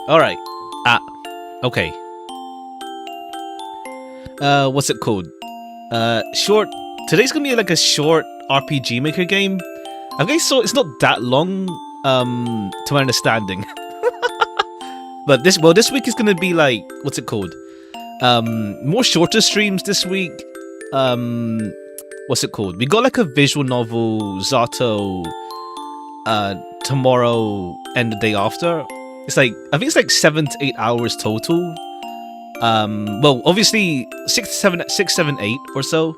Alright. Okay. What's it called? Short. Today's gonna be like a short RPG Maker game. Okay, so it's not that long, to my understanding. But this week is gonna be like, what's it called? More shorter streams this week. What's it called? We got like a visual novel, Zato, tomorrow and the day after. It's like, I think it's like 7 to 8 hours total. Well, obviously 6, 7, 8 or so.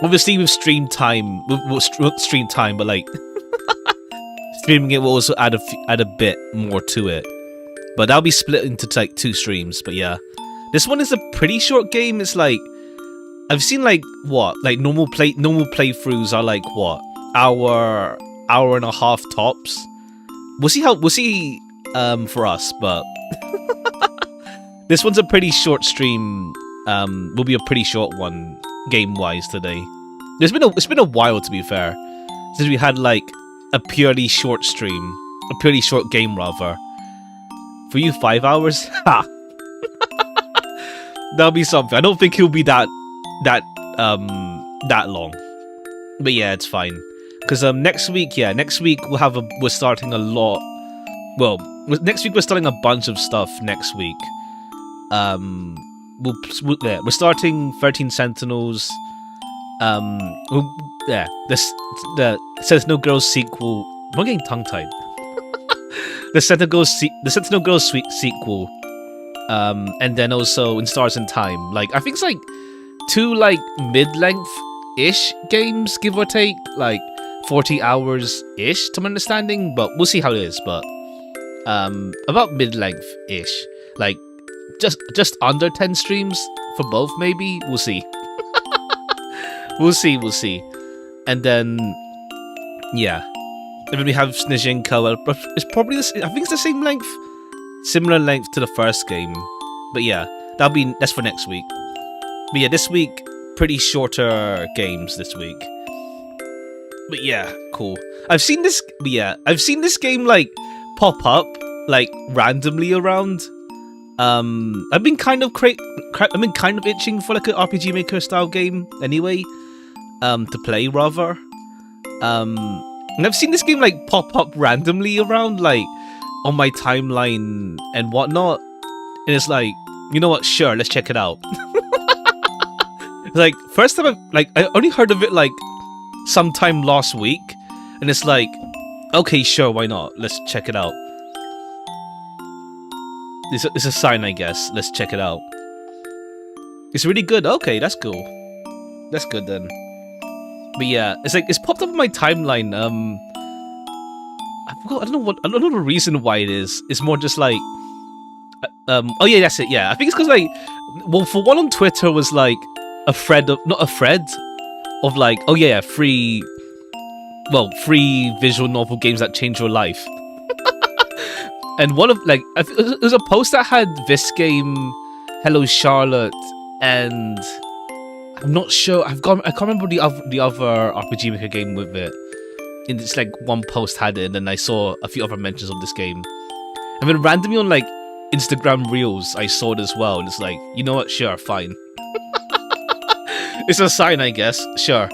Obviously with stream time, stream time, but like streaming it will also add a bit more to it. But that'll be split into like 2 streams. But yeah, this one is a pretty short game. It's like, I've seen like what, like normal playthroughs are like what, hour and a half tops. We'll see for us, but this one's a pretty short stream. Will be a pretty short one game wise today. It's been a while, to be fair, since we had like a purely short stream, a purely short game rather. For you, 5 hours? Ha! That'll be something. I don't think he'll be that long. But yeah, it's fine. Because next week we're starting a lot. Well, next week we're starting a bunch of stuff. Next week, we're starting 13 Sentinels. The Says No Girls sequel. I'm getting tongue tied. The Sentinel Girls sequel. And then also in Stars in Time. Like, I think it's like 2 like mid-length-ish games, give or take, like 40 hours-ish to my understanding, but we'll see how it is. But about mid-length-ish, like just under 10 streams for both, maybe. We'll see. we'll see. And then yeah, and then we have Snezhinka. It's probably I think it's the same length, similar length to the first game. But yeah, that's for next week. But yeah, this week, pretty shorter games this week. But yeah, cool. I've seen this game like pop up like randomly around. I've been kind of itching for like an RPG Maker style game anyway, to play rather. And I've seen this game like pop up randomly around like on my timeline and whatnot, and it's like, you know what? Sure, let's check it out. Like, first time I only heard of it like sometime last week, and it's like, okay, sure, why not? Let's check it out. It's a sign, I guess. Let's check it out. It's really good. Okay, that's cool. That's good then. But yeah, it's like it's popped up on my timeline. I forgot. I don't know the reason why it is. It's more just like, oh yeah, that's it. Yeah, I think it's because like, well, for one on Twitter was like not a thread of like, oh yeah, free visual novel games that change your life. And one of like, it was a post that had this game, Hello Charlotte, and I'm not sure. I can't remember the other RPG Maker game with it. And it's like one post had it, and then I saw a few other mentions of this game. And then randomly on like Instagram Reels, I saw it as well, and it's like, you know what? Sure, fine. It's a sign, I guess. Sure. I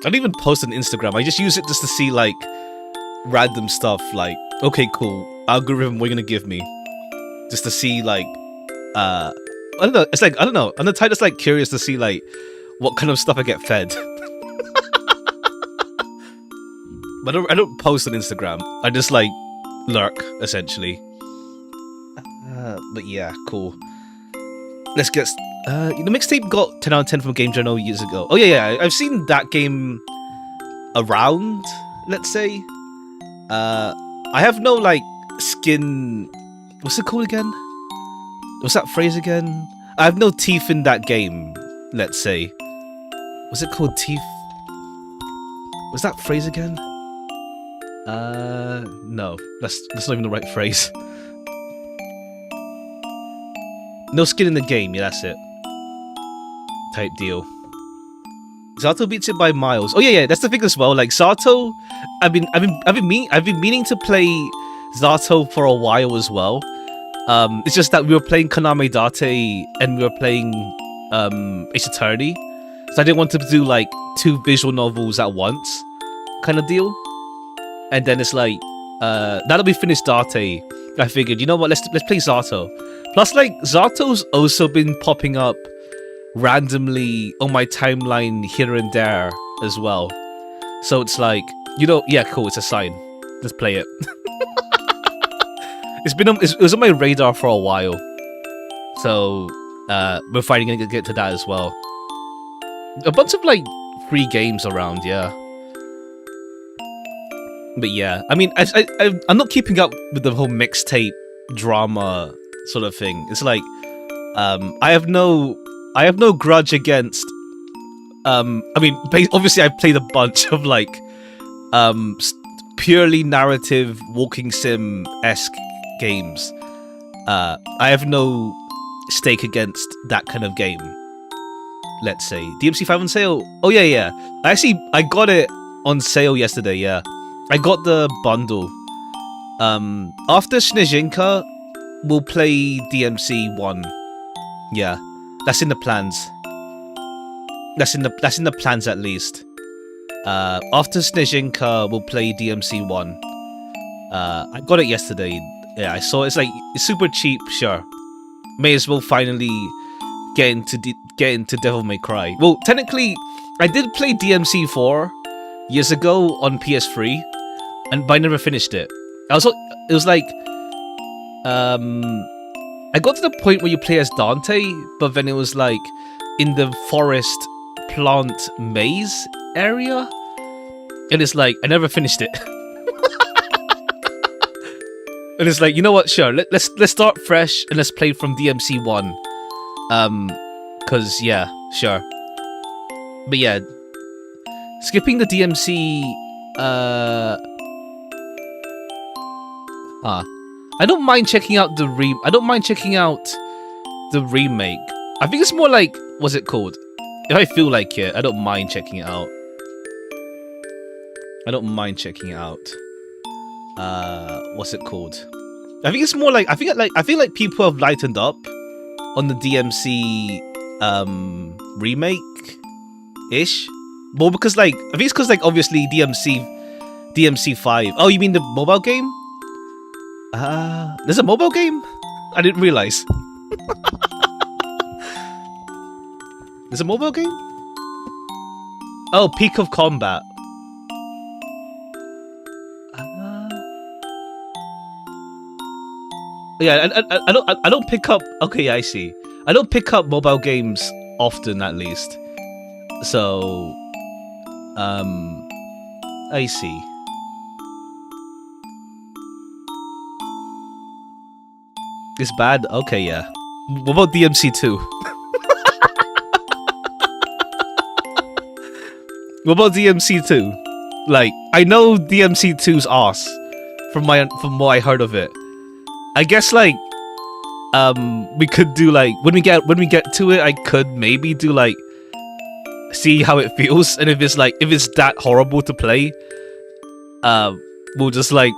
don't even post on Instagram. I just use it just to see like random stuff. Like, okay, cool. Algorithm, what are you gonna give me? Just to see like, I don't know. It's like, I don't know. I'm the type that's like curious to see like what kind of stuff I get fed. But I don't post on Instagram. I just like lurk essentially. But yeah, cool. Let's get. The mixtape got 10 out of 10 from Game Journal years ago. Oh yeah, I've seen that game around. Let's say. I have no like skin. What's it called again? What's that phrase again? I have no teeth in that game. Let's say. Was it called teeth? Was that phrase again? No, that's not even the right phrase. No skin in the game. Yeah, that's it. Type deal. Zato beats it by miles. Oh yeah, that's the thing as well. Like Zato, I've been meaning to play Zato for a while as well. It's just that we were playing Konami Date and we were playing Ace Attorney, so I didn't want to do like 2 visual novels at once, kind of deal. And then it's like, now that we finished Date, I figured, you know what, let's play Zato. Plus, like, Zato's also been popping up randomly on my timeline here and there as well. So it's like, you know, yeah, cool, it's a sign. Let's play it. It was on my radar for a while. So, we're finally gonna get to that as well. A bunch of, like, free games around, yeah. But yeah, I mean, I'm not keeping up with the whole mixtape drama sort of thing. It's like, I have no grudge against. I mean, obviously, I've played a bunch of like, purely narrative walking sim-esque games. I have no stake against that kind of game. Let's say DMC5 on sale. Oh yeah. I got it on sale yesterday. Yeah. I got the bundle. After Snezhinka, we'll play DMC 1. Yeah, that's in the plans. That's in the plans at least. After Snezhinka, we'll play DMC 1. I got it yesterday. Yeah, I saw it's super cheap. Sure, may as well finally get into Devil May Cry. Well, technically, I did play DMC 4 years ago on PS3. But I never finished it. It was like, I got to the point where you play as Dante, but then it was like in the forest plant maze area, and it's like I never finished it. And it's like, you know what? Sure, let's start fresh and let's play from DMC 1. Cause yeah, sure. But yeah, skipping the DMC. I don't mind checking out the remake. I think it's more like, what's it called? If I feel like it, I don't mind checking it out. What's it called? I think it's more like I feel like people have lightened up on the DMC remake ish. More because like I think it's because like obviously DMC 5. Oh, you mean the mobile game? There's a mobile game? I didn't realize. There's a mobile game? Oh, Peak of Combat. Yeah, I don't pick up. Okay, I see. I don't pick up mobile games often, at least. So, I see. It's bad? Okay, yeah. What about DMC2? What about DMC2? Like, I know DMC2's ass from what I heard of it. I guess like we could do like when we get to it, I could maybe do like see how it feels, and if it's that horrible to play, we'll just like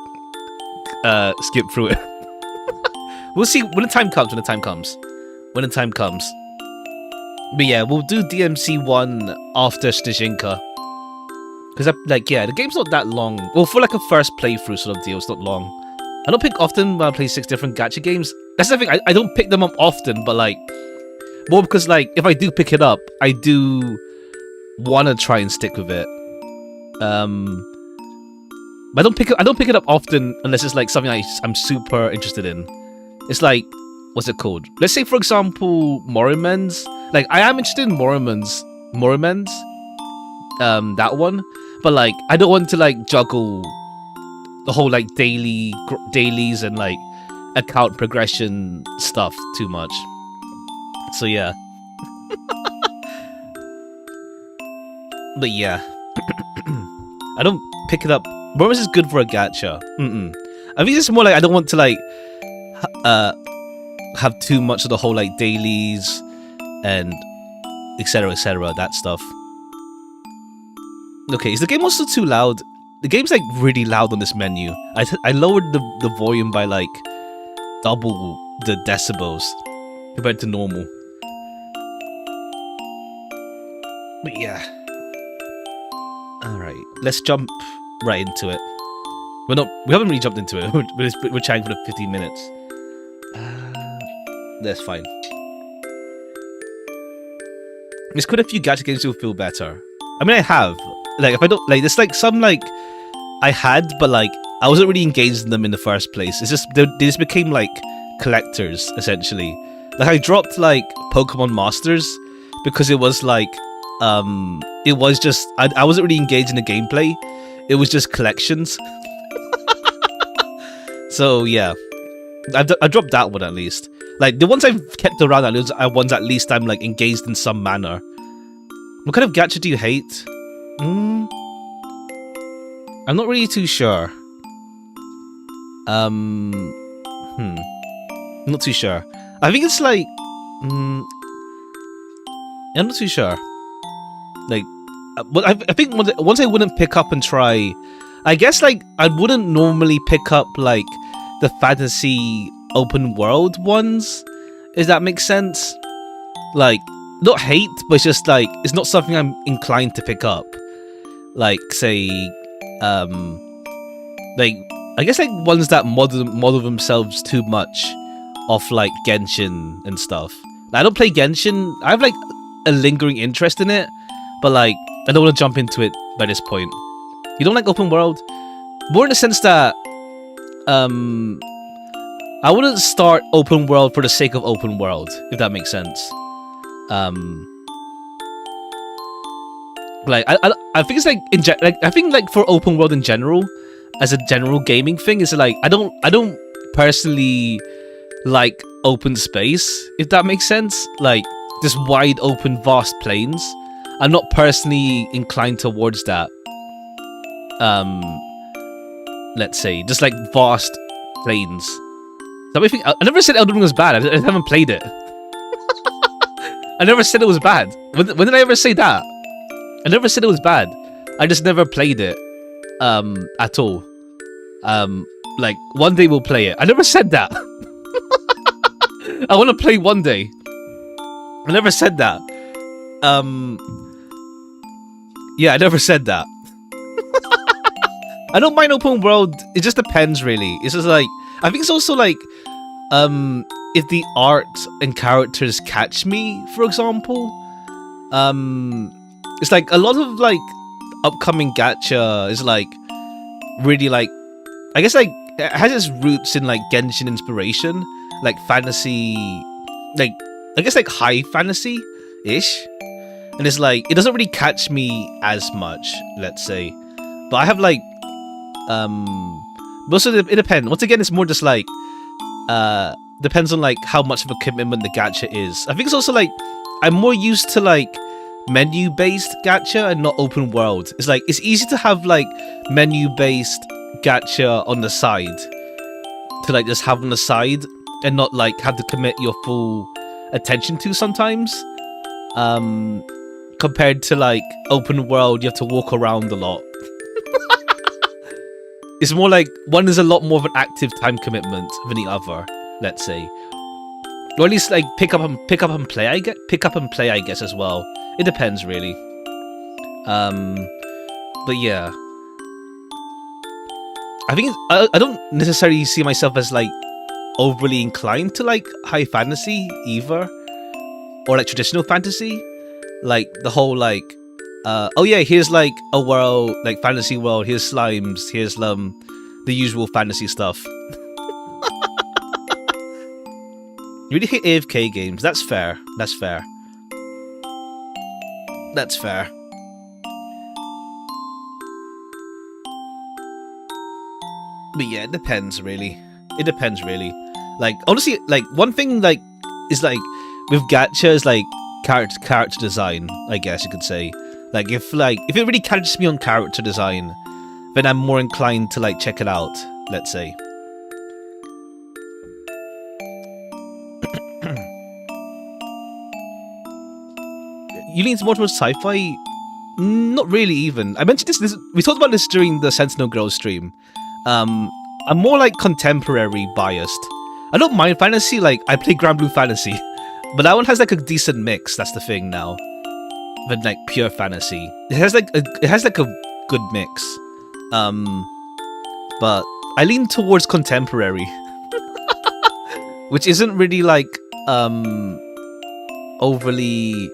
skip through it. We'll see when the time comes. But yeah, we'll do DMC 1 after Snezhinka. Because the game's not that long. Well, for like a first playthrough sort of deal, it's not long. I don't pick often when I play 6 different gacha games. That's the thing, I don't pick them up often, but like more because like if I do pick it up, I do wanna try and stick with it. But I don't pick it up often unless it's like something I'm super interested in. It's like, what's it called? Let's say, for example, Morimens. Like, I am interested in Morimens. That one. But, like, I don't want to, like, juggle the whole, like, dailies and, like, account progression stuff too much. So, yeah. But, yeah. I don't pick it up. Morimens is good for a gacha. I think it's more like I don't want to, like, have too much of the whole like dailies and etc, that stuff. Okay, is the game also too loud? The game's like really loud on this menu. I lowered the volume by like double the decibels compared to normal. But yeah. Alright, let's jump right into it. We haven't really jumped into it. We're chatting for the 15 minutes. That's fine. There's quite a few gacha games that will feel better. I mean, I have. Like, if I don't... Like, there's like some, like... I had, but like, I wasn't really engaged in them in the first place. It's just... They just became, like, collectors, essentially. Like, I dropped, like, Pokemon Masters because it was, like... It was just... I wasn't really engaged in the gameplay. It was just collections. So, yeah. I dropped that one, at least. Like, the ones I've kept around are ones at least I'm, like, engaged in some manner. What kind of gacha do you hate? I'm not really too sure. I'm not too sure. I think it's like... I'm not too sure. Like, I think once I wouldn't pick up and try... I guess, like, I wouldn't normally pick up, like, the fantasy open world ones, if that makes sense. Like, not hate, but it's just, like, it's not something I'm inclined to pick up. Like, say, like, I guess, like, ones that model themselves too much off, like, Genshin and stuff. I don't play Genshin. I have, like, a lingering interest in it, but, like, I don't want to jump into it by this point. You don't like open world? More in the sense that, I wouldn't start open world for the sake of open world, if that makes sense. Like, I think it's like, I think, like, for open world in general, as a general gaming thing, is like, I don't personally like open space, if that makes sense. Like, just wide open, vast plains. I'm not personally inclined towards that. Let's say, just like vast plains. I never said Elden Ring was bad. I haven't played it. I never said it was bad. When did I ever say that? I never said it was bad. I just never played it. At all. Like, one day we'll play it. I never said that. I want to play one day. I never said that. Yeah, I never said that. I don't mind open world. It just depends, really. It's just like, I think it's also like, if the art and characters catch me, for example. It's like a lot of like upcoming gacha is like really like, I guess like it has its roots in like Genshin inspiration, like fantasy, like I guess like high fantasy ish, and it's like it doesn't really catch me as much, let's say. But I have like also it depends. Once again, it's more just like depends on like how much of a commitment the gacha is. I think it's also like I'm more used to like menu-based gacha and not open world. It's like it's easy to have like menu-based gacha on the side to like just have on the side and not like have to commit your full attention to sometimes. Compared to like open world, you have to walk around a lot. It's more like one is a lot more of an active time commitment than the other, let's say. Or at least like pick up and play, I guess as well. It depends really. But yeah. I think I don't necessarily see myself as like overly inclined to like high fantasy either. Or like traditional fantasy. Like the whole like oh yeah, here's like a world, like fantasy world, here's slimes, here's the usual fantasy stuff. You really hate AFK games. That's fair. That's fair. That's fair. But yeah, it depends really. It depends really. Like honestly, like one thing like is like with gacha is like character design, I guess you could say. Like if it really catches me on character design, then I'm more inclined to like check it out, let's say. You lean more towards sci-fi? Not really even. I mentioned this. We talked about this during the Sentinel Girls stream. I'm more like contemporary biased. I don't mind fantasy. Like I play Grand Blue Fantasy, but that one has like a decent mix. That's the thing now. But like pure fantasy, it has like a good mix. But I lean towards contemporary, which isn't really like overly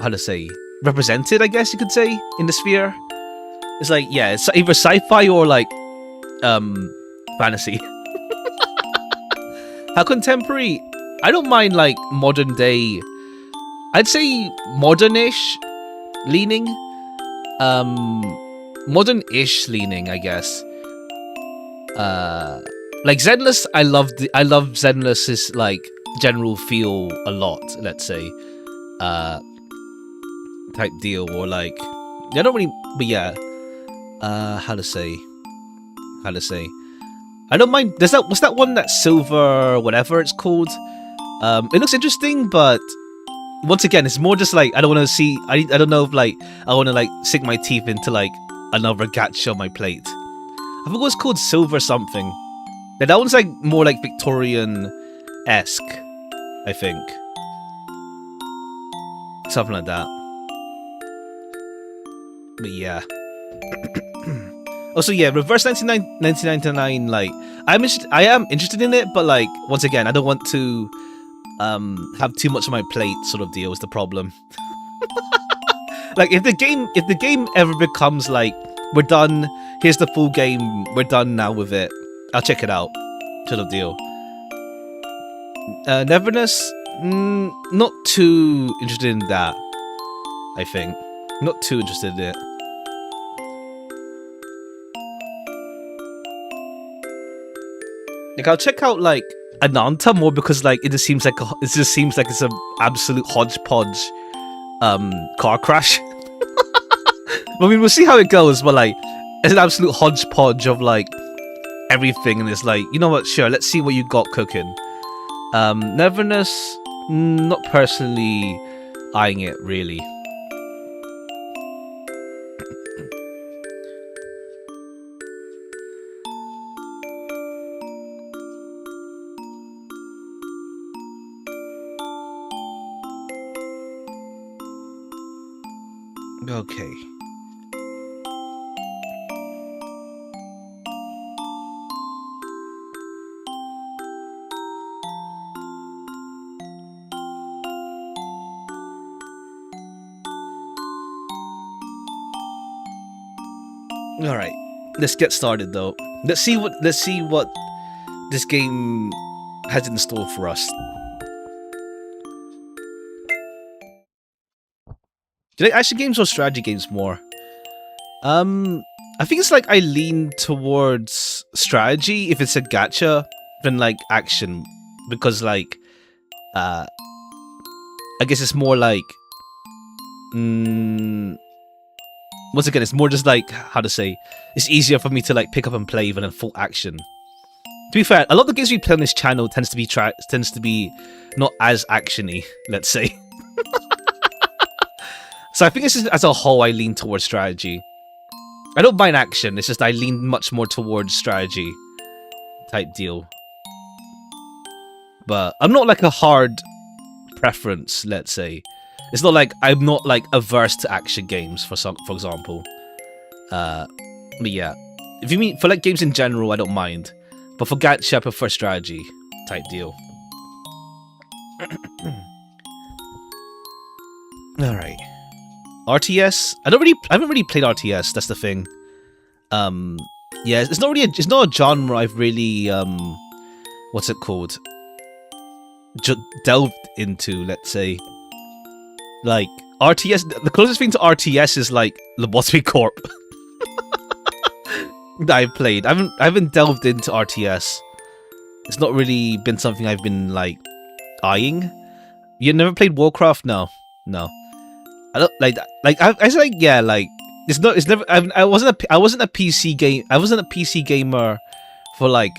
how to say represented, I guess you could say, in the sphere. It's like, yeah, it's either sci-fi or like fantasy. How contemporary? I don't mind like modern day. I'd say modern-ish leaning. Modern-ish leaning, I guess. Like Zenless, I love Zenless's like general feel a lot, let's say. Type deal, or like I don't really, but yeah. How to say? I don't mind. What's that one, that silver whatever it's called? It looks interesting, but once again, it's more just like I don't want to see. I don't know if like I want to like sink my teeth into like another gacha on my plate. I forgot what's called, silver something. Yeah, that one's like more like Victorian-esque, I think. Something like that. But yeah. Also, yeah, Reverse 1999, like I am interested in it, but like once again, I don't want to have too much on my plate, sort of deal is the problem. Like if the game ever becomes like, we're done, here's the full game, we're done now with it, I'll check it out, sort of deal. Neverness, not too interested in that, I think. Not too interested in it. Like I'll check out like Ananta more because like it just seems like it's an absolute hodgepodge car crash. I mean, we'll see how it goes, but like it's an absolute hodgepodge of like everything, and it's like, you know what, sure, let's see what you got cooking. Neverness, not personally eyeing it really. Okay. All right. Let's get started though. Let's see what this game has in store for us. Do you like action games or strategy games more? I think it's like I lean towards strategy if it's a gacha than like action, because like I guess it's more like once again, it's more just like, how to say, it's easier for me to like pick up and play than a full action. To be fair, a lot of the games we play on this channel tends to be not as actiony, let's say. So I think this is, as a whole, I lean towards strategy. I don't mind action, it's just I lean much more towards strategy type deal. But I'm not like a hard preference, let's say. It's not like I'm not like averse to action games, for example. But yeah, if you mean for like games in general, I don't mind. But for gacha, I prefer strategy type deal. All right. RTS. I haven't really played RTS. That's the thing. Yeah, it's not a genre I've really what's it called? Delved into, let's say. Like RTS, the closest thing to RTS is like Lobotomy Corp that I've played. I haven't delved into RTS. It's not really been something I've been like eyeing. You never played Warcraft? No. I don't like that. Like I was like, yeah, like it's never. I wasn't a PC game. I wasn't a PC gamer for like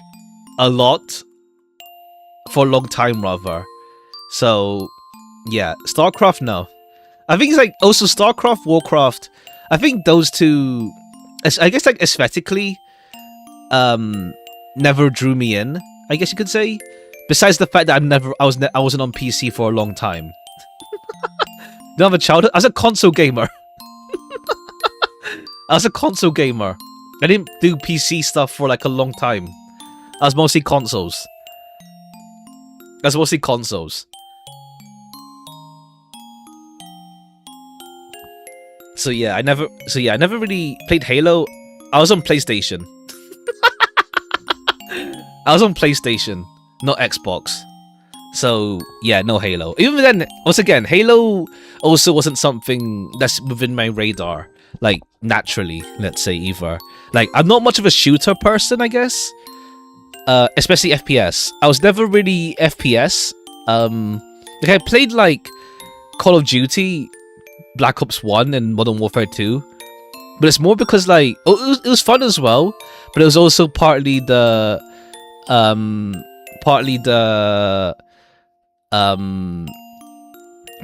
a long time rather. So yeah, StarCraft, no. I think it's like also StarCraft, Warcraft. I think those two, I guess like aesthetically, never drew me in. I guess you could say. Besides the fact that I wasn't on PC for a long time. Don't have a childhood. I was a console gamer. I was a console gamer. I didn't do PC stuff for like a long time. I was mostly consoles. So yeah, I never really played Halo. I was on PlayStation. I was on PlayStation, not Xbox. So yeah, no Halo. Even then, once again, Halo also wasn't something that's within my radar, like naturally, let's say either. Like I'm not much of a shooter person, I guess. Especially FPS. I was never really FPS. Like I played like Call of Duty, Black Ops 1 and Modern Warfare 2. But it's more because like it was fun as well, but it was also partly the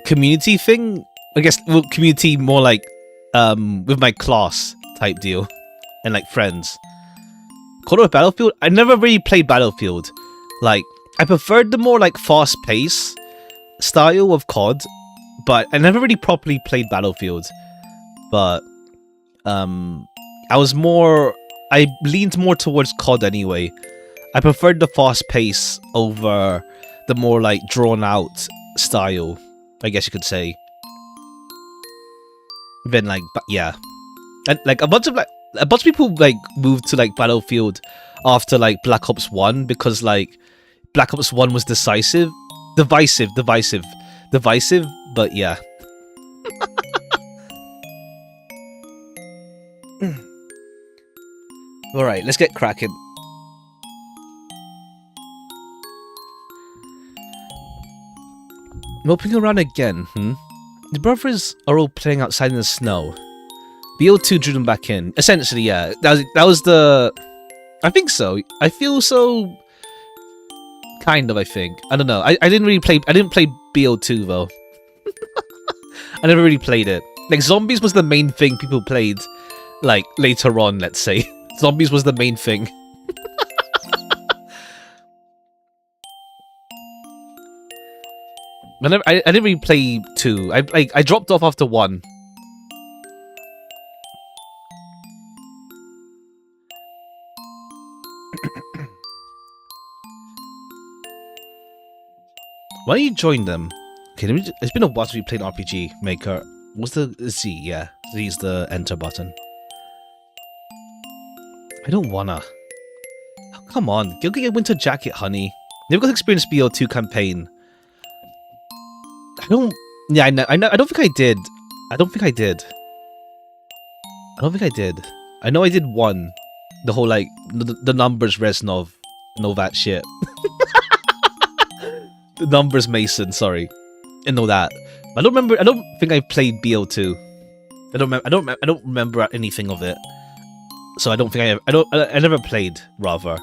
community thing. I guess well, community more like with my class type deal and like friends. Call of Battlefield, I never really played Battlefield. Like I preferred the more like fast paced style of COD, but I never really properly played Battlefield. But I leaned more towards COD anyway. I preferred the fast pace over the more like drawn out style, I guess you could say. Then like, yeah, and like a bunch of people like moved to like Battlefield after like Black Ops 1 because like Black Ops 1 was divisive, but yeah. Alright, let's get cracking. Moping around again, The brothers are all playing outside in the snow. BO2 drew them back in. Essentially, yeah. That was the... I think so. I feel so... Kind of, I think. I don't know. I didn't really play... I didn't play BO2, though. I never really played it. Like, zombies was the main thing people played, like, later on, let's say. Zombies was the main thing. I didn't really play 2. I dropped off after 1. Why don't you join them? Okay, it's been a while since we played RPG Maker. What's the Z? Yeah, Z is the enter button. I don't wanna. Oh, come on, go get your winter jacket, honey. Never got to experience BO2 campaign. I don't. Yeah, I know. I don't think I did. I don't think I did. I know I did 1. The whole like the numbers Reznov and all that shit. The numbers Mason, sorry, and all that. I don't remember. I don't think I played BO2. I don't remember anything of it. So I don't think I never played. Rather,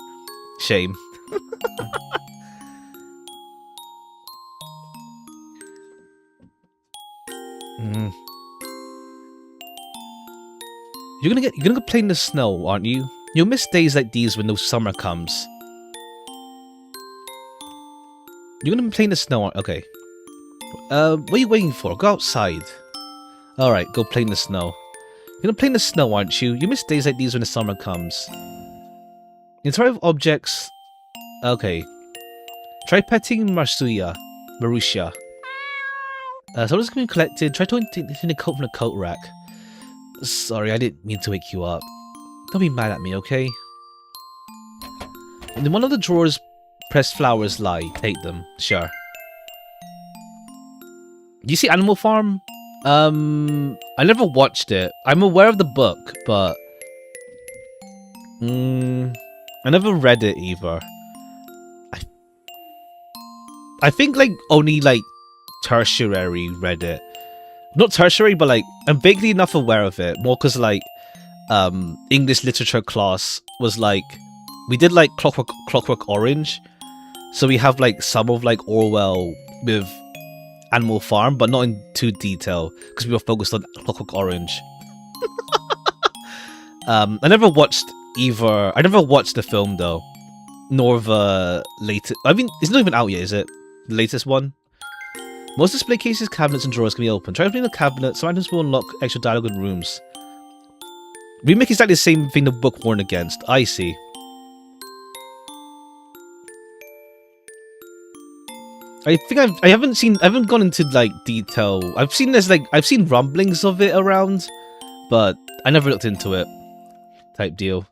shame. You're gonna go play in the snow, aren't you? You'll miss days like these when no summer comes. You're gonna play in the snow, okay. What are you waiting for? Go outside. Alright, go play in the snow. You're gonna play in the snow, aren't you? You miss days like these when the summer comes. Interactive objects. Okay. Try petting Marusha. Someone's gonna be collected. Try taking a coat from the coat rack. Sorry, I didn't mean to wake you up. Don't be mad at me, okay? In one of the drawers, pressed flowers lie. Take them. Sure. Do you see Animal Farm? I never watched it. I'm aware of the book, but... I never read it either. I think, like, only, like, tertiary read it. Not tertiary, but, like, I'm vaguely enough aware of it. More because, like, English literature class was, like... We did, like, Clockwork Orange. So we have, like, some of, like, Orwell with Animal Farm, but not in too detail because we were focused on Clockwork Orange. I never watched either. I never watched the film though, nor the latest. I mean, it's not even out yet, is it? The latest one. Most display cases, cabinets, and drawers can be opened. Try opening the cabinet. Some items will unlock extra dialogue in rooms. Remake is exactly the same thing the book warned against. I see. I think I haven't gone into like detail. I've seen rumblings of it around, but I never looked into it. Type deal.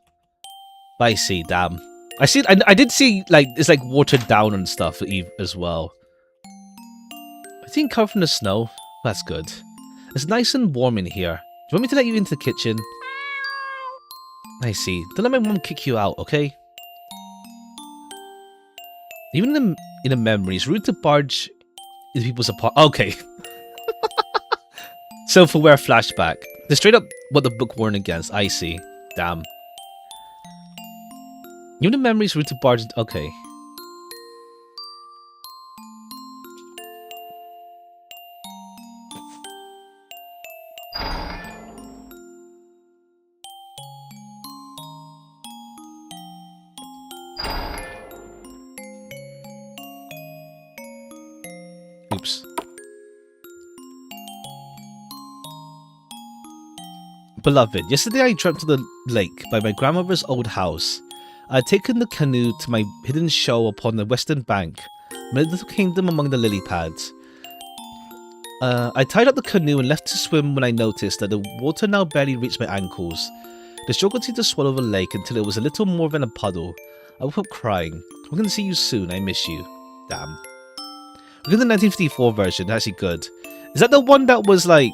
But I see, damn. I did see like it's like watered down and stuff as well. I think covered from the snow. That's good. It's nice and warm in here. Do you want me to let you into the kitchen? I see. Don't let my mom kick you out, okay? Even in the memories, rude to barge into people's apartment. Okay. Self-aware flashback. They're straight up what the book warned against. I see. Damn. Even the memories, rude to barge. Okay. Oops. Beloved, yesterday I dreamt of the lake by my grandmother's old house. I had taken the canoe to my hidden shoal upon the western bank, my little kingdom among the lily pads. I tied up the canoe and left to swim when I noticed that the water now barely reached my ankles. The stroke continued to swallow the lake until it was a little more than a puddle. I woke up crying. I'm going to see you soon, I miss you. Damn. Look at the 1954 version, that's actually good. Is that the one that was like...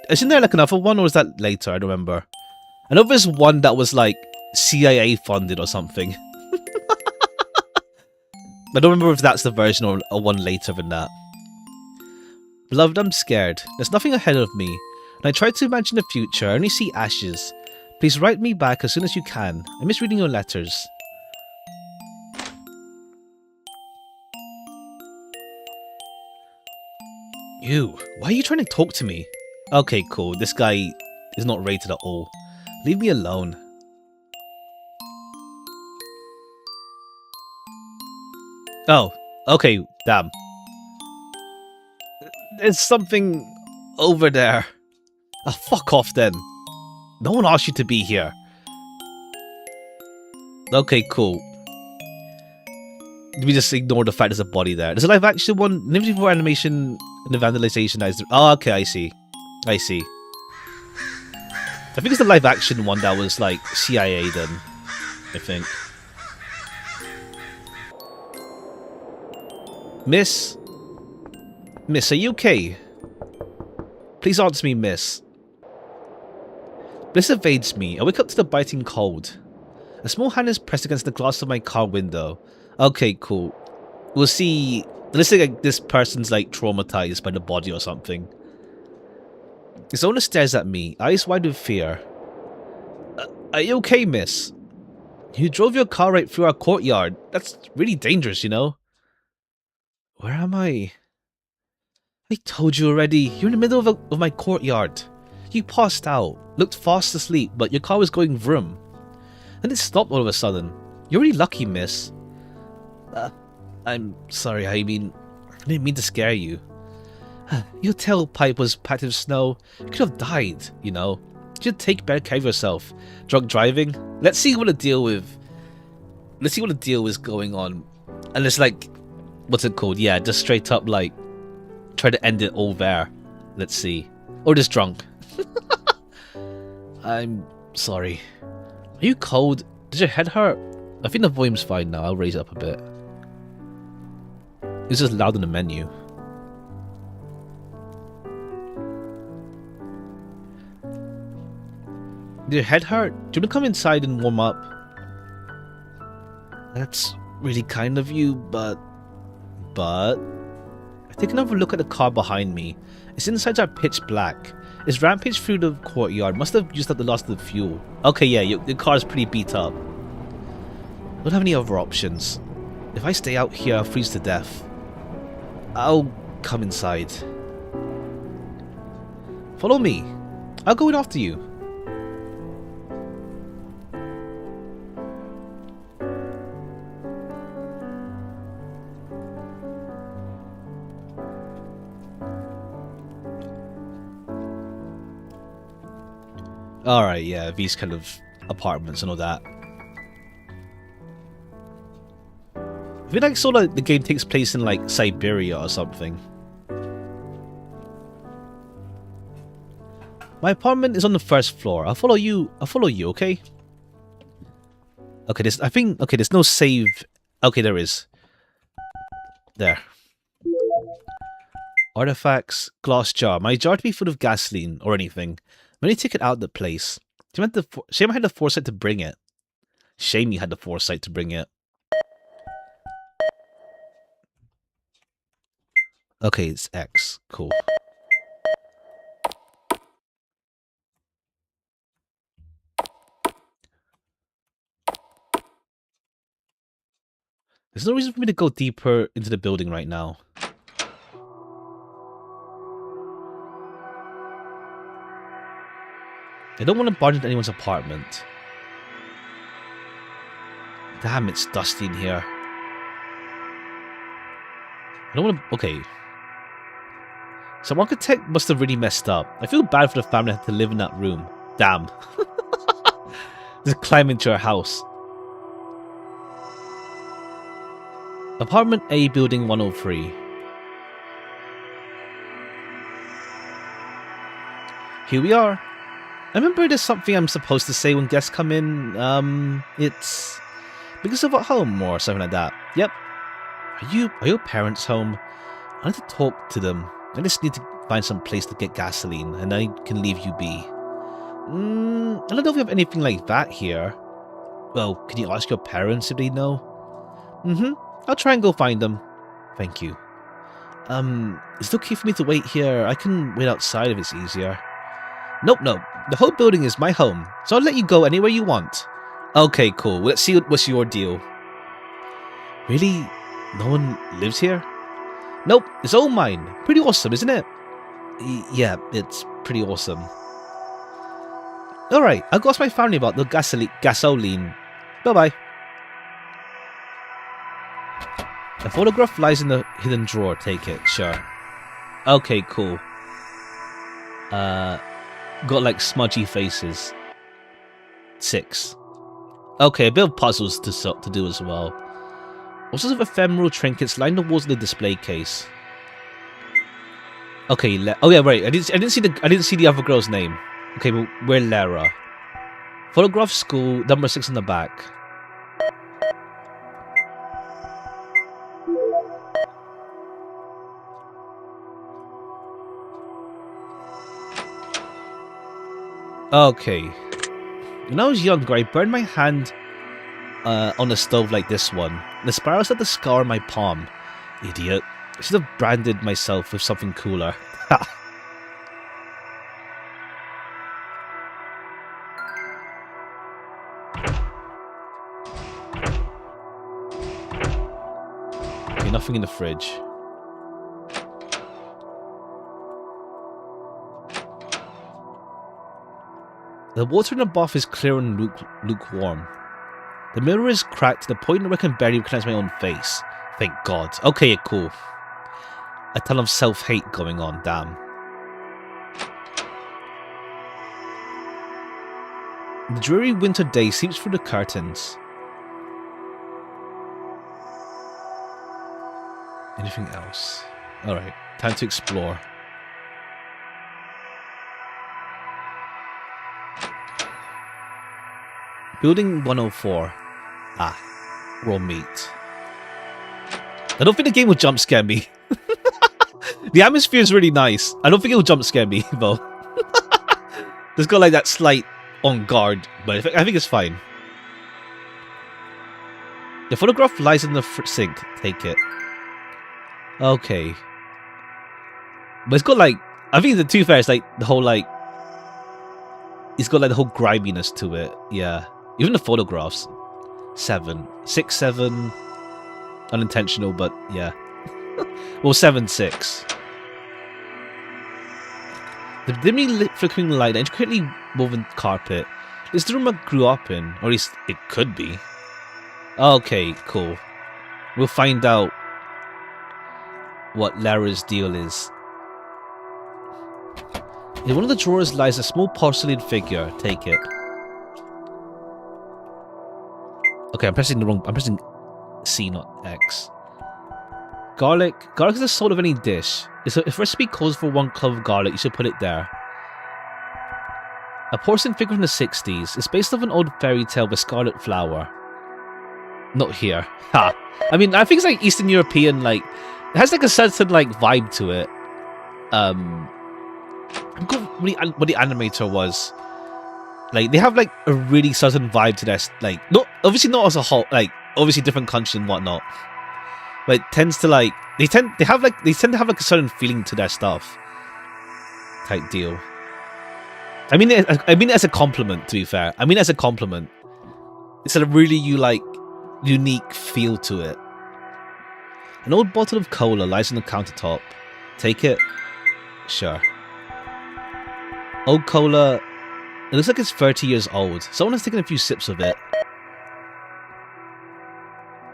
Isn't there like another one or is that later? I don't remember. I know there's one that was like CIA funded or something. I don't remember if that's the version or one later than that. Beloved, I'm scared. There's nothing ahead of me. And I try to imagine the future, I only see ashes. Please write me back as soon as you can. I miss reading your letters. You, why are you trying to talk to me? Okay, cool. This guy is not rated at all. Leave me alone. Oh, okay, damn. There's something over there. Oh, fuck off then. No one asked you to be here. Okay, cool. We just ignore the fact there's a body there. There's a live action one, limited for animation and the vandalization that is... Oh, okay, I see. I see. I think it's the live action one that was like CIA then. I think. Miss? Miss, are you okay? Please answer me, miss. Bliss evades me. I wake up to the biting cold. A small hand is pressed against the glass of my car window. Okay, cool. We'll see. Let's say like this person's like traumatized by the body or something. His owner stares at me, eyes wide with fear. Are you okay, miss? You drove your car right through our courtyard. That's really dangerous, you know? Where am I? I told you already. You're in the middle of my courtyard. You passed out, looked fast asleep, but your car was going vroom. And it stopped all of a sudden. You're really lucky, miss. I'm sorry, I didn't mean to scare you. Your tailpipe was packed with snow. You could have died, you know. You should take better care of yourself. Drunk driving? Let's see what the deal is going on. And it's like, what's it called? Yeah, just straight up like, try to end it all there. Let's see. Or just drunk. I'm sorry. Are you cold? Does your head hurt? I think the volume's fine now. I'll raise it up a bit. It's just loud in the menu. Did your head hurt? Do you want to come inside and warm up? That's really kind of you, but... I take another look at the car behind me. Its insides are pitch black. It's rampaged through the courtyard. Must have used up the last of the fuel. Okay, yeah, your car's pretty beat up. Don't have any other options. If I stay out here, I'll freeze to death. I'll come inside. Follow me. I'll go in after you. Alright, yeah, these kind of apartments and all that. I feel like sort of the game takes place in like Siberia or something. My apartment is on the first floor. I'll follow you, okay? Okay, there's no save. Okay, there is. There. Artifacts, glass jar. My jar to be full of gasoline or anything. Let me take it out of the place. Shame I had the foresight to bring it. Shame you had the foresight to bring it. Okay, it's X. Cool. There's no reason for me to go deeper into the building right now. I don't want to barge into anyone's apartment. Damn, it's dusty in here. I don't want to... Okay. Some architect must have really messed up. I feel bad for the family that had to live in that room. Damn. Just climb into our house. Apartment A, building 103. Here we are. I remember there's something I'm supposed to say when guests come in. It's because of at home or something like that. Yep. Are your parents home? I need to talk to them. I just need to find some place to get gasoline, and I can leave you be. I don't know if we have anything like that here. Well, can you ask your parents if they know? I'll try and go find them. Thank you. Is it okay for me to wait here? I can wait outside if it's easier. Nope. The whole building is my home, so I'll let you go anywhere you want. Okay, cool. Let's see what's your deal. Really? No one lives here? Nope, it's all mine. Pretty awesome, isn't it? Yeah, it's pretty awesome. Alright, I'll go ask my family about the gasoline. Bye-bye. The photograph lies in the hidden drawer. Take it, sure. Okay, cool. Got like smudgy faces. 6. Okay, a bit of puzzles to do as well. What sorts of ephemeral trinkets line the walls of the display case? Okay, oh yeah, right. I didn't see the other girl's name. Okay, but we're Lara. Photograph school, number 6 on the back. Okay. When I was younger, I burned my hand on a stove like this one. The sparrows had the scar on my palm. Idiot. I should have branded myself with something cooler. Okay, nothing in the fridge. The water in the bath is clear and lukewarm. The mirror is cracked to the point where I can barely recognize my own face. Thank God. Okay, cool. A ton of self-hate going on, damn. The dreary winter day seeps through the curtains. Anything else? Alright, time to explore. Building 104. Ah, raw meat. I don't think the game will jump scare me. The atmosphere is really nice. I don't think it will jump scare me, though. There's got like that slight on guard, but I think it's fine. The photograph lies in the sink. Take it. Okay. But it's got like, I think the too fair, it's like the whole like, it's got like the whole griminess to it. Yeah. Even the photographs. 7. 6, 7. Unintentional, but yeah. Well, 7-6. The dimly lit flickering light, intricately woven carpet. Is the room I grew up in, or at least it could be. Okay, cool. We'll find out what Lara's deal is. In one of the drawers lies a small porcelain figure. Take it. Okay, I'm pressing the wrong. I'm pressing C, not X. Garlic. Garlic is the soul of any dish. If recipe calls for 1 clove of garlic, you should put it there. A porcelain figure from the 60s. It's based off an old fairy tale with scarlet flower. Not here. Ha! I mean, I think it's like Eastern European, like... It has like a certain like vibe to it. I forgot what the animator was. Like, they have like a really certain vibe to this. Like, not obviously not as a whole, like obviously different countries and whatnot. But it tends to like they tend to have like a certain feeling to their stuff. Type deal. I mean it as a compliment, to be fair. I mean as a compliment. It's a really unique feel to it. An old bottle of cola lies on the countertop. Take it? Sure. Old cola. It looks like it's 30 years old. Someone has taken a few sips of it.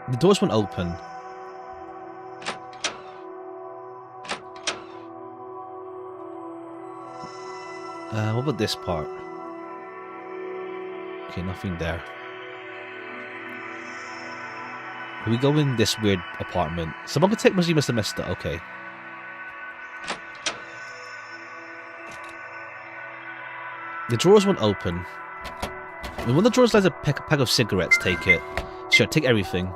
The doors won't open. What about this part? Okay, nothing there. We go in this weird apartment. Some architect must have messed it. Okay. The drawers won't open. In one of the drawers lies a pack of cigarettes. Take it. Sure, take everything.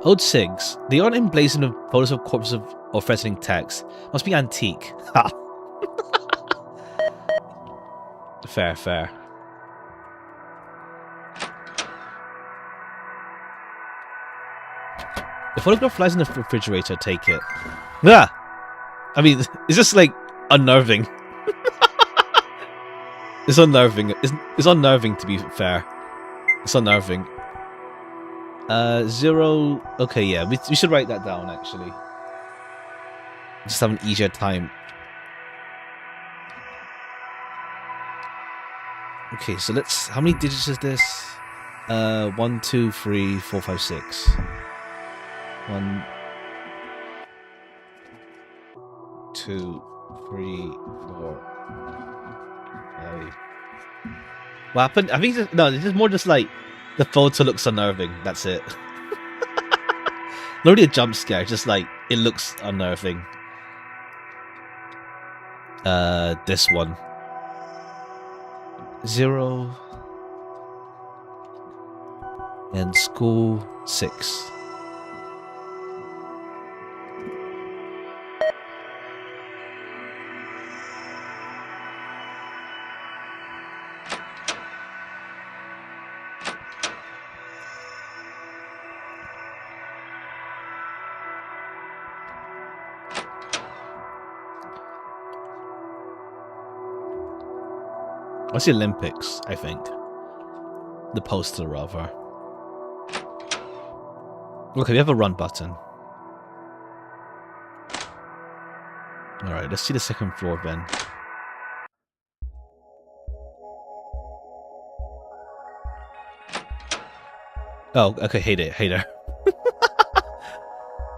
Old cigs. They aren't emblazoned with photos of corpses or threatening text. Must be antique. Ha! Fair, fair. The photograph lies in the refrigerator. Take it. Ah! I mean, it's just like unnerving. It's unnerving. It's unnerving, to be fair. It's unnerving. 0. Okay, yeah, we should write that down actually. Just have an easier time. Okay, so let's. How many digits is this? 1, 2, 3, 4, 5, 6. 1, 2, 3, 4, 5. What happened? I think no. It's just more just like the photo looks unnerving. That's it. Not really a jump scare. Just like it looks unnerving. This one. 0 and school 6. What's the Olympics, I think. The poster, rather. Okay, we have a run button. Alright, let's see the second floor then. Oh, okay, hate it.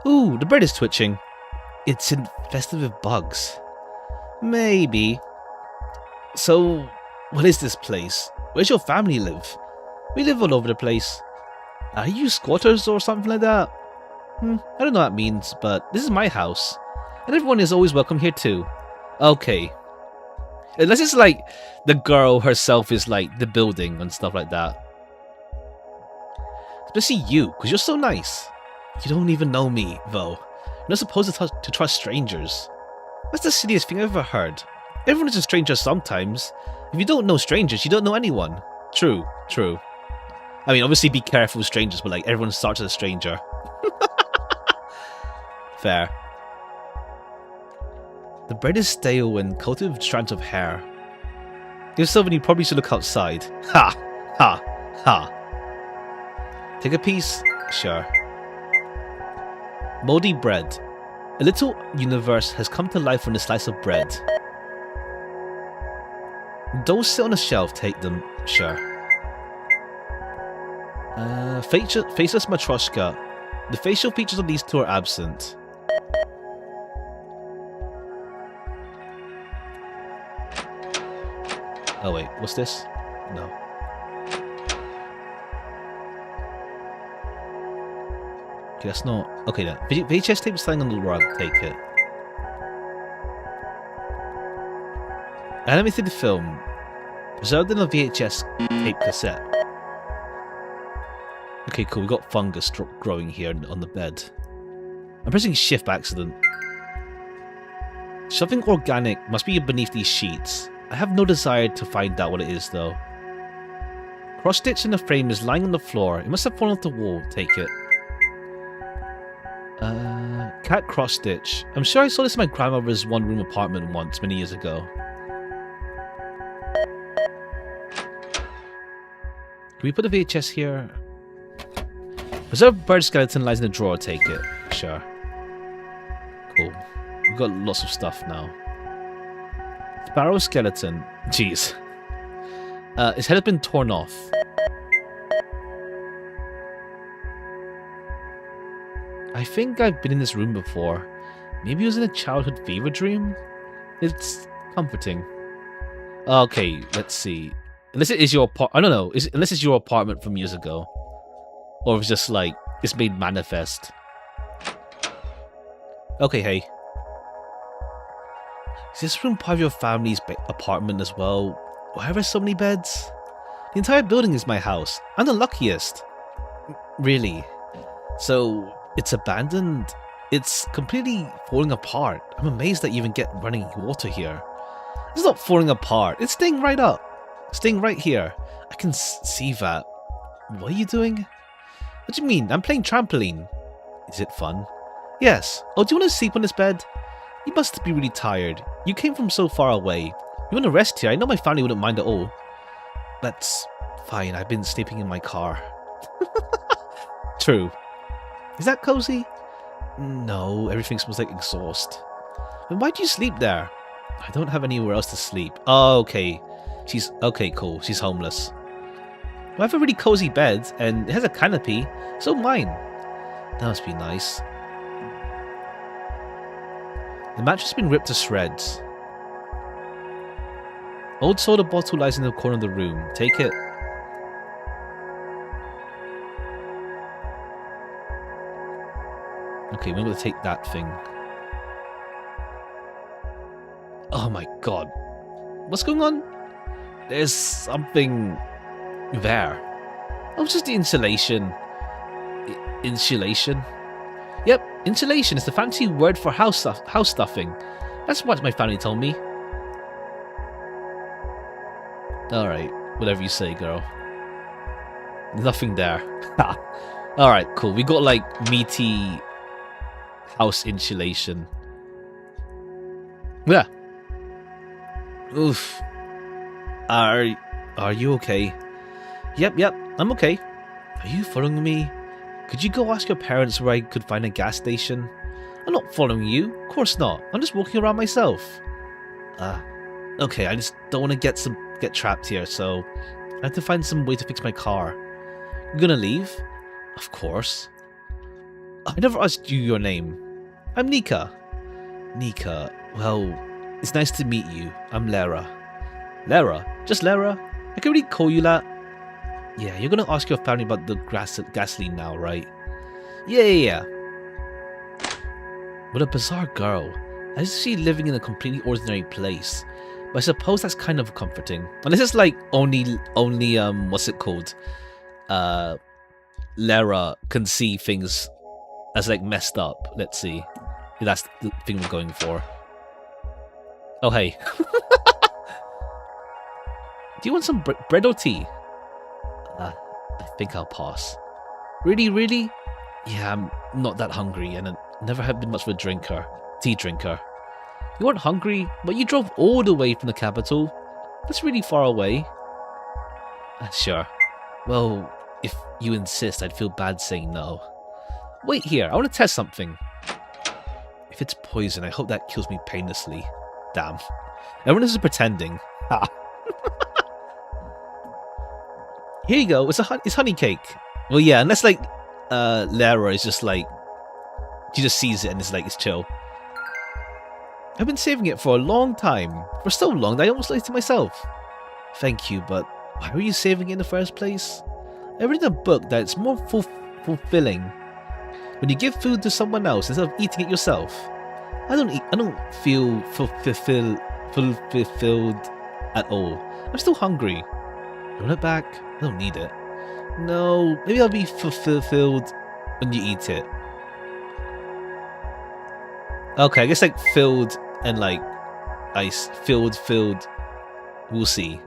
Ooh, the bread is twitching. It's infested with bugs. Maybe. So... what is this place? Where's your family live? We live all over the place. Are you squatters or something like that? I don't know what that means, but this is my house. And everyone is always welcome here too. Okay. Unless it's like the girl herself is like the building and stuff like that. Especially you, because you're so nice. You don't even know me, though. You're not supposed to trust strangers. That's the silliest thing I've ever heard. Everyone is a stranger sometimes. If you don't know strangers, you don't know anyone. True, true. I mean, obviously be careful with strangers, but like, everyone starts as a stranger. Fair. The bread is stale and coated with strands of hair. If so, then you probably should look outside. Ha! Ha! Ha! Take a piece? Sure. Moldy bread. A little universe has come to life on a slice of bread. Those sit on a shelf, take them, sure. Faceless Matryoshka. The facial features of these two are absent. Oh wait, what's this? No. Okay, that's not... Okay then. VHS tape is lying on the rug, take it. Animated film. Preserved in a VHS tape cassette. Okay, cool. We got fungus growing here on the bed. I'm pressing shift by accident. Something organic must be beneath these sheets. I have no desire to find out what it is, though. Cross-stitch in the frame is lying on the floor. It must have fallen off the wall. Take it. Cat cross-stitch. I'm sure I saw this in my grandmother's one-room apartment once, many years ago. Can we put a VHS here? Preserved bird skeleton lies in the drawer. Take it. Sure. Cool. We've got lots of stuff now. Sparrow skeleton. Jeez. His head has been torn off. I think I've been in this room before. Maybe it was in a childhood fever dream? It's comforting. Okay, let's see. Unless it is your I don't know. Unless it's your apartment from years ago. Or if it's just like, it's made manifest. Okay, hey. Is this room part of your family's apartment as well? Why are there so many beds? The entire building is my house. I'm the luckiest. Really? So, it's abandoned? It's completely falling apart. I'm amazed that you even get running water here. It's not falling apart. It's staying right up. Staying right here. I can see that. What are you doing? What do you mean? I'm playing trampoline. Is it fun? Yes. Oh, do you want to sleep on this bed? You must be really tired. You came from so far away. You want to rest here? I know my family wouldn't mind at all. That's fine. I've been sleeping in my car. True. Is that cozy? No, everything smells like exhaust. Then why do you sleep there? I don't have anywhere else to sleep. Oh, okay. Okay, cool. She's homeless. I have a really cozy bed, and it has a canopy. So mine. That must be nice. The mattress has been ripped to shreds. Old soda bottle lies in the corner of the room. Take it. Okay, we're going to take that thing. Oh my god. What's going on? There's something there. Oh, it's just the insulation. Insulation? Yep, insulation is the fancy word for house stuffing. That's what my family told me. Alright, whatever you say, girl. Nothing there. Alright, cool. We got like meaty house insulation. Yeah. Oof. Are you okay? Yep, I'm okay. Are you following me? Could you go ask your parents where I could find a gas station? I'm not following you. Of course not. I'm just walking around myself. Okay, I just don't want to get trapped here, so I have to find some way to fix my car. You gonna leave? Of course. I never asked you your name. I'm Nika. Nika, well, it's nice to meet you. I'm Lara. Lara? Just Lara? I can really call you that? Yeah, you're gonna ask your family about the gasoline now, right? Yeah. What a bizarre girl. I just see living in a completely ordinary place. But I suppose that's kind of comforting. Unless it's like only what's it called? Lara can see things as like messed up. Let's see. If that's the thing we're going for. Oh hey. Do you want some bread or tea? I think I'll pass. Really? Yeah, I'm not that hungry and I never have been much of a tea drinker. You weren't hungry, but you drove all the way from the capital. That's really far away. Sure. Well, if you insist, I'd feel bad saying no. Wait here, I want to test something. If it's poison, I hope that kills me painlessly. Damn. Everyone else is pretending. Ah. Here you go. It's honey cake. Well, yeah, unless like Lara is just like she just sees it and it's like it's chill. I've been saving it for a long time. For so long that I almost liked it myself. Thank you, but why were you saving it in the first place? I read in a book that it's more fulfilling when you give food to someone else instead of eating it yourself. I don't feel fulfilled at all. I'm still hungry. Run it back. I don't need it. No, maybe I'll be fulfilled when you eat it. Okay, I guess like filled and like ice. Filled. We'll see.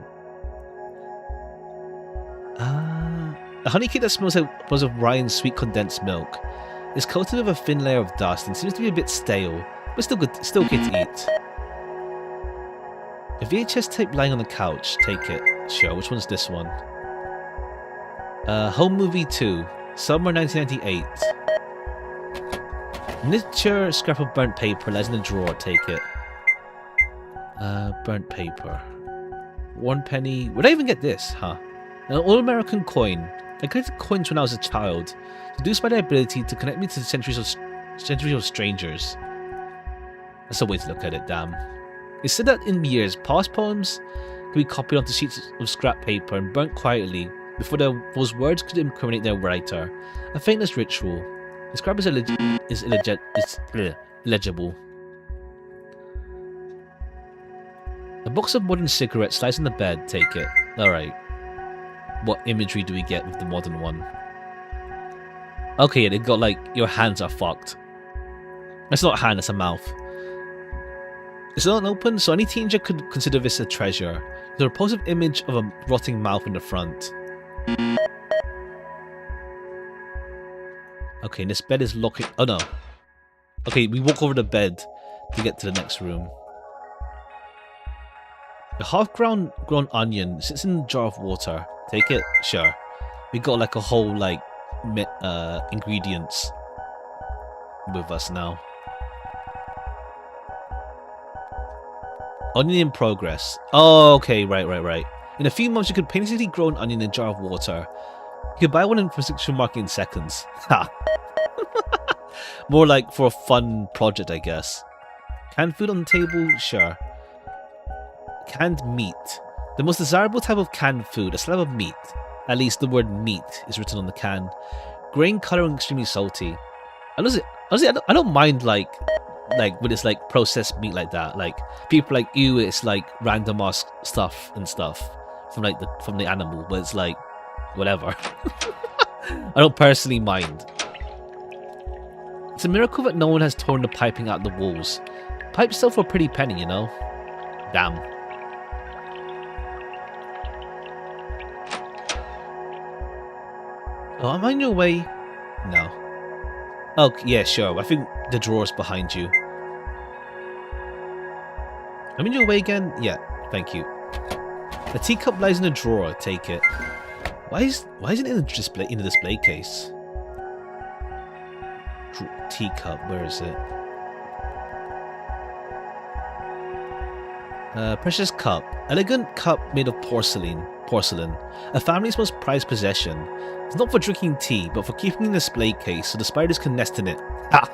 A honey cake that smells like was of Ryan's sweet condensed milk. It's coated with a thin layer of dust and seems to be a bit stale, but still good, still okay to eat. A VHS tape lying on the couch. Take it. Sure. Which one's this one? Home Movie 2, Summer 1998. Miniature scrap of burnt paper lies in the drawer. Take it. Burnt paper. 1 penny. Would I even get this? Huh? An all-American coin. I collected coins when I was a child, seduced by their ability to connect me to centuries of strangers. That's a way to look at it, damn. It's said that in years, past poems could be copied onto sheets of scrap paper and burnt quietly before those words could incriminate their writer. A famous ritual. The scrap is illegible. A box of modern cigarettes lies on the bed. Take it. Alright. What imagery do we get with the modern one? Okay, they got like, your hands are fucked. That's not a hand, that's a mouth. It's not open, so any teenager could consider this a treasure. There's a repulsive image of a rotting mouth in the front. Okay, and this bed is locking. Oh no. Okay, we walk over the bed to get to the next room. A half-grown onion sits in a jar of water. Take it? Sure. We got like a whole like ingredients with us now. Onion in progress. Oh, okay, right. In a few months, you could painstakingly grow an onion in a jar of water. You could buy one in precision market in seconds. Ha! More like for a fun project, I guess. Canned food on the table? Sure. Canned meat. The most desirable type of canned food, a slab of meat. At least the word meat is written on the can. Grain color and extremely salty. Honestly, I don't mind like when it's like processed meat like that. Like people like, ew, it's like random ass stuff from the animal, but it's like whatever. I don't personally mind. It's a miracle that no one has torn the piping out the walls. Pipes sell for a pretty penny, you know. Damn. Oh, am I on your way? No. Oh, yeah, sure. I think the drawer's behind you. I'm in your way again? Yeah, thank you. The teacup lies in a drawer. Take it. Why isn't it in the display case? Teacup, where is it? Precious cup. Elegant cup made of porcelain. A family's most prized possession. It's not for drinking tea, but for keeping in the display case so the spiders can nest in it. Ha!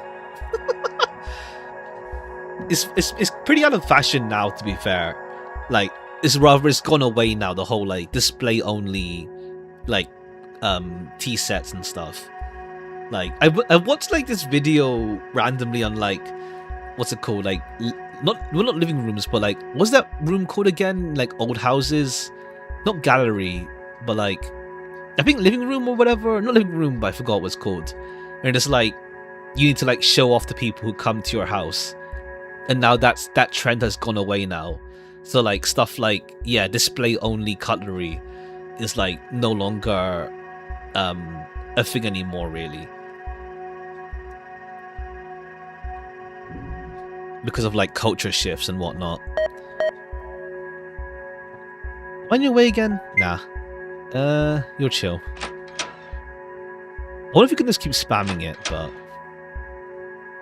It's pretty out of fashion now, to be fair. Like, it's gone away now, the whole like display only like tea sets and stuff. Like I watched like this video randomly on like, what's it called, like not living rooms, but like, what's that room called again? Like old houses, not gallery, but like I think living room or whatever. Not living room, but I forgot what it's called. And it's like you need to like show off to people who come to your house, and now that trend has gone away now. So like stuff like, yeah, display only cutlery is like no longer a thing anymore, really. Because of like culture shifts and whatnot. On your way again? Nah. You're chill. I wonder if you can just keep spamming it, but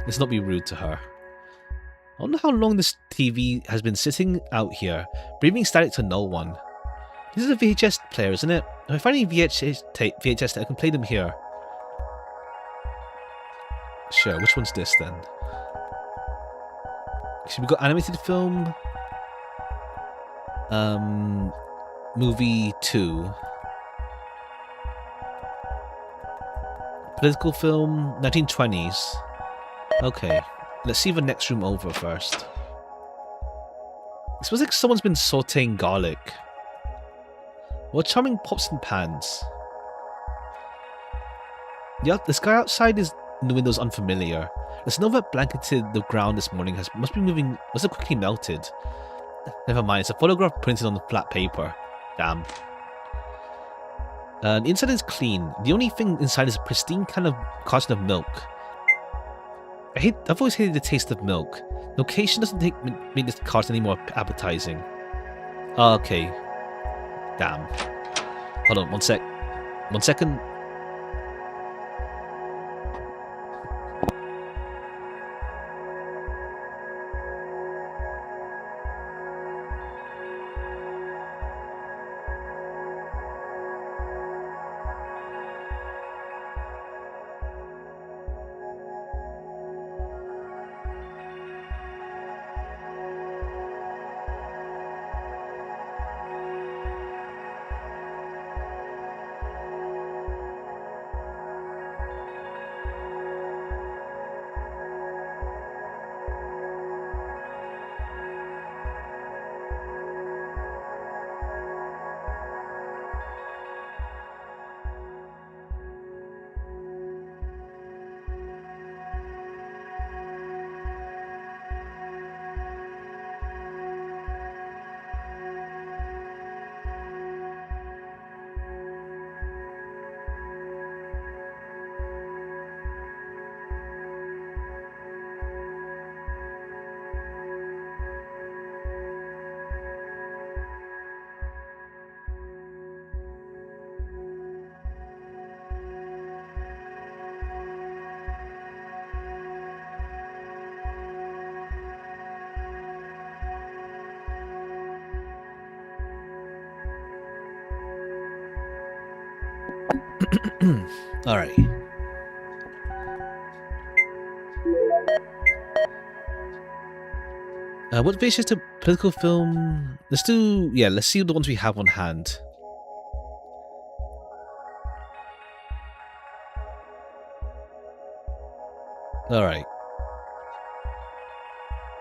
let's not be rude to her. I wonder how long this TV has been sitting out here, breathing static to no one. This is a VHS player, isn't it? If I find any VHS I can play them here. Sure, which one's this then? So we got animated film, movie 2, political film, 1920s. Okay, let's see the next room over first. It smells like someone's been sauteing garlic. What charming pots and pans. Yeah, this guy outside is in the window's unfamiliar. The snow that blanketed the ground this morning must have quickly melted. Never mind, it's a photograph printed on the flat paper. Damn. The inside is clean. The only thing inside is a pristine carton of milk. I've always hated the taste of milk. The location doesn't make this carton any more appetizing. Oh, okay. Damn. Hold on, 1 second. Alright. What VHS to political film? Let's see the ones we have on hand. Alright.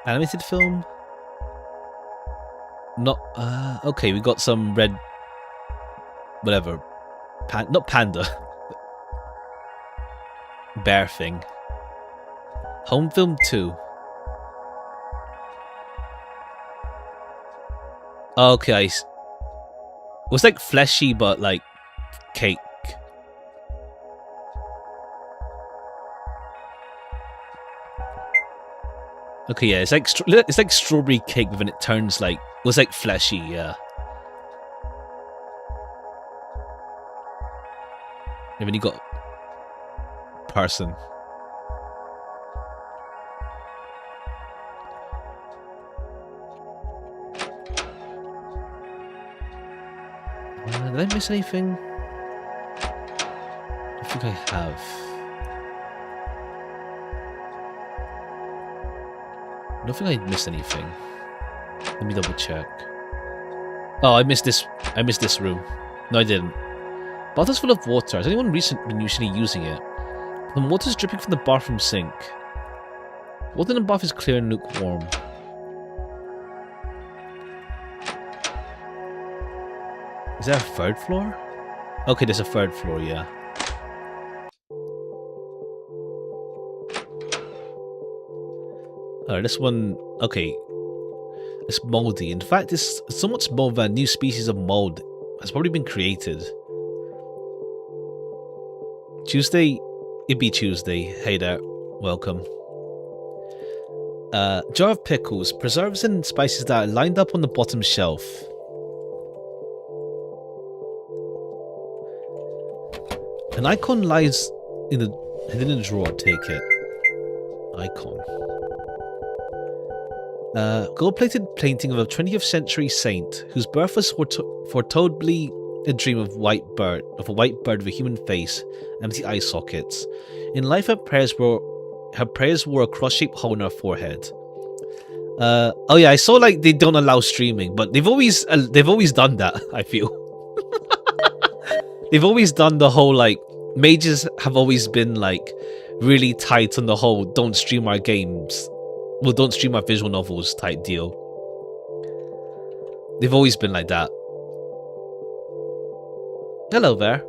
Animated film? Not, okay, we got some red... whatever. Not panda. Bear thing. Home film 2. Okay, it was like fleshy, but like cake. Okay, yeah, it's like strawberry cake, but then it turns like it was like fleshy, yeah. And then you got person. Did I miss anything? I think I have. I don't think I missed anything. Let me double check. Oh, I missed this room. No, I didn't. Bottle's full of water. Has anyone been usually using it? The water's dripping from the bathroom sink. Water in the bath is clear and lukewarm. Is there a third floor? Okay, there's a third floor, yeah. Alright, this one... Okay. It's moldy. In fact, it's so much mold that a new species of mold has probably been created. Tuesday? It'd be Tuesday. Hey there. Welcome. Jar of pickles. Preserves and spices that are lined up on the bottom shelf. An icon lies hidden in the drawer. Take it. Icon. Gold-plated painting of a 20th century saint whose birth was foretoldly a dream of a white bird with a human face, empty eye sockets. In life, her prayers wore a cross-shaped hole in her forehead. Oh yeah, I saw like they don't allow streaming, but they've always done that. I feel they've always done the whole like mages have always been like really tight on the whole don't stream our games. Well, don't stream our visual novels type deal. They've always been like that. Hello there.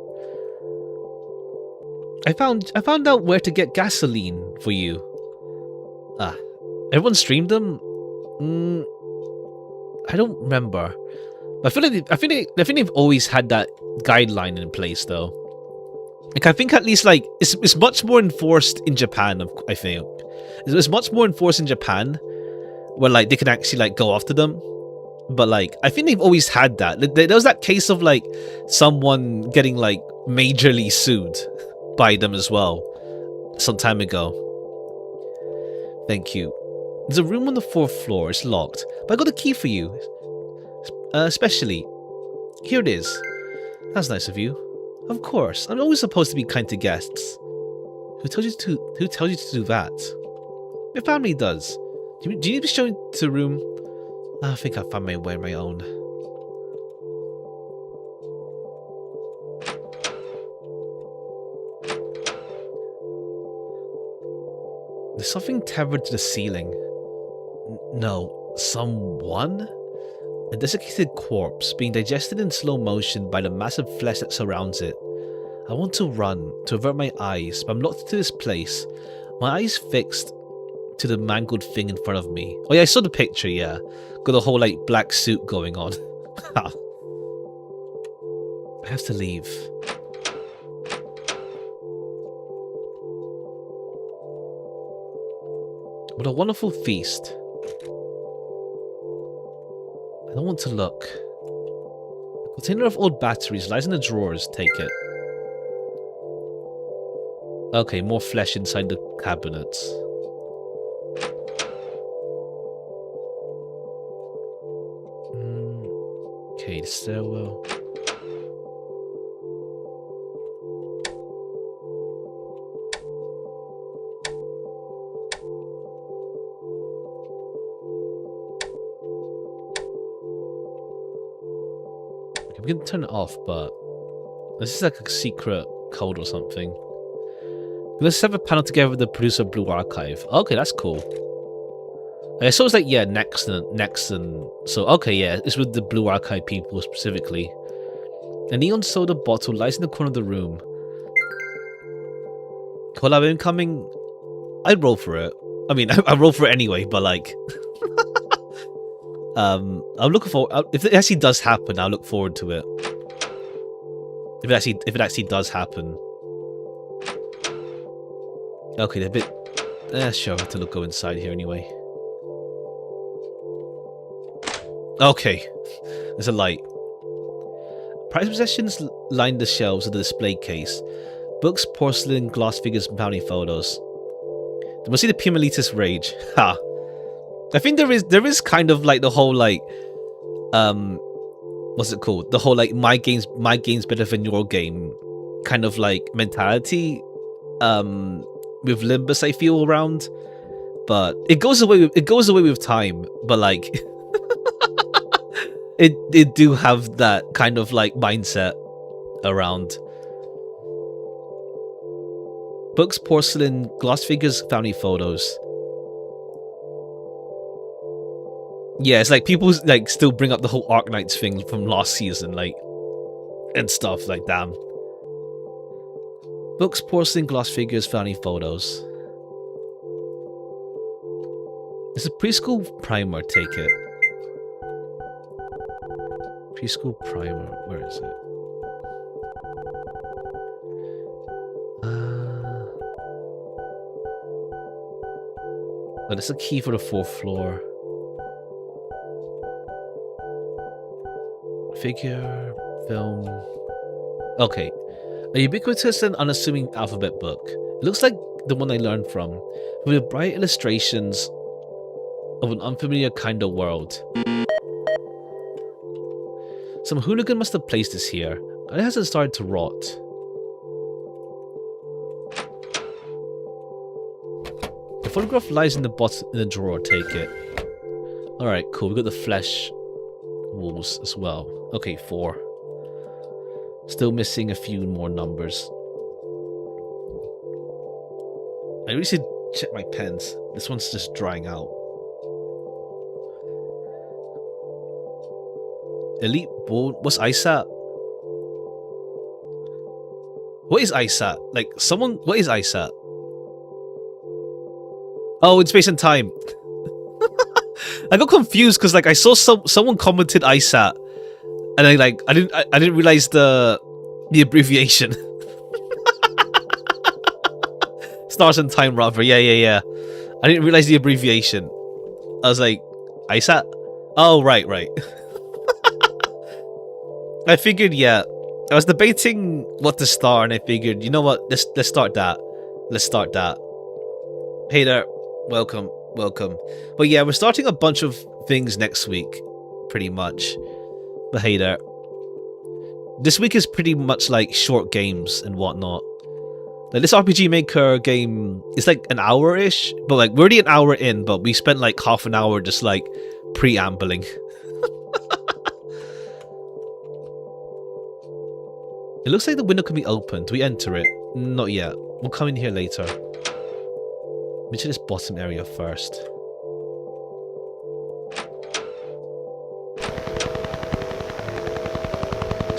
I found out where to get gasoline for you. Ah, everyone streamed them? I don't remember. I think they've always had that guideline in place though. Like I think at least like it's much more enforced in Japan. I think it's much more enforced in Japan, where like they can actually like go after them. But like I think they've always had that. There was that case of like someone getting like majorly sued by them as well some time ago. Thank you. There's a room on the 4th floor. It's locked, but I got a key for you. Especially here it is. That's nice of you. Of course, I'm always supposed to be kind to guests. Who tells you to do that? Your family does. Do you need to be shown to the room? I think I found my way on my own. There's something tethered to the ceiling. No, someone? A desiccated corpse being digested in slow motion by the massive flesh that surrounds it. I want to run, to avert my eyes, but I'm locked into this place. My eyes fixed to the mangled thing in front of me. Oh yeah, I saw the picture, yeah. Got a whole like black suit going on. I have to leave. What a wonderful feast. I don't want to look. A container of old batteries lies in the drawers. Take it. Okay, more flesh inside the cabinets. Okay, the stairwell. We can turn it off, but this is like a secret code or something. Let's have a panel together with the producer of Blue Archive. Okay, that's cool. So it's like, yeah, next and so okay, yeah, it's with the Blue Archive people specifically. A neon soda bottle lies in the corner of the room. Collab incoming. I'd roll for it. I mean, I roll for it anyway, but like, I'm looking for if it actually does happen. I'll look forward to it. If it actually does happen. Okay, they're a bit. Sure, I have to go inside here anyway. Okay, there's a light. Prized possessions line the shelves of the display case. Books, porcelain, glass figures, and bounty photos. They must see the Pimelitis rage. Ha! I think there is kind of like the whole like what's it called? The whole like my game's better than your game kind of like mentality with Limbus I feel around. But it goes away with time, but like it do have that kind of like mindset around. Books, porcelain, glass figures, family photos. Yeah, it's like people like still bring up the whole Arknights thing from last season, like, and stuff like that. Books, porcelain, glass figures, family photos. It's a preschool primer, take it. Preschool primer, where is it? Oh, that's a key for the 4th floor. Figure, film. Okay. A ubiquitous and unassuming alphabet book. It looks like the one I learned from. With bright illustrations of an unfamiliar kind of world. Some hooligan must have placed this here, and it hasn't started to rot. The photograph lies in the bottom in the drawer, take it. Alright, cool, we got the flesh walls as well. Okay, 4. Still missing a few more numbers. I really should check my pens. This one's just drying out. Elite bone. What's ISAT? What is ISAT? Like, someone. What is ISAT? Oh, in space and time. I got confused because, like, I saw someone commented ISAT, and I didn't realize the abbreviation. Stars and time, rather. Yeah. I didn't realize the abbreviation. I was like, ISAT? Oh, right. I figured, yeah. I was debating what to start, and I figured, you know what? Let's start that. Let's start that. Hey there. Welcome. But yeah, we're starting a bunch of things next week, pretty much. But hey there. This week is pretty much like short games and whatnot. Like, this RPG Maker game is like an hour-ish, but like we're already an hour in, but we spent like half an hour just like preambling. It looks like the window can be opened. Do we enter it? Not yet. We'll come in here later. Let me check this bottom area first.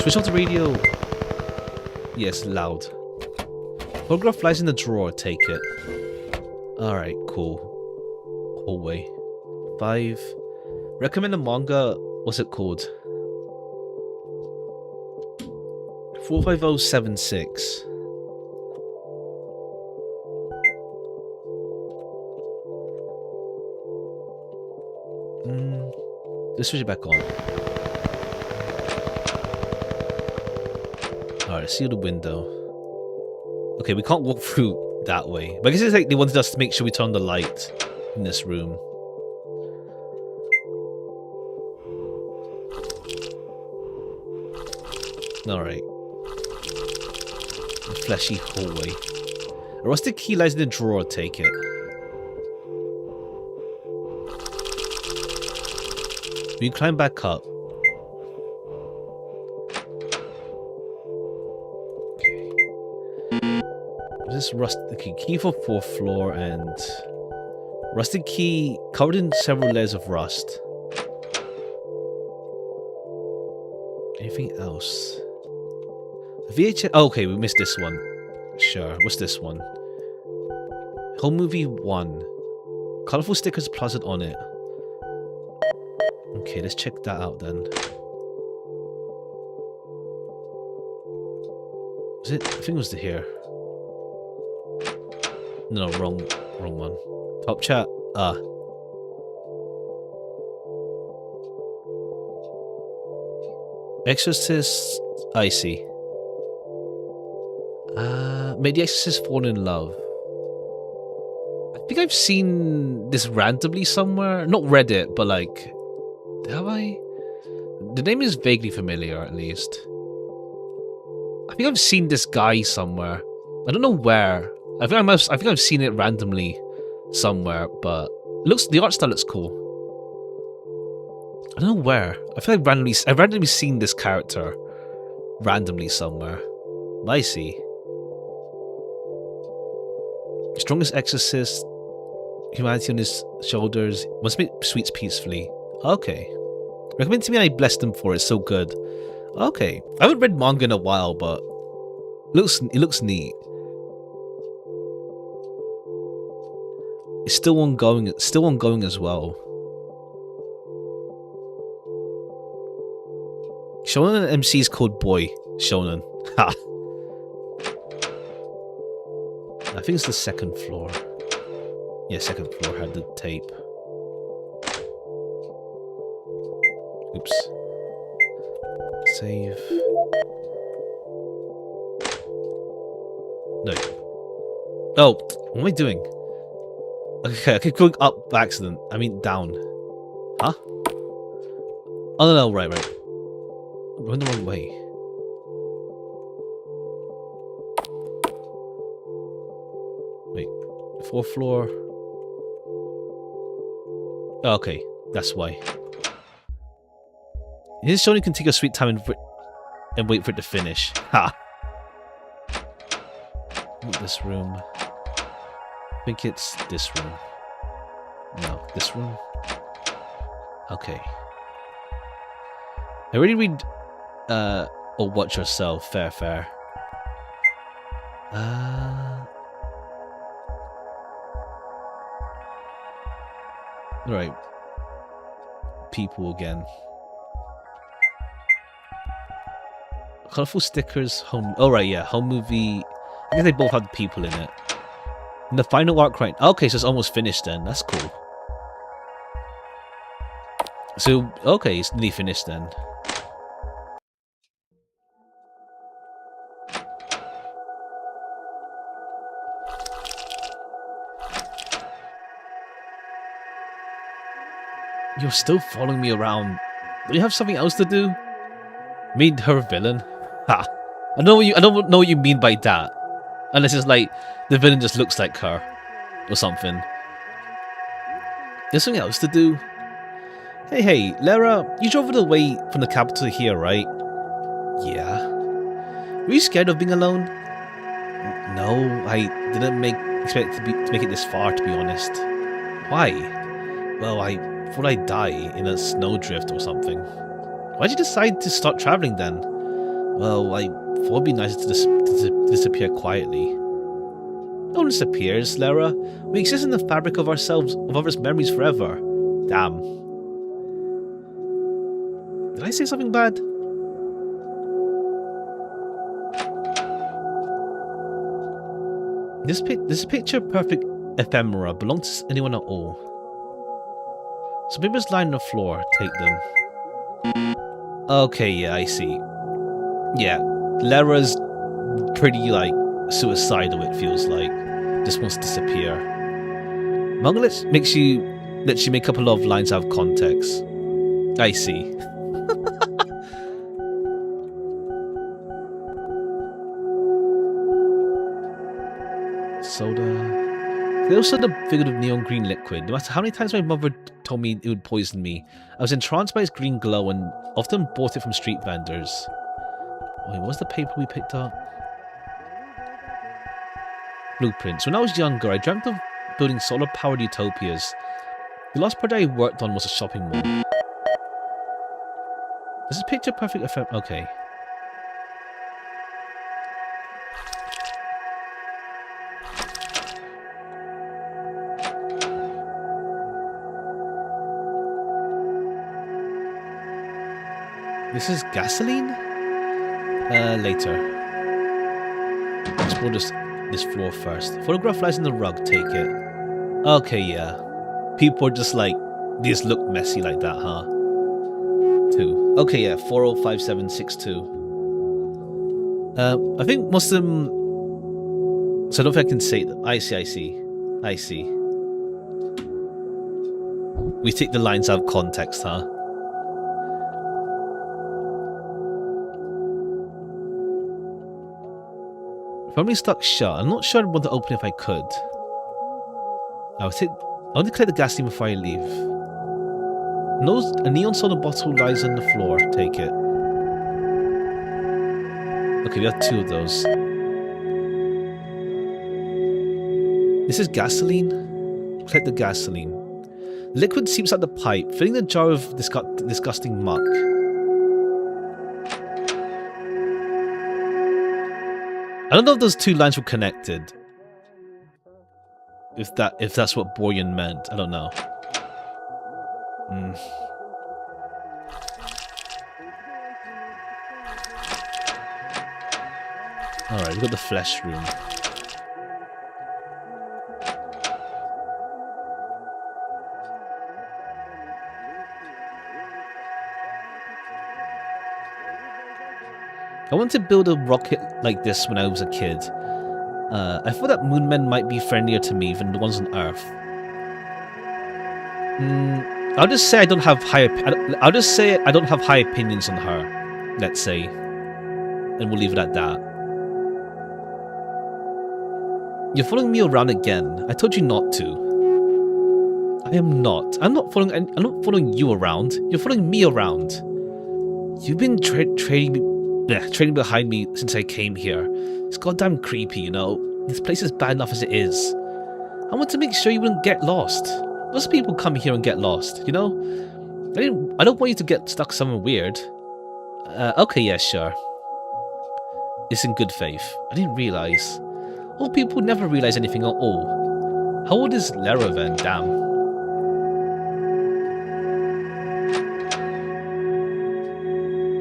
Switch off the radio. Yes, loud. Photograph lies in the drawer, take it. Alright, cool. Hallway. 5. Recommend a manga. What's it called? 45076. Let's switch it back on. Alright, seal the window. Okay, we can't walk through that way. But I guess it's like they wanted us to make sure we turn the light in this room. Alright. A fleshy hallway. A rusted key lies in the drawer, take it. We can climb back up. Okay. This rusted key for 4th floor and rusted key covered in several layers of rust. Anything else? VHS. Oh, okay, we missed this one. Sure. What's this one? Home Movie 1. Colorful stickers plastered on it. Okay, let's check that out then. Was it? I think it was here. No, wrong one. Top chat. Exorcist. I see. Made the Exorcist fall in love. I think I've seen this randomly somewhere. Not read it, but like, have I? The name is vaguely familiar, at least. I think I've seen this guy somewhere. I don't know where. I think I've seen it randomly somewhere, but the art style looks cool. I don't know where. I feel like I've randomly seen this character randomly somewhere. But I see. Strongest exorcist, humanity on his shoulders, must make sweets peacefully. Okay. Recommend to me and I blessed him for it, it's so good. Okay. I haven't read manga in a while, but it looks neat. It's still ongoing as well. Shonen MC is called Boy Shonen. Ha. I think it's the 2nd floor. Yeah, 2nd floor had the tape. Oops. Save. No. Oh, what am I doing? Okay, I keep going up by accident. I mean down. Huh? Oh no, right. Run the wrong way. Wait. 4th floor. Oh, okay, that's why. His showing can take a sweet time and wait for it to finish. Ha! Not this room. I think it's this room. No, this room. Okay. I already read, or watch yourself. Fair. Right. People again. Colorful stickers, home. Oh, right, yeah. Home movie. I guess they both have people in it. And the final arc, right? Okay, so it's almost finished then. That's cool. So, okay, it's nearly finished then. You're still following me around. Do you have something else to do? Mean her villain? Ha! I don't know what you mean by that. Unless it's like the villain just looks like her or something. There's something else to do. Hey, Lara, you drove all the way from the capital here, right? Yeah. Were you scared of being alone? No, I didn't expect to make it this far, to be honest. Why? Well, I thought I'd die in a snowdrift or something. Why'd you decide to start traveling then? Well, I thought it'd be nicer to disappear quietly. No one disappears, Lara. We exist in the fabric of ourselves, of others' memories forever. Damn. Did I say something bad? This picture-perfect ephemera belongs to anyone at all. Some papers lying on the floor. Take them. Okay, yeah, I see. Yeah, Lara's pretty, like, suicidal, it feels like. Just wants to disappear. Manga lets you make up a lot of lines out of context. I see. Soda. They also had a figure of neon green liquid. No matter how many times my mother told me it would poison me, I was entranced by its green glow and often bought it from street vendors. Wait, what was the paper we picked up? Blueprints. When I was younger, I dreamt of building solar-powered utopias. The last project I worked on was a shopping mall. This is picture perfect effect. Okay. This is gasoline? Later. Explore this floor first. Photograph lies in the rug, take it. Okay, yeah. People are just like, these look messy like that, huh? 2. Okay, yeah, 405762. I think most of them... So I don't think I can say that. I see. We take the lines out of context, huh? Probably stuck shut. I'm not sure I'd want to open it if I could. I want to clear the gasoline before I leave. A neon soda bottle lies on the floor. Take it. Okay, we have 2 of those. This is gasoline. Collect the gasoline. Liquid seeps out the pipe, filling the jar of disgusting muck. I don't know if those 2 lines were connected. If that's what Boyan meant, I don't know. Alright, we've got the flesh room. I wanted to build a rocket like this when I was a kid. I thought that moon men might be friendlier to me than the ones on Earth. I'll just say I don't have high. I'll just say I don't have high opinions on her. Let's say, and we'll leave it at that. You're following me around again. I told you not to. I am not. I'm not following you around. You're following me around. You've been trailing behind me since I came here. It's goddamn creepy, you know. This place is bad enough as it is. I want to make sure you wouldn't get lost. Lots of people come here and get lost, you know? I don't want you to get stuck somewhere weird. Okay, yeah, sure. It's in good faith. I didn't realize. Old people never realize anything at all. How old is Lara then? Damn.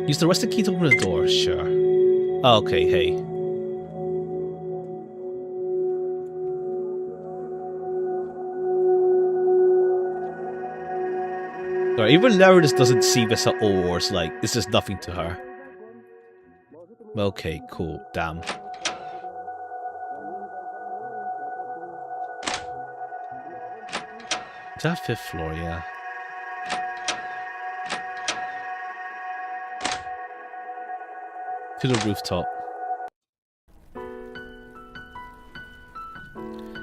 Use the rusted key to open the door, sure. Okay, hey. Or even Lara just doesn't see this at all, or it's like, it's just nothing to her. Okay, cool, damn. Is that 5th floor, yeah. To the rooftop.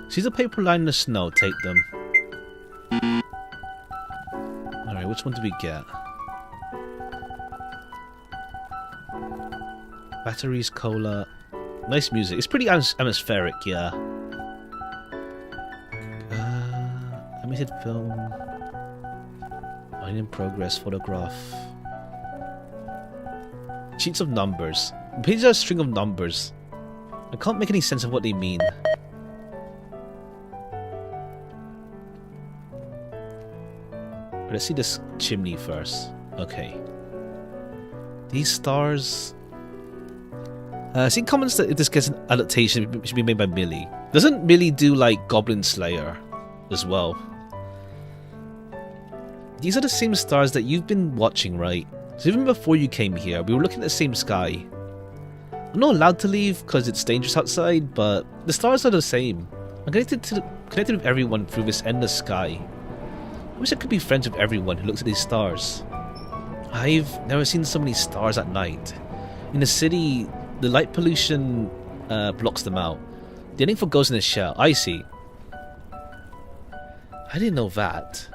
See the paper line in the snow, take them. Alright, which one do we get? Batteries, cola. Nice music. It's pretty atmospheric, yeah. Animated film. Line in progress, photograph. Sheets of numbers. Pages are a string of numbers. I can't make any sense of what they mean. Let's see this chimney first. Okay. These stars... see comments that if this gets an adaptation, it should be made by Millie. Doesn't Millie do like Goblin Slayer as well? These are the same stars that you've been watching, right? So even before you came here, we were looking at the same sky. I'm not allowed to leave because it's dangerous outside, but the stars are the same. I'm connected with everyone through this endless sky. I wish I could be friends with everyone who looks at these stars. I've never seen so many stars at night. In the city, the light pollution blocks them out. The ending for goes in a shell. I see. I didn't know that.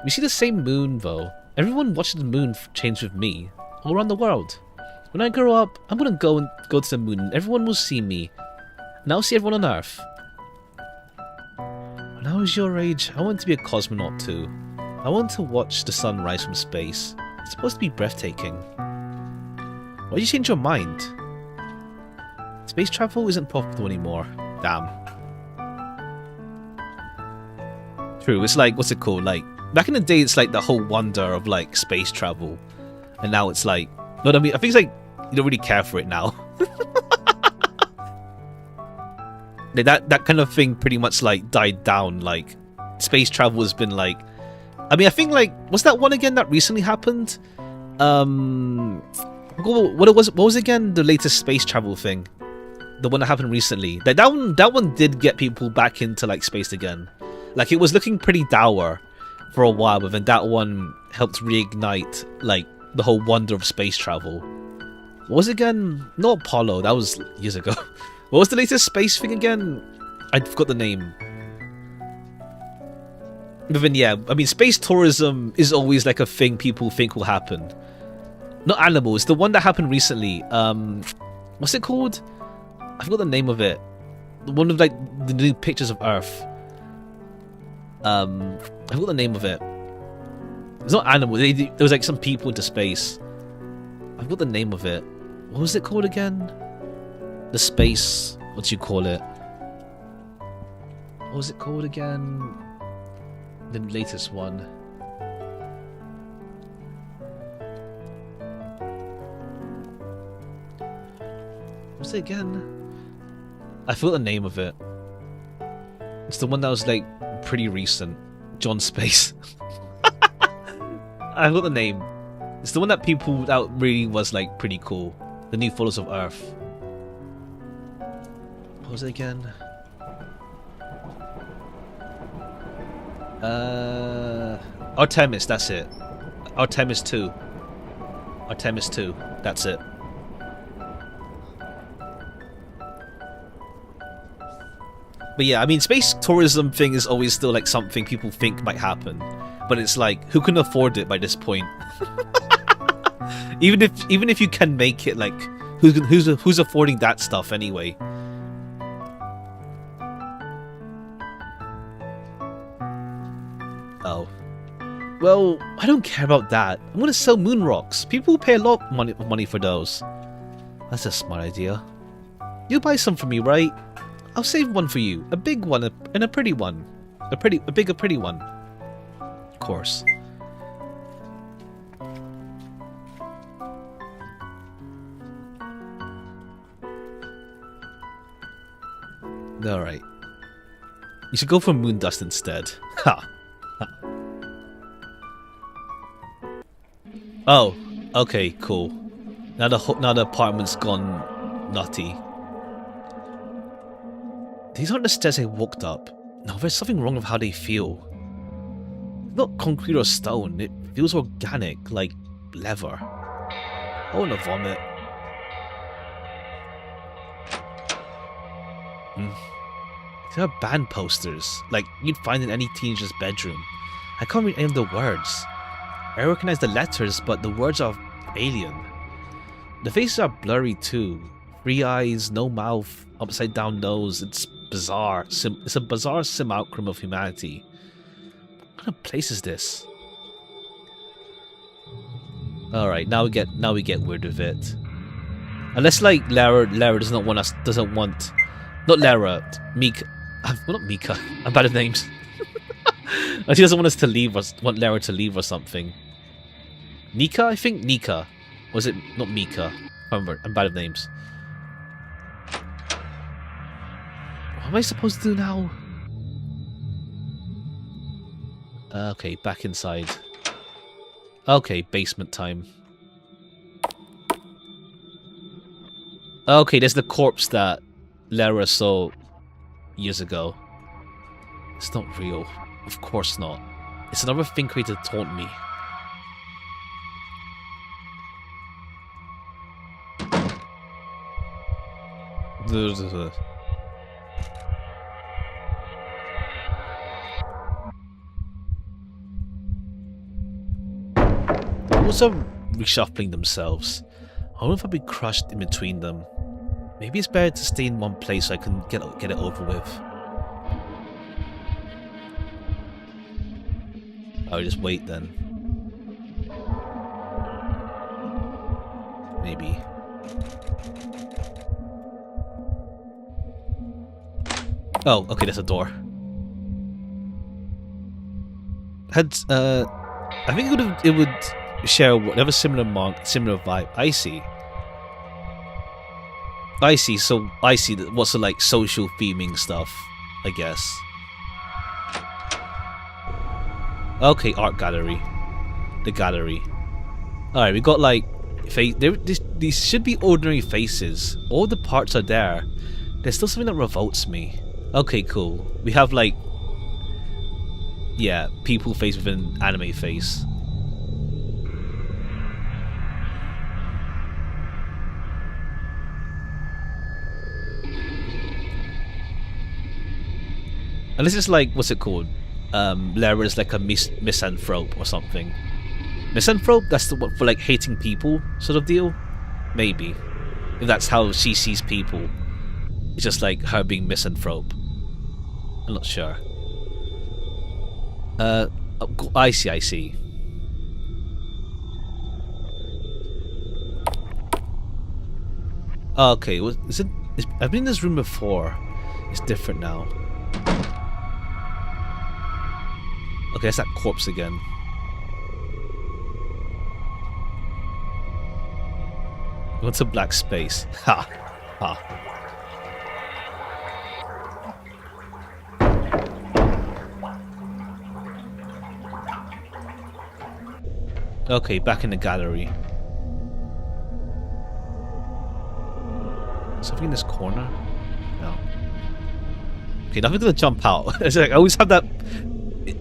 We see the same moon though. Everyone watches the moon change with me, all around the world. When I grow up, I'm gonna go to the moon and everyone will see me. And I'll see everyone on Earth. When I was your age, I wanted to be a cosmonaut too. I wanted to watch the sun rise from space. It's supposed to be breathtaking. Why did you change your mind? Space travel isn't profitable anymore. Damn. True, it's like, what's it called? Like, back in the day, it's like the whole wonder of like space travel. And now it's like, you know what I mean? I think it's like, you don't really care for it now. that kind of thing pretty much like died down. Like, space travel has been like, I mean, I think like, what's that one again that recently happened? What was again the latest space travel thing? The one that happened recently. That one did get people back into like space again. Like, it was looking pretty dour for a while, but then that one helped reignite like the whole wonder of space travel. What was it again? Not Apollo, that was years ago. What was the latest space thing again? I forgot the name. But then yeah, I mean, space tourism is always like a thing people think will happen. Not animals, the one that happened recently. What's it called? I forgot the name of it. One of like the new pictures of Earth. I forgot the name of it. It's not animals. There was like some people into space. I forgot the name of it. What was it called again? The space. What do you call it? What was it called again? The latest one. What's it again? I forgot the name of it. It's the one that was like pretty recent. John Space. I forgot the name. It's the one that people that really was like pretty cool. The new Followers of Earth. What was it again? Artemis, that's it. Artemis 2. Artemis 2, that's it. But yeah, I mean, space tourism thing is always still like something people think might happen. But it's like, who can afford it by this point? even if you can make it, like, who's affording that stuff anyway? Oh. Well, I don't care about that. I'm gonna sell moon rocks. People pay a lot of money for those. That's a smart idea. You'll buy some for me, right? I'll save one for you. A big one and a pretty one. A pretty one. Of course. Alright. You should go for moon dust instead. Ha! Oh, okay, cool. Now the apartment's gone nutty. These aren't the stairs I walked up. No, there's something wrong with how they feel. Not concrete or stone, it feels organic, like leather. I wanna vomit. There are band posters, like you'd find in any teenager's bedroom. I can't read any of the words. I recognize the letters, but the words are alien. The faces are blurry too. 3 eyes, no mouth, upside down nose. It's bizarre. It's a bizarre simulacrum of humanity. What kind of place is this? Alright, now we get weird with it. Unless like Lara doesn't want not Lara, Mika. Well, not Mika. I'm bad at names. She doesn't want us to leave us, want Lara to leave or something. Nika? I think Nika. Or is it not Mika? I remember, I'm bad at names. What am I supposed to do now? Okay, back inside. Okay, basement time. Okay, there's the corpse that Lara saw years ago. It's not real. Of course not. It's another thing created to taunt me. They're also reshuffling themselves. I wonder if I'll be crushed in between them. Maybe it's better to stay in one place so I can get it over with. I'll just wait then. Maybe. Oh, okay, there's a door. I think it would share whatever similar vibe. I see. So I see that what's the like social theming stuff, I guess. Okay, art gallery. The gallery. Alright, we got like these should be ordinary faces. All the parts are there. There's still something that revolts me. Okay, cool. We have like, yeah, people face with an anime face. And this is like, what's it called? Lara is like a misanthrope or something. Misanthrope? That's the one for like hating people sort of deal? Maybe. If that's how she sees people. It's just like her being misanthrope. I'm not sure. I see. Okay, I've been in this room before. It's different now. Okay, that's that corpse again. What's a black space? Ha! Ha. Okay, back in the gallery. Something in this corner? No. Okay, nothing's gonna jump out. It's like I always have that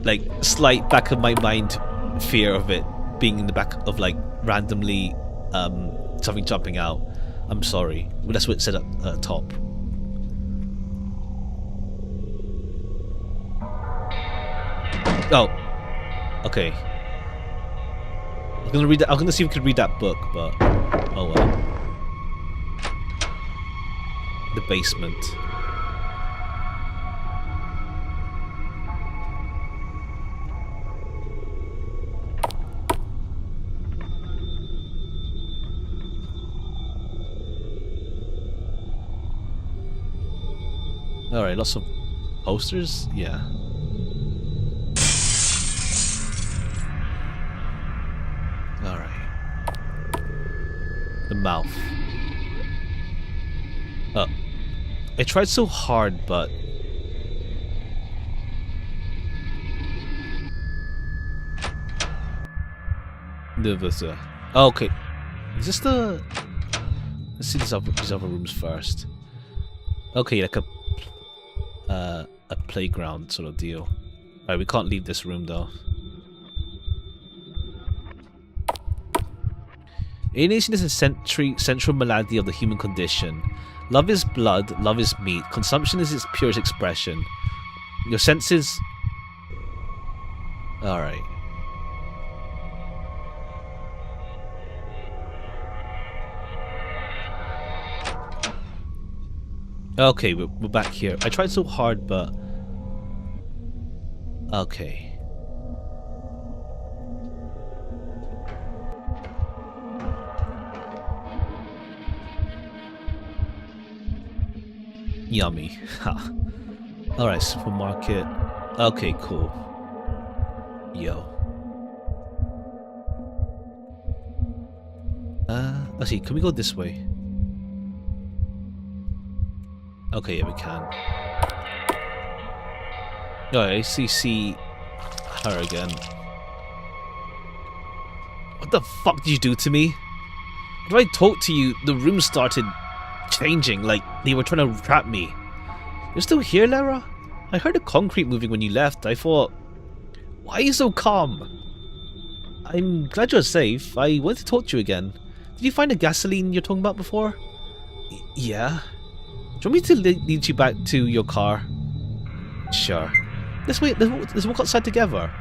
like slight back of my mind fear of it being in the back of like randomly something jumping out. I'm sorry. Well, that's what it said at top. Oh, okay. I'm gonna read that. I'm gonna see if we can read that book, but oh well. The basement. Alright, lots of posters? Yeah. Alright. The mouth. I tried so hard, but... Oh, okay. Is this the... Let's see these other rooms first. Okay, like a playground sort of deal. Alright, we can't leave this room though. Alienation is a central malady of the human condition. Love is blood, love is meat. Consumption is its purest expression. Your senses... Alright. Okay, we're back here. I tried so hard, but... Okay. Yummy. Ha. Alright, supermarket. Okay, cool. Yo. Let's see, can we go this way? Okay, yeah, we can. Alright, I see her again. What the fuck did you do to me? When I talked to you, the room started changing, like they were trying to trap me. You're still here, Lara? I heard the concrete moving when you left. I thought, why are you so calm? I'm glad you're safe. I wanted to talk to you again. Did you find the gasoline you're talking about before? Yeah. Do you want me to lead you back to your car? Sure. Let's wait. Let's walk outside together.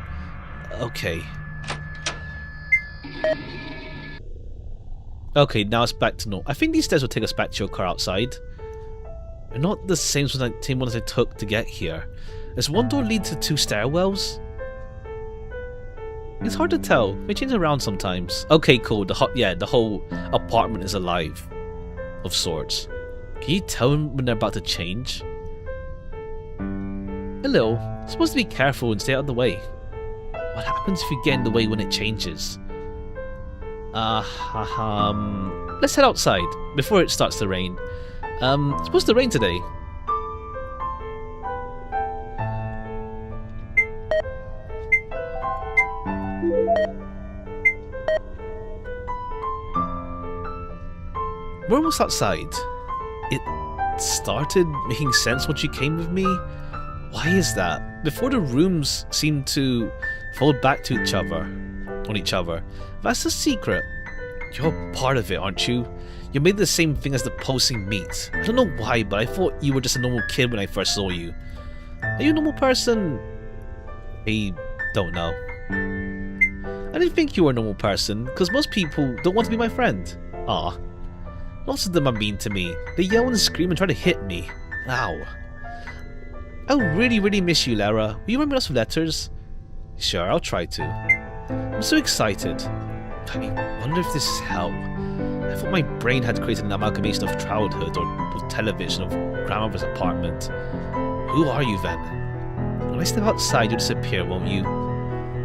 Okay. Okay, now it's back to normal. I think these stairs will take us back to your car outside. They're not the same ones I took to get here. Does one door lead to two stairwells? It's hard to tell. They change around sometimes. Okay, cool. The whole apartment is alive, of sorts. Can you tell them when they're about to change? A little. You're supposed to be careful and stay out of the way. What happens if you get in the way when it changes? Let's head outside before it starts to rain. It's supposed to rain today. We're almost outside. It started making sense once you came with me. Why is that? Before the rooms seemed to fold back to each other. That's the secret. You're part of it, aren't you? You made the same thing as the pulsing meat. I don't know why, but I thought you were just a normal kid when I first saw you. Are you a normal person? I don't know. I didn't think you were a normal person, because most people don't want to be my friend. Ah. Lots of them are mean to me. They yell and scream and try to hit me. Ow. I'll really miss you, Lara. Will you remember us with letters? Sure, I'll try to. I'm so excited. I wonder if this is hell. I thought my brain had created an amalgamation of childhood or television of grandmother's apartment. Who are you then? When I step outside, you'll disappear, won't you?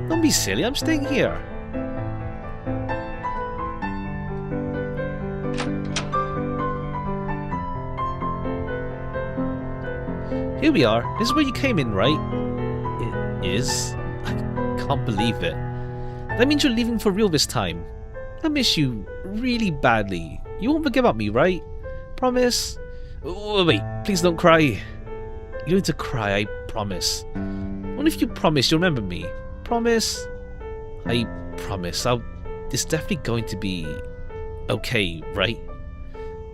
Don't be silly, I'm staying here. Here we are. This is where you came in, right? It is? I can't believe it. That means you're leaving for real this time. I miss you really badly. You won't forget about me, right? Promise? Oh, wait, please don't cry. You don't need to cry, I promise. Won't What if you promise you'll remember me? Promise? I promise. It's definitely going to be okay, right?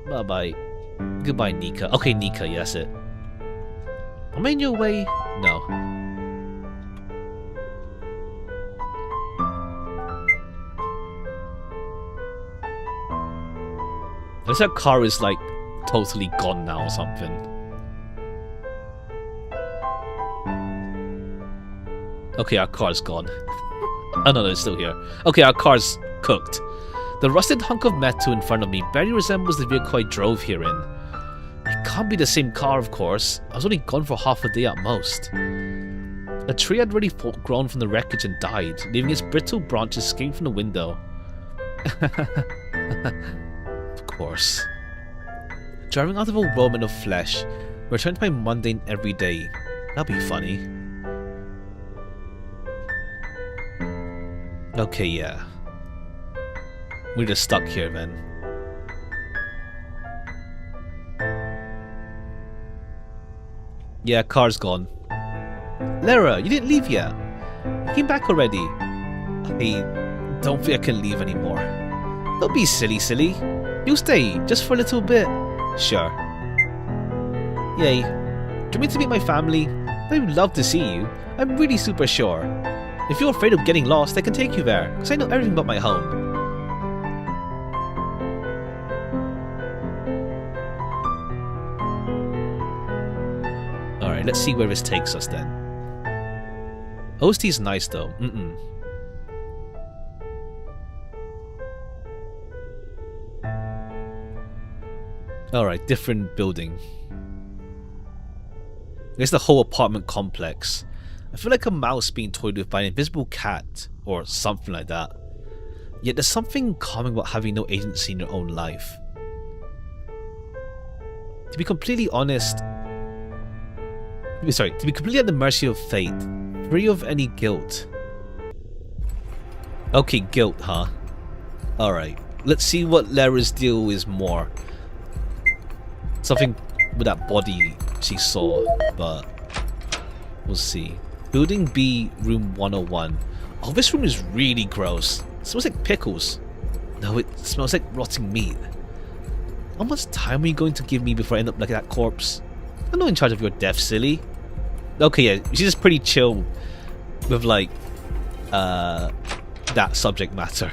Bye-bye. Goodbye, Nika. Okay, Nika, yeah, that's it. Am I in your way? No. Unless that car is like totally gone now or something. Okay, our car's gone. Oh no, it's still here. Okay, our car's cooked. The rusted hunk of metal in front of me barely resembles the vehicle I drove here in. It can't be the same car, of course. I was only gone for half a day at most. A tree had already grown from the wreckage and died, leaving its brittle branches escaping from the window. Of course. Driving out of a whirlwind of flesh, return to my mundane everyday. That'd be funny. Okay, yeah. We're just stuck here then. Yeah, car's gone. Lara, you didn't leave yet. You came back already. I don't think I can leave anymore. Don't be silly. You'll stay, just for a little bit. Sure. Yay. Do you want me to meet my family? They would love to see you. I'm really super sure. If you're afraid of getting lost, I can take you there, because I know everything about my home. Alright, let's see where this takes us then. OST's nice though. Alright, different building. There's the whole apartment complex. I feel like a mouse being toyed with by an invisible cat, or something like that. Yet there's something calming about having no agency in your own life. To be completely honest... to be completely at the mercy of fate, free of any guilt. Okay, guilt, huh? Alright, let's see what Lara's deal is more. Something with that body she saw, but we'll see. Building B, room 101. Oh, this room is really gross. It smells like pickles. No, it smells like rotting meat. How much time are you going to give me before I end up like that corpse? I'm not in charge of your death, silly. Okay, yeah, she's just pretty chill with like that subject matter.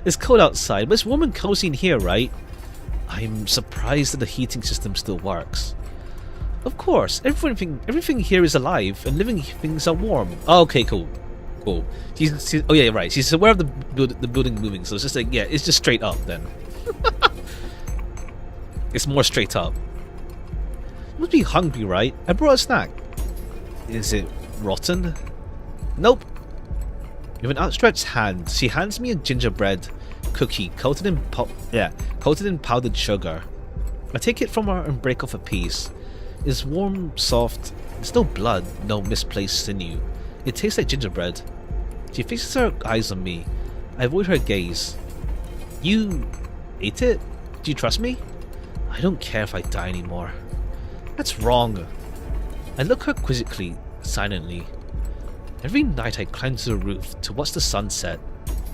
It's cold outside, but it's warm and cozy in here, right? I'm surprised that the heating system still works. Of course, everything here is alive, and living things are warm. Oh, okay, cool. She's, oh yeah, right. She's aware of the building moving, so it's just like, yeah, it's just straight up then. It's more straight up. You must be hungry, right? I brought a snack. Is it rotten? Nope. With an outstretched hand, she hands me a gingerbread cookie coated in powdered sugar. I take it from her and break off a piece. It's warm, soft. There's no blood, no misplaced sinew. It tastes like gingerbread. She fixes her eyes on me. I avoid her gaze. You ate it? Do you trust me? I don't care if I die anymore. That's wrong. I look her quizzically, silently. Every night I climb to the roof to watch the sunset.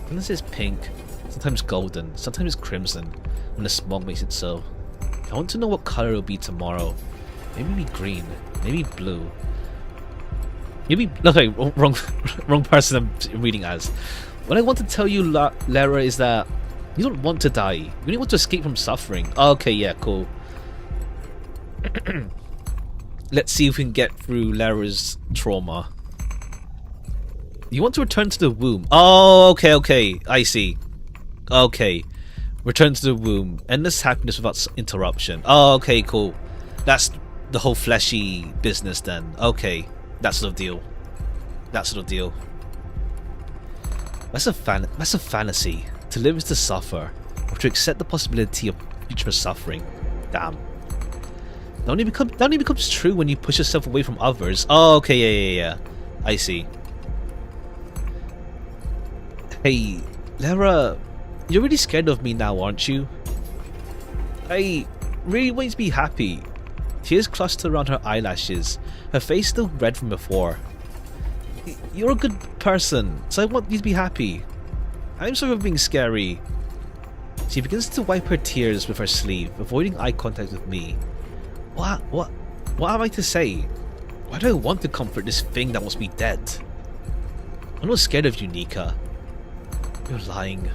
Sometimes it's pink, sometimes golden, sometimes crimson, when the smog makes it so. I want to know what color it'll be tomorrow. Maybe green, maybe blue. Maybe okay, wrong person I'm reading as. What I want to tell you, Lara, is that you don't want to die. You only want to escape from suffering. Okay, yeah, cool. Let's see if we can get through Lara's trauma. You want to return to the womb. Oh, okay, I see. Okay. Return to the womb. Endless happiness without interruption. Oh, okay, cool. That's the whole fleshy business then. Okay. That sort of deal. That's a fantasy. To live is to suffer, or to accept the possibility of future suffering. Damn. That only becomes true when you push yourself away from others. Oh, okay, yeah. I see. Hey, Lara, you're really scared of me now, aren't you? I really want you to be happy. Tears cluster around her eyelashes. Her face still red from before. You're a good person, so I want you to be happy. I'm sorry for being scary. She begins to wipe her tears with her sleeve, avoiding eye contact with me. What am I to say? Why do I want to comfort this thing that wants me dead? I'm not scared of you, Nika. You're lying.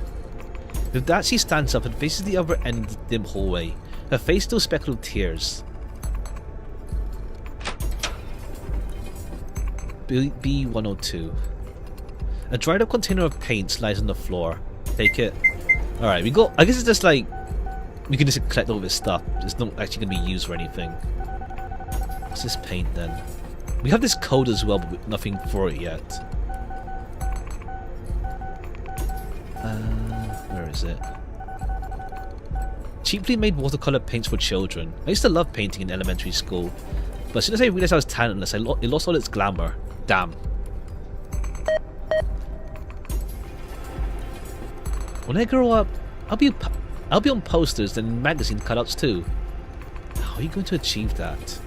With that, she stands up and faces the other end of the dim hallway, her face still speckled with tears. B102. A dried up container of paint lies on the floor. Take it. Alright, we got. I guess it's just like we can just collect all this stuff. It's not actually going to be used for anything. What's this paint then? We have this code as well, but nothing for it yet. Where is it? Cheaply made watercolor paints for children. I used to love painting in elementary school, but as soon as I realized I was talentless, it lost all its glamour. Damn. When I grow up, I'll be on posters and magazine cutouts too. How are you going to achieve that?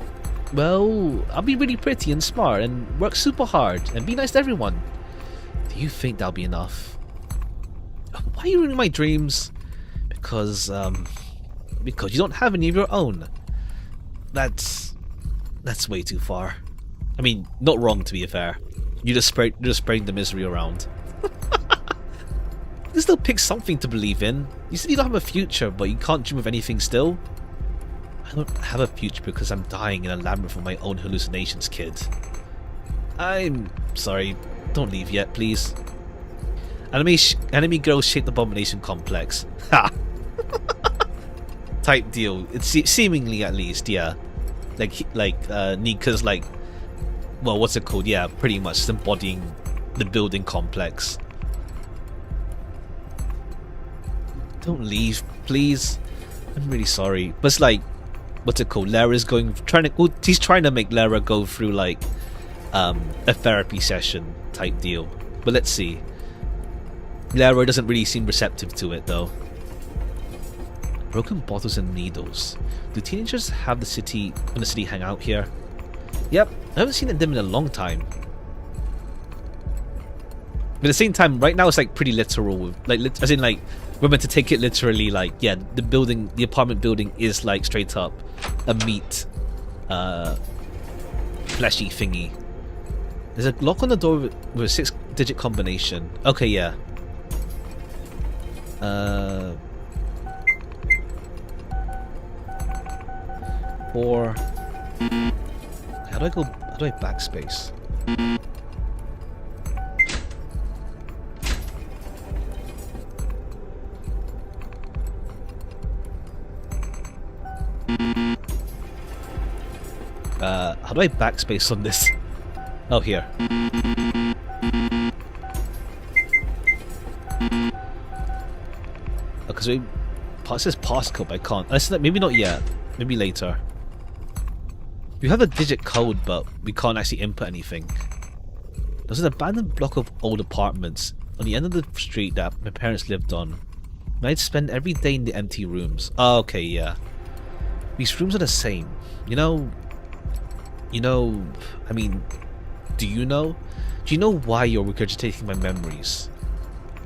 Well, I'll be really pretty and smart and work super hard and be nice to everyone. Do you think that'll be enough? Why are you ruining my dreams? Because you don't have any of your own. That's way too far. I mean, not wrong to be fair. You're just spreading the misery around. You still pick something to believe in. You said you don't have a future, but you can't dream of anything still. I don't have a future because I'm dying in a labyrinth of my own hallucinations, kid. I'm sorry. Don't leave yet, please. Enemy girls shaped abomination complex. Ha! Type deal. It's seemingly at least, yeah. Like Nika's like, well, what's it called? Yeah, pretty much embodying the building complex. Don't leave, please. I'm really sorry. But it's like, what's it called? He's trying to make Lara go through like a therapy session type deal. But let's see. Lara doesn't really seem receptive to it though. Broken bottles and needles. Do teenagers have the city hang out here? Yep, I haven't seen them in a long time. But at the same time, right now it's like pretty literal. Like, as in like, we're meant to take it literally. Like, yeah, the apartment building is like straight up a meat, fleshy thingy. There's a lock on the door with a 6-digit combination. Okay, yeah. Or how do I backspace? How do I backspace on this? Oh, here. Because it says passcode, but I can't. Maybe not yet. Maybe later. We have a digit code, but we can't actually input anything. There's an abandoned block of old apartments on the end of the street that my parents lived on. And I'd spend every day in the empty rooms. Oh, okay, yeah. These rooms are the same. You know, I mean, do you know? Do you know why you're regurgitating my memories?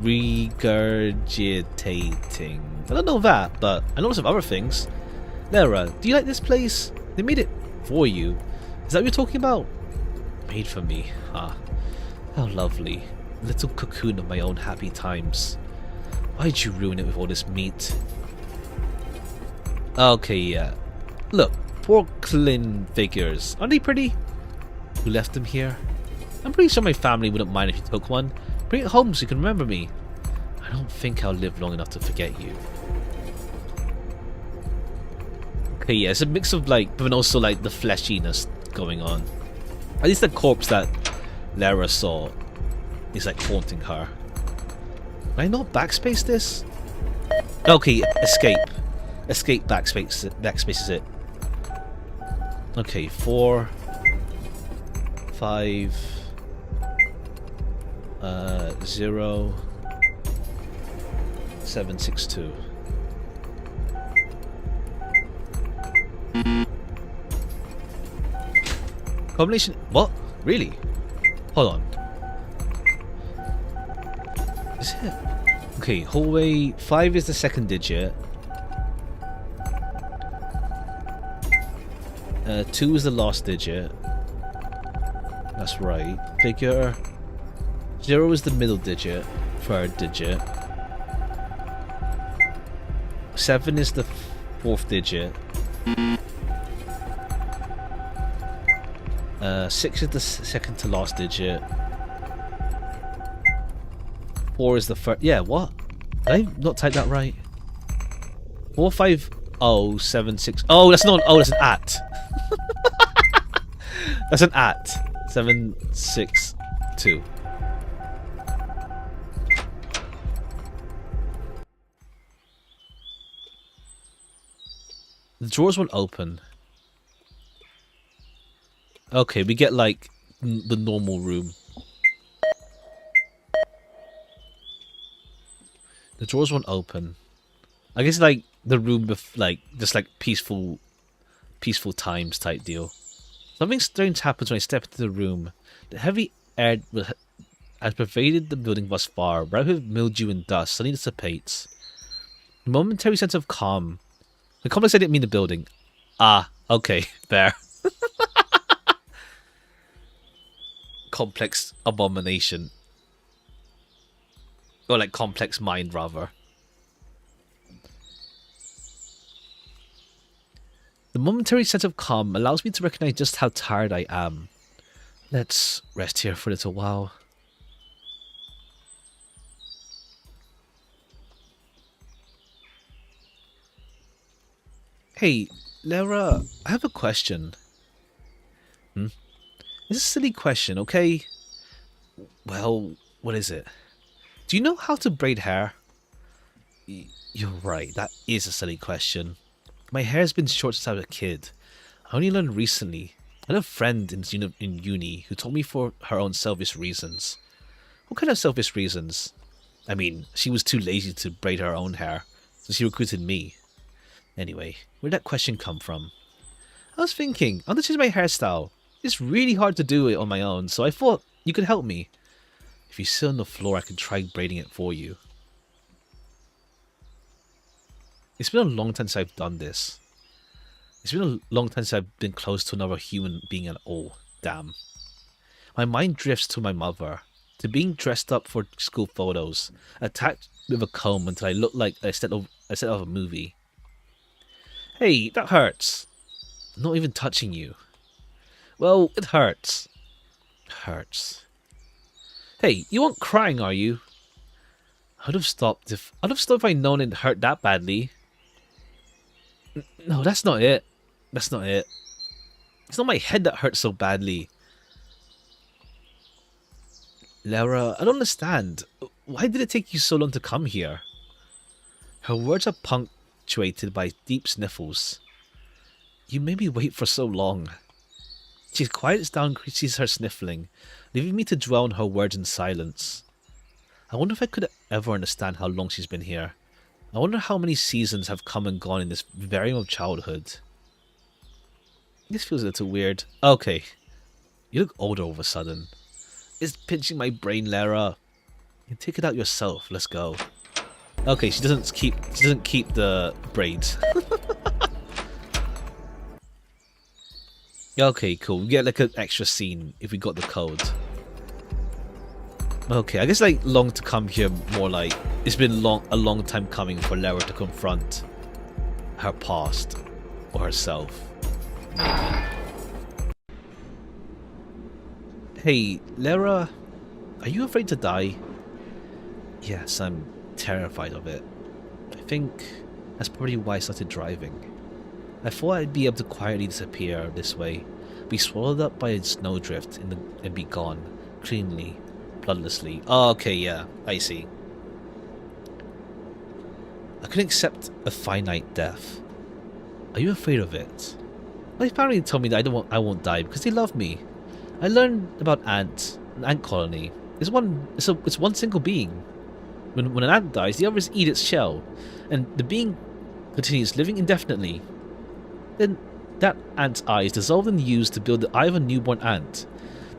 Regurgitating. I don't know that, but I know some other things. Lara, do you like this place? They made it for you. Is that what you're talking about? Made for me. Ah, how lovely. A little cocoon of my own happy times. Why'd you ruin it with all this meat? Okay, yeah. Look, porcelain figures. Aren't they pretty? Who left them here? I'm pretty sure my family wouldn't mind if you took one. Bring it home so you can remember me. I don't think I'll live long enough to forget you. Okay, yeah, it's a mix of like, but also like the fleshiness going on. At least the corpse that Lara saw is like haunting her. Can I not backspace this? Okay, escape. Escape backspaces it. Okay, 4, 5, 0, 7, 6, 2. Combination... What? Really? Hold on. Is it? Okay, hallway 5 is the second digit. 2 is the last digit. That's right. Figure 0 is the middle digit. Third digit. 7 is the fourth digit. 6 is the second to last digit. 4 is the first. Yeah, what? Did I not type that right? 4, 5, 0, 7, 6. Oh, that's not. Oh, that's an at. That's an at. 7, 6, 2. The drawers won't open. Okay, we get like the normal room. The drawers won't open. I guess like the room with like just like peaceful times type deal. Something strange happens when I step into the room. The heavy air has pervaded the building thus far, but with mildew and dust suddenly dissipates. A momentary sense of calm. The complex, I didn't mean the building. Ah, okay, fair. Complex abomination. Or like complex mind, rather. The momentary sense of calm allows me to recognize just how tired I am. Let's rest here for a little while. Hey, Lara, I have a question. It's a silly question, okay? Well, what is it? Do you know how to braid hair? You're right, that is a silly question. My hair's been short since I was a kid. I only learned recently. I had a friend in uni who told me for her own selfish reasons. What kind of selfish reasons? I mean, she was too lazy to braid her own hair, so she recruited me. Anyway, where'd that question come from? I was thinking, I want to change my hairstyle. It's really hard to do it on my own, so I thought you could help me. If you sit on the floor, I could try braiding it for you. It's been a long time since I've done this. It's been a long time since I've been close to another human being at all. Damn. My mind drifts to my mother, to being dressed up for school photos, attached with a comb until I look like a set of a movie. Hey, that hurts. I'm not even touching you. Well, it hurts. Hurts. Hey, you aren't crying, are you? I'd have stopped if I'd known it hurt that badly. No, that's not it. That's not it. It's not my head that hurts so badly. Lara, I don't understand. Why did it take you so long to come here? Her words are punctuated by deep sniffles. You made me wait for so long. She quiets down, ceases her sniffling, leaving me to dwell on her words in silence. I wonder if I could ever understand how long she's been here. I wonder how many seasons have come and gone in this very of childhood. This feels a little weird. Okay. You look older all of a sudden. It's pinching my brain, Lara. You can take it out yourself. Let's go. Okay, she doesn't keep the braids. Okay, cool. We get like an extra scene if we got the code. Okay, I guess like long to come here, more like it's been a long time coming for Lara to confront her past or herself. Maybe. Hey, Lara, are you afraid to die? Yes, I'm terrified of it. I think that's probably why I started driving. I thought I'd be able to quietly disappear this way, be swallowed up by a snowdrift and be gone, cleanly, bloodlessly. Oh, okay, yeah, I see. I couldn't accept a finite death. Are you afraid of it? My family told me that I won't die because they love me. I learned about ants, an ant colony. It's one single being. When an ant dies, the others eat its shell, and the being continues living indefinitely. Then That ant's eye is dissolved and used to build the eye of a newborn ant.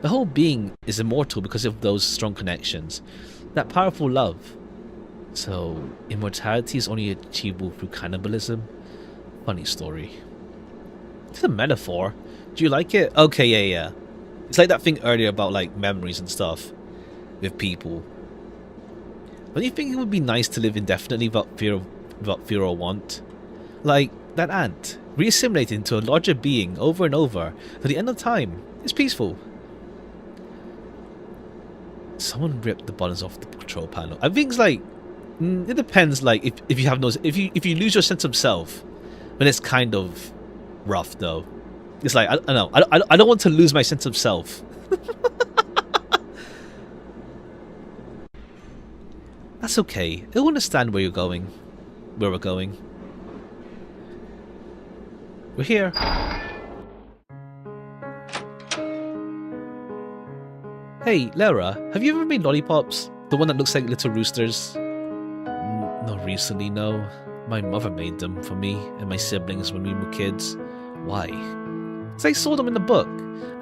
The whole being is immortal because of those strong connections. That powerful love. So, immortality is only achievable through cannibalism? Funny story. It's a metaphor. Do you like it? Okay, yeah. It's like that thing earlier about like memories and stuff with people. Don't you think it would be nice to live indefinitely without fear or want? Like that ant, reassimilated into a larger being over and over to the end of time. It's peaceful. Someone ripped the buttons off the control panel. I think it's like it depends. Like if you have no, if you lose your sense of self, then it's kind of rough though. It's like I don't know. I don't want to lose my sense of self. That's okay. They'll understand where you're going. Where we're going. We're here. Hey, Lara, have you ever made lollipops? The one that looks like little roosters? Not recently, no. My mother made them for me and my siblings when we were kids. Why? Because I saw them in the book.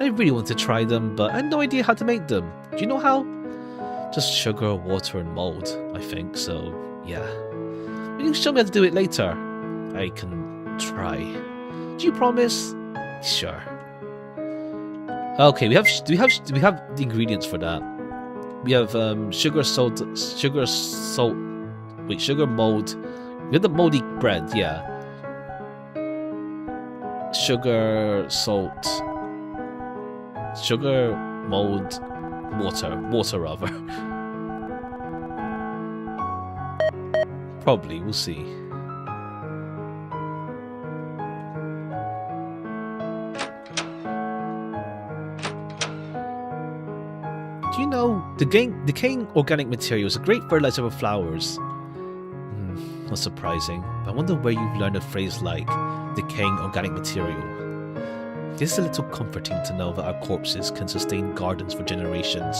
I really wanted to try them, but I had no idea how to make them. Do you know how? Just sugar, water, and mold, I think, so yeah. You can show me how to do it later. I can try. Do you promise? Sure. Okay, we have the ingredients for that. We have sugar, mold. We have the moldy bread, yeah. Sugar, salt, sugar, mold, water rather. Probably, we'll see. Do you know, decaying organic material is a great fertilizer for flowers? Not surprising, but I wonder where you've learned a phrase like decaying organic material. It's a little comforting to know that our corpses can sustain gardens for generations.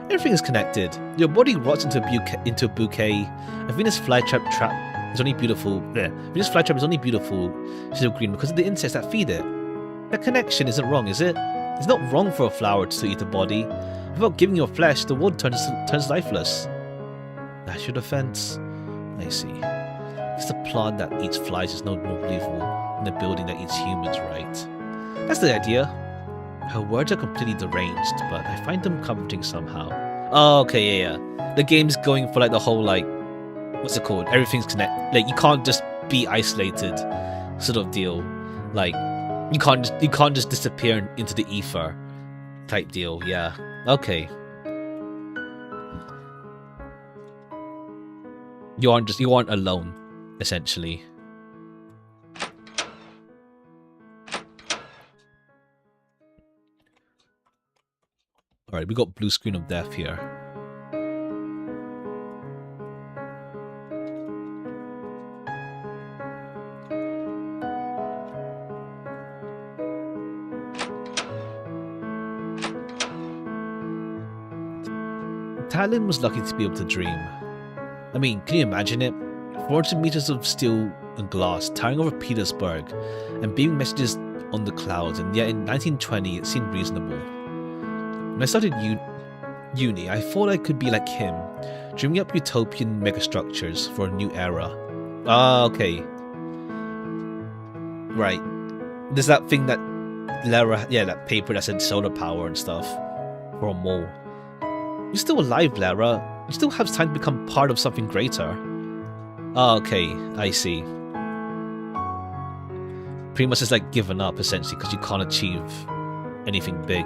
Everything is connected. Your body rots into a bouquet. A Venus flytrap is only beautiful. Venus flytrap is only beautiful shade of green because of the insects that feed it. That connection isn't wrong, is it? It's not wrong for a flower to eat a body. Without giving your flesh, the wood turns lifeless. That's your defense. I see. It's the plant that eats flies is no more believable than the building that eats humans, right? That's the idea. Her words are completely deranged, but I find them comforting somehow. Oh, okay, yeah. The game's going for like the whole like, what's it called? Everything's connected. Like you can't just be isolated, sort of deal. Like you can't just disappear into the ether, type deal. Yeah. Okay. You aren't alone, essentially. Alright, we got blue screen of death here. Talon was lucky to be able to dream. I mean, can you imagine it? 400 meters of steel and glass towering over Petersburg and beaming messages on the clouds, and yet in 1920 it seemed reasonable. When I started uni, I thought I could be like him, dreaming up utopian megastructures for a new era. Ah, okay. Right. There's that thing that Lara, yeah, that paper that said solar power and stuff. For a mole. You're still alive, Lara. You still have time to become part of something greater. Ah, okay, I see. Pretty much it's like giving up, essentially, because you can't achieve anything big.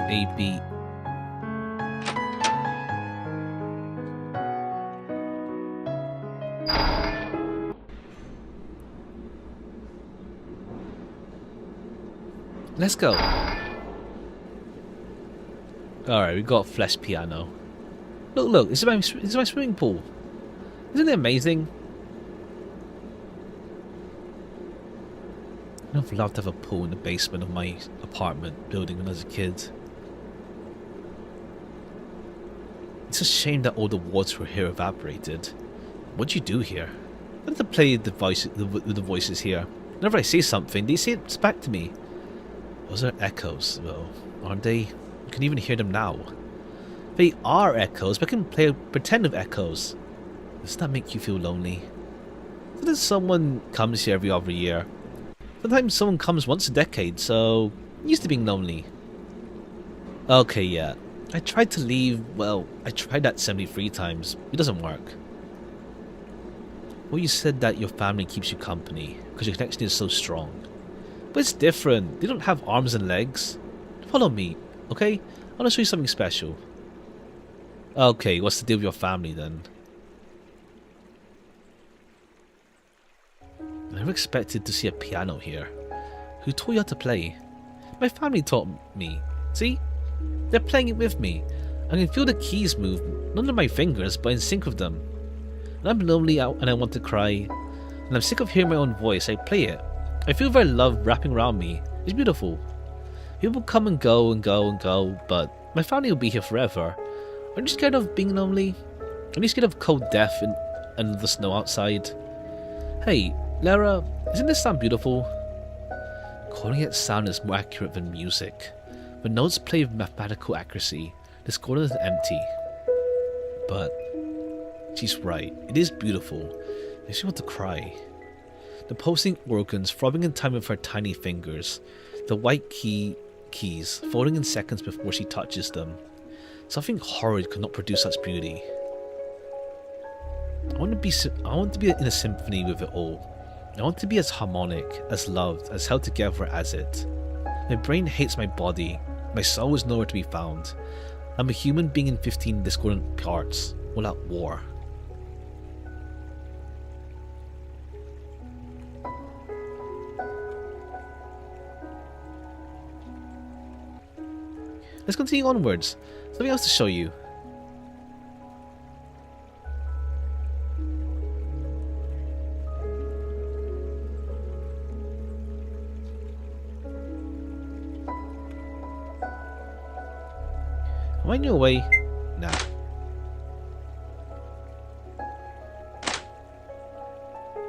AB. Let's go. Alright, we got flesh piano. Look, look, this is my swimming pool. Isn't it amazing? I'd have loved to have a pool in the basement of my apartment building when I was a kid. It's a shame that all the water here evaporated. What'd you do here? I had to play the voices here. Whenever I say something, they say it back to me. Those are echoes, though, aren't they? You can even hear them now. They are echoes, but I can pretend of echoes. Does that make you feel lonely? Sometimes someone comes here every other year. Sometimes someone comes once a decade, so I'm used to being lonely. Okay, yeah. I tried to leave, well, I tried that 73 times. It doesn't work. Well, you said that your family keeps you company, because your connection is so strong. But it's different. They don't have arms and legs. Follow me, okay? I want to show you something special. Okay, what's the deal with your family then? I never expected to see a piano here. Who taught you how to play? My family taught me. See? They're playing it with me. I can feel the keys move, not on my fingers, but in sync with them. When I'm lonely out and I want to cry, and I'm sick of hearing my own voice, I play it. I feel their love wrapping around me. It's beautiful. People come and go and go and go, but my family will be here forever. Aren't you scared of being lonely? Aren't you scared of cold death and the snow outside? Hey, Lara, isn't this sound beautiful? Calling it sound is more accurate than music. When notes play with mathematical accuracy, this corner is empty. But she's right, it is beautiful. It makes me want to cry. The pulsing organs throbbing in time with her tiny fingers, the white keys folding in seconds before she touches them. Something horrid could not produce such beauty. I want to be in a symphony with it all. I want to be as harmonic, as loved, as held together as it. My brain hates my body. My soul is nowhere to be found. I'm a human being in 15 discordant parts, all at war. Let's continue onwards. Something else to show you. Am I in your way? Nah.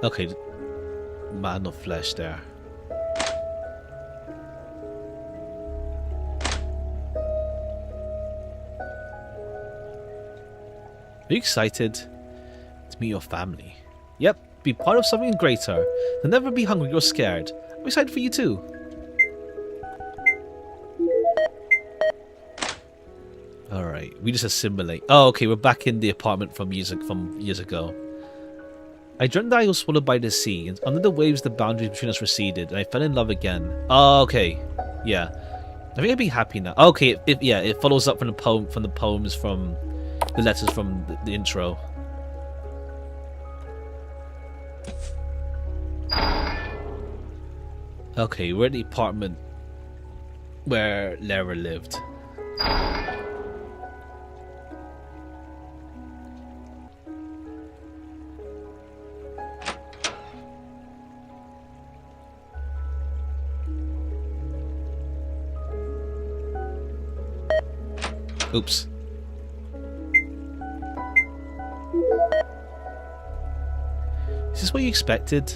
Okay. Man of flesh there. Are you excited to meet your family? Yep, be part of something greater. They'll never be hungry or scared. I'm excited for you too. Alright, we just assimilate. Oh, okay, we're back in the apartment from years ago. I dreamt that I was swallowed by the sea, and under the waves the boundaries between us receded, and I fell in love again. Oh, okay. Yeah. I think I'd be happy now. Okay, it follows up from the poems from the letters from the intro. Okay, we're at the apartment where Lara lived. Oops. Is this what you expected?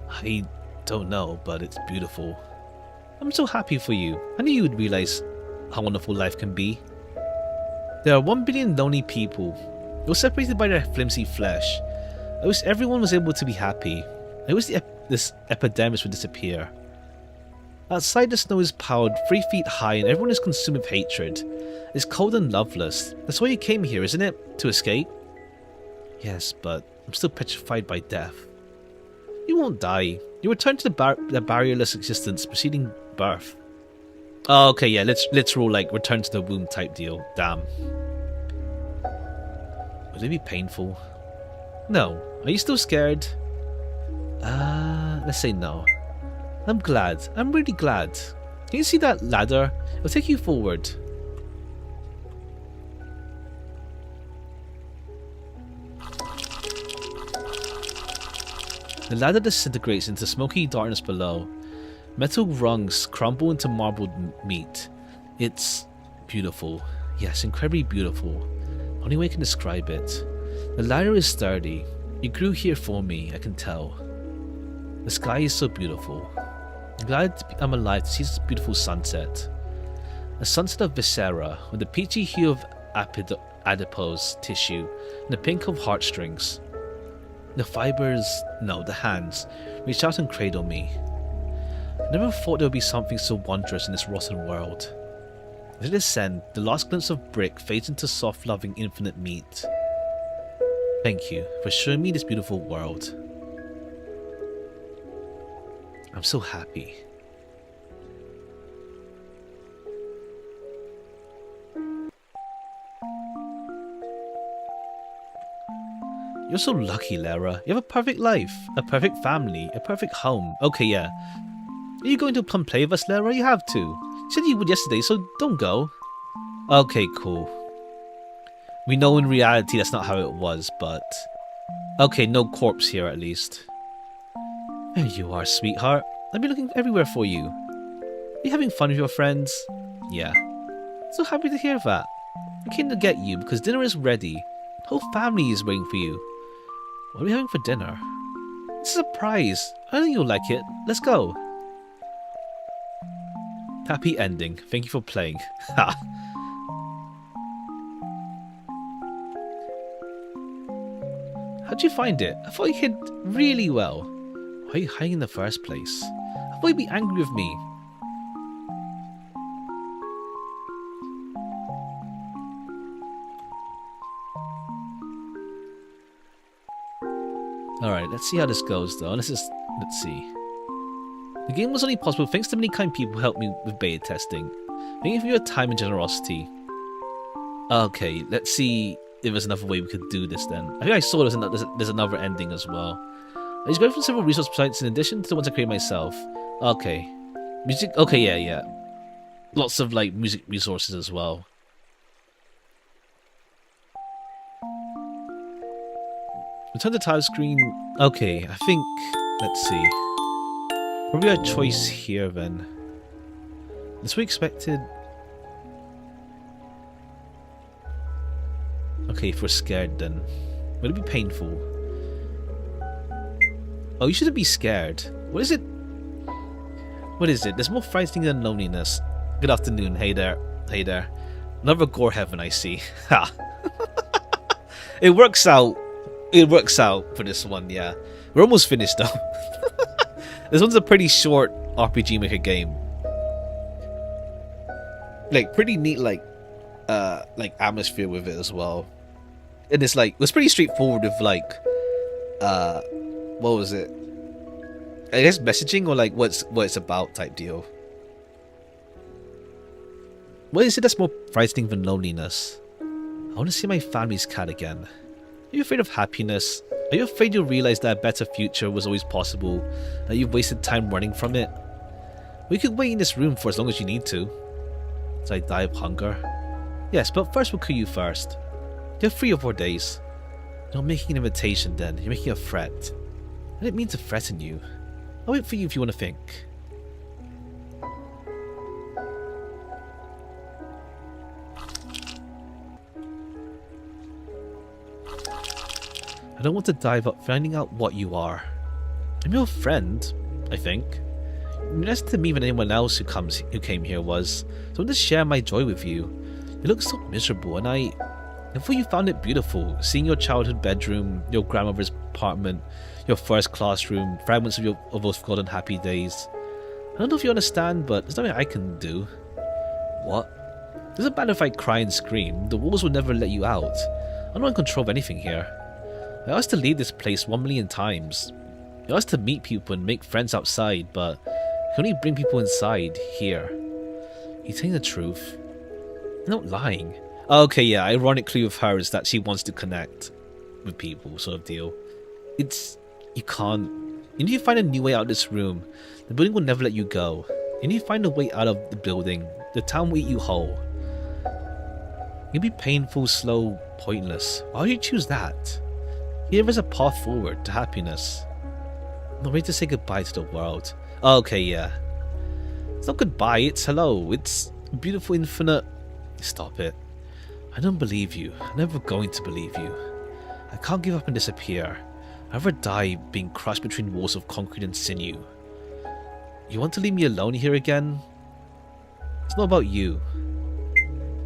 I don't know, but it's beautiful. I'm so happy for you. I knew you would realize how wonderful life can be. There are 1 billion lonely people. You're separated by their flimsy flesh. I wish everyone was able to be happy. I wish this epidemic would disappear. Outside, the snow is piled 3 feet high and everyone is consumed with hatred. It's cold and loveless. That's why you came here, isn't it? To escape? Yes, but I'm still petrified by death. You won't die. You return to the barrierless existence preceding birth. Oh, okay, yeah, literal, like, return to the womb type deal. Damn. Would it be painful? No. Are you still scared? Let's say no. I'm glad. I'm really glad. Can you see that ladder? It'll take you forward. The ladder disintegrates into smoky darkness below. Metal rungs crumble into marbled meat. It's beautiful. Yes, incredibly beautiful. Only way I can describe it. The ladder is sturdy. It grew here for me, I can tell. The sky is so beautiful. I'm glad I'm alive to see this beautiful sunset. A sunset of viscera, with the peachy hue of adipose tissue and the pink of heartstrings. The fibers, no, the hands, reach out and cradle me. I never thought there would be something so wondrous in this rotten world. As I descend, the last glimpse of brick fades into soft, loving, infinite meat. Thank you for showing me this beautiful world. I'm so happy. You're so lucky, Lara. You have a perfect life, a perfect family, a perfect home. Okay, yeah. Are you going to come play with us, Lara? You have to. You said you would yesterday, so don't go. Okay, cool. We know in reality that's not how it was, but... Okay, no corpse here at least. There you are, sweetheart. I've been looking everywhere for you. Are you having fun with your friends? Yeah. So happy to hear that. I came to get you because dinner is ready. The whole family is waiting for you. What are we having for dinner? It's a surprise. I think you'll like it. Let's go. Happy ending. Thank you for playing. Ha. How'd you find it? I thought you hid really well. Why are you hiding in the first place? I thought you'd be angry with me. Alright, let's see how this goes though. Let's see. The game was only possible thanks to many kind people who helped me with beta testing. Thank you for your time and generosity. Okay, let's see if there's another way we could do this then. I think I saw there's another ending as well. I just go from several resource sites in addition to the ones I create myself. Okay. Music, okay, yeah. Lots of like music resources as well. Return to title screen. Okay, I think, let's see. Probably a choice here then. This we expected. Okay, if we're scared then. Will it be painful? Oh, you shouldn't be scared. What is it? What is it? There's more frightening than loneliness. Good afternoon. Hey there. Hey there. Another gore heaven I see. Ha. It works out. It works out for this one, yeah. We're almost finished though. This one's a pretty short RPG Maker game. Like pretty neat like atmosphere with it as well. And it's like it was pretty straightforward with like what was it? I guess messaging or like what it's about type deal. What is it that's more frightening than loneliness? I want to see my family's cat again. Are you afraid of happiness? Are you afraid you'll realize that a better future was always possible? That you've wasted time running from it? We could wait in this room for as long as you need to. So I die of hunger? Yes, but first we'll kill you first. You have 3 or 4 days. You're not making an invitation then, you're making a threat. I didn't mean to threaten you. I'll wait for you if you want to think. I don't want to dive up finding out what you are. I'm your friend, I think. You're less to me than anyone else who came here was, so I want to share my joy with you. You look so miserable, and I thought you found it beautiful, seeing your childhood bedroom, your grandmother's apartment, your first classroom, fragments of those forgotten happy days. I don't know if you understand, but there's nothing I can do. What? It doesn't matter if I cry and scream, the walls will never let you out. I'm not in control of anything here. I asked to leave this place 1 million times. I asked to meet people and make friends outside, but I can only bring people inside, here. You're telling the truth. I'm not lying. Okay, yeah, ironically with her is that she wants to connect with people, sort of deal. You can't. You need to find a new way out of this room. The building will never let you go. You need to find a way out of the building. The town will eat you whole. It'll be painful, slow, pointless. Why would you choose that? Here is a path forward to happiness. I'm ready to say goodbye to the world. Okay, yeah. It's not goodbye, it's hello. It's beautiful infinite... Stop it. I don't believe you. I'm never going to believe you. I can't give up and disappear. I'd rather die being crushed between walls of concrete and sinew. You want to leave me alone here again? It's not about you.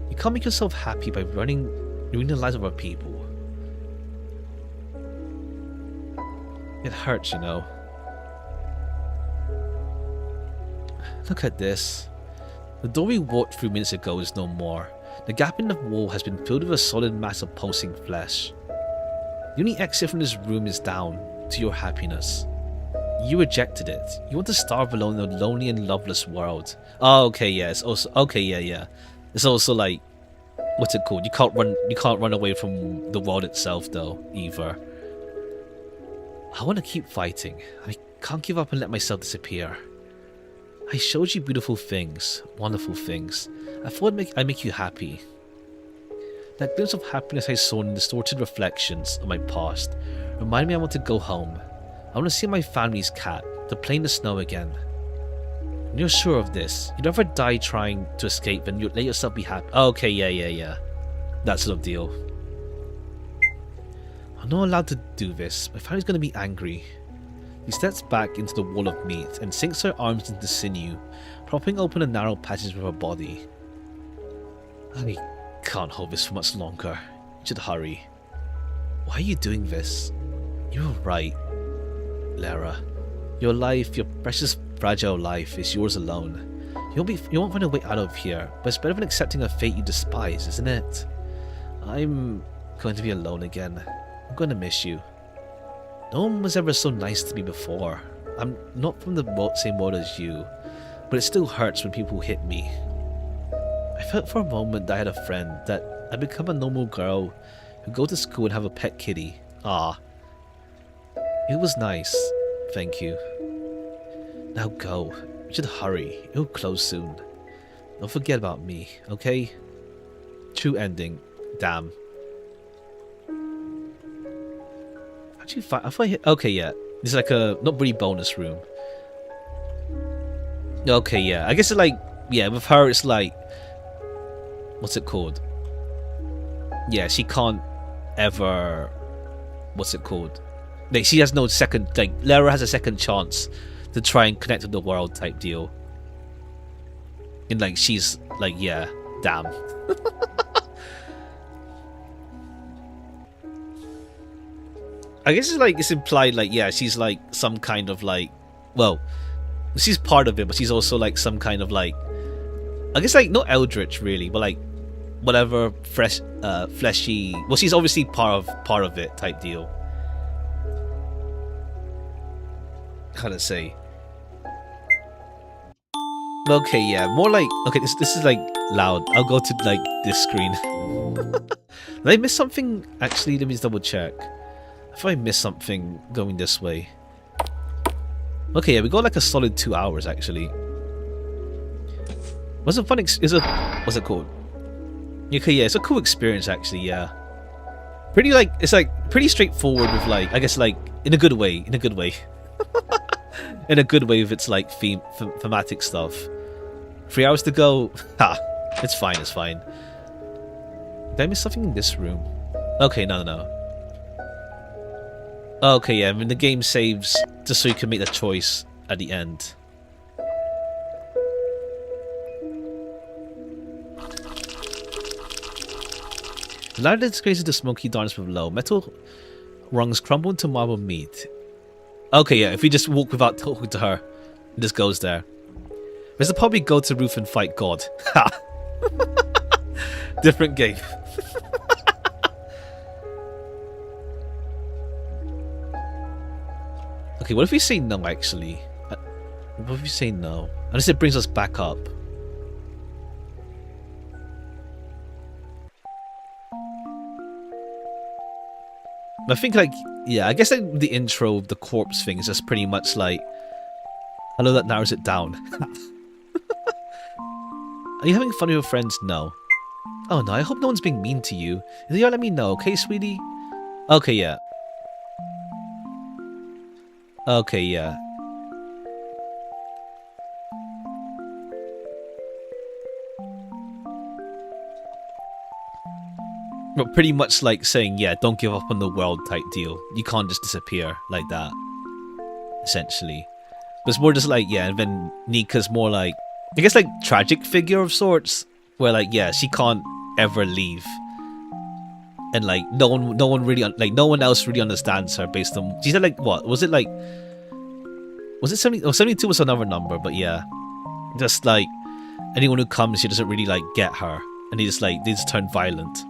You can't make yourself happy by ruining the lives of other people. It hurts, you know. Look at this. The door we walked through minutes ago is no more. The gap in the wall has been filled with a solid mass of pulsing flesh. The only exit from this room is down to your happiness. You rejected it. You want to starve alone in a lonely and loveless world. Oh, okay, yeah. It's also okay, yeah. It's also like, what's it called? You can't run away from the world itself, though, either. I want to keep fighting. I can't give up and let myself disappear. I showed you beautiful things, wonderful things. I thought I'd make you happy. That glimpse of happiness I saw in distorted reflections of my past reminded me I want to go home. I want to see my family's cat, to play in the snow again. When you're sure of this, you'd rather die trying to escape than you let yourself be happy. Oh, okay, yeah. That sort of deal. I'm not allowed to do this. My family's going to be angry. He steps back into the wall of meat and sinks her arms into the sinew, propping open a narrow passage with her body. I can't hold this for much longer. You should hurry. Why are you doing this? You're right, Lara. Your life, your precious, fragile life, is yours alone. You won't find a way out of here, but it's better than accepting a fate you despise, isn't it? I'm going to be alone again. I'm going to miss you. No one was ever so nice to me before. I'm not from the same world as you, but it still hurts when people hit me. I felt for a moment that I had a friend, that I'd become a normal girl who'd go to school and have a pet kitty. Ah. It was nice. Thank you. Now go. You should hurry. It'll close soon. Don't forget about me, okay? True ending. Damn. Okay, yeah. This is like a not really bonus room. Okay, yeah. I guess it's like, yeah, with her it's like, what's it called? Yeah, she can't ever, what's it called? Like, she has no second, like, Lara has a second chance to try and connect with the world type deal. And like, she's like, yeah, damn. I guess it's like, it's implied like, yeah, she's like some kind of like, well, she's part of it, but she's also like some kind of like, I guess like not eldritch really, but like whatever fleshy. Well, she's obviously part of it type deal. How to say? Okay, yeah, more like, okay, this is like loud. I'll go to like this screen. Did I miss something? Actually, let me just double check. If I missed something going this way. Okay, yeah, we got like a solid 2 hours actually. What's a fun what's it called? Okay, yeah, it's a cool experience actually, yeah. Pretty like, it's like pretty straightforward with like, I guess like in a good way, in a good way. In a good way with its like thematic stuff. 3 hours to go. Ha, it's fine, it's fine. Did I miss something in this room? Okay, no. Okay, yeah, I mean the game saves just so you can make the choice at the end. The ladder disgraces the smoky darkness below. Metal rungs crumble into marble meat. Okay, yeah, if we just walk without talking to her, it just goes there. Where's the pub we go to roof and fight God? Ha! Different game. Okay, what if we say no, actually? What if we say no? Unless it brings us back up. I think, like, yeah, I guess like, the intro of the corpse thing is just pretty much like, I know that narrows it down. Are you having fun with your friends? No. Oh no, I hope no one's being mean to you. If you let me know, okay, sweetie? Okay, yeah. Okay, yeah. But pretty much like saying, yeah, don't give up on the world type deal. You can't just disappear like that, essentially. But it's more just like, yeah, and then Nika's more like, I guess like tragic figure of sorts, where like, yeah, she can't ever leave. And like no one really like no one else really understands her based on, she said like, what was it like, was it 70, oh, 72 was another number, but yeah, just like anyone who comes, she doesn't really like get her, and they just turn violent.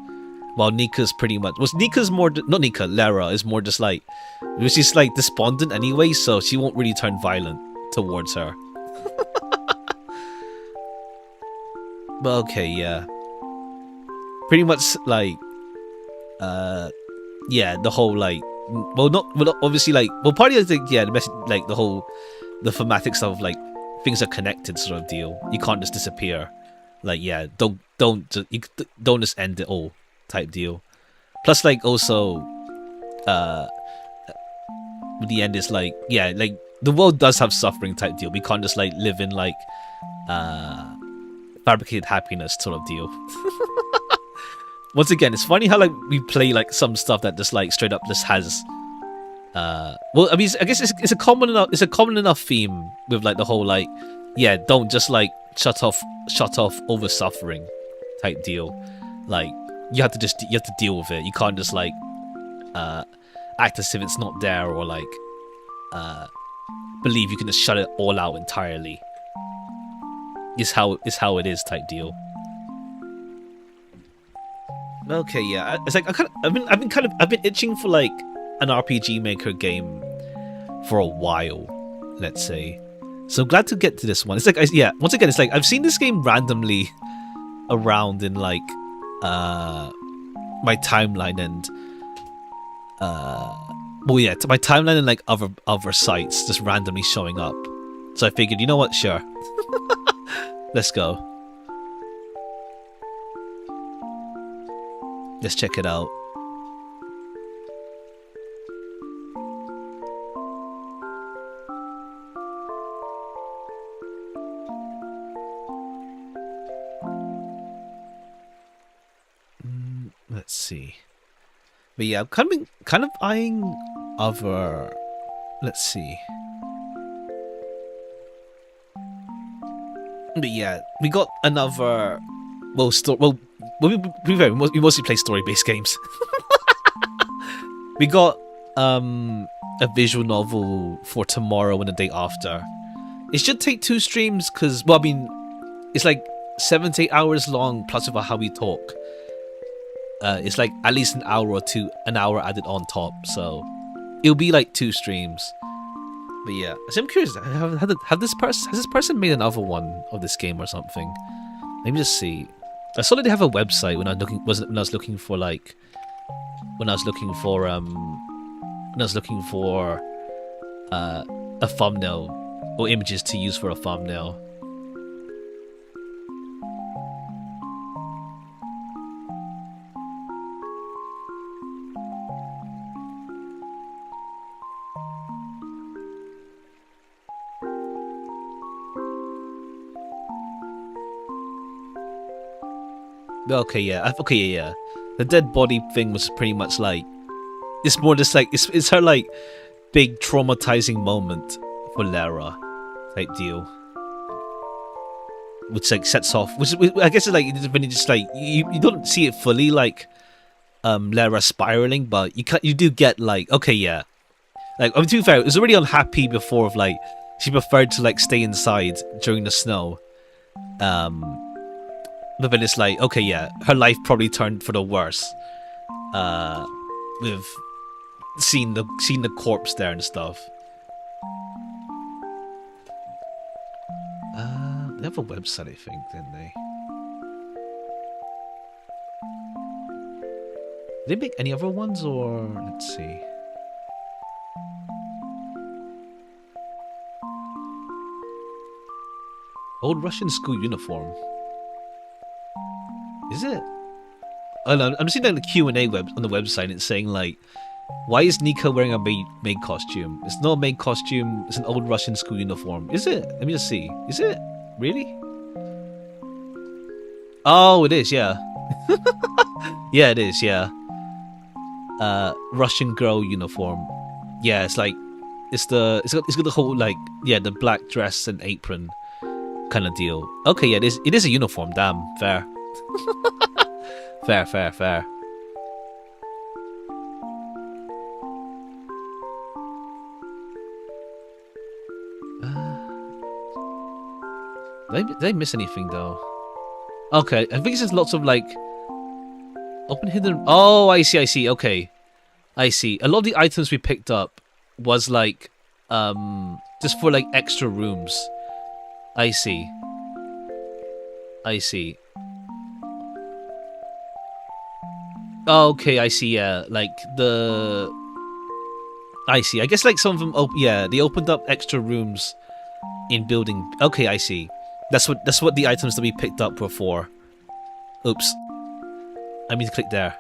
While Nika's pretty much, Nika's more, not Nika, Lara is more just like, she's like despondent anyway, so she won't really turn violent towards her. But okay, yeah, pretty much like yeah, the whole like, well, not obviously like, well, part of the, yeah, the message, like the whole, the thematics of like things are connected sort of deal. You can't just disappear. Like, yeah, don't just end it all type deal. Plus, like, also the end is like, yeah, like the world does have suffering type deal. We can't just like live in like fabricated happiness sort of deal. Once again, it's funny how like we play like some stuff that just like straight up just has well, I mean, I guess it's a common enough theme with like the whole like, yeah, don't just like shut off over suffering type deal. Like, you have to deal with it. You can't just like act as if it's not there, or like believe you can just shut it all out entirely. Is how it is type deal. Okay, yeah, it's like I've been itching for like an RPG Maker game for a while, let's say. So glad to get to this one. It's like, yeah, once again, it's like I've seen this game randomly around in like my timeline, and well, yeah, to my timeline and like other sites just randomly showing up. So I figured, you know what, sure, let's go. Let's check it out. Let's see. But yeah, I'm kind of eyeing other. Let's see. But yeah, we got another. Well, we mostly play story-based games. We got a visual novel for tomorrow and the day after. It should take 2 streams because, well, I mean, it's like 7 to 8 hours long plus about how we talk. It's like at least an hour added on top, so it'll be like 2 streams. But yeah, so I'm curious, has this person made another one of this game or something? Let me just see. I saw that they have a website when I was looking for a thumbnail or images to use for a thumbnail. Okay, yeah. The dead body thing was pretty much like, it's more just like, it's her like big traumatizing moment for Lara type deal, which like sets off, which I guess is like when you just like you don't see it fully like Lara spiraling, but you do get like, okay, yeah, like, I mean, to be fair, it was already unhappy before of like she preferred to like stay inside during the snow. But then it's like, okay, yeah, her life probably turned for the worse. With seeing the corpse there and stuff. They have a website, I think, didn't they? Did they make any other ones, or let's see. Old Russian school uniform. Is it? Oh no, I'm seeing like the Q&A on the website, and it's saying like, Why is Nika wearing a maid costume? It's not a maid costume. It's an old Russian school uniform. Is it? Let me just see. Is it? Really? Oh, it is, yeah. Yeah, it is, yeah. Russian girl uniform. Yeah, it's like it's got the whole like the black dress and apron kind of deal. Okay, yeah, it is a uniform. Damn, fair. fair. Did I miss anything though? Okay, I think it's just lots of like open hidden. Oh, I see. Okay, I see. A lot of the items we picked up was like just for like extra rooms. I see. Okay, I see. Yeah, like the. I see. I guess like some of them. They opened up extra rooms in building. Okay, I see. That's what the items that we picked up were for. Oops. I mean to click there.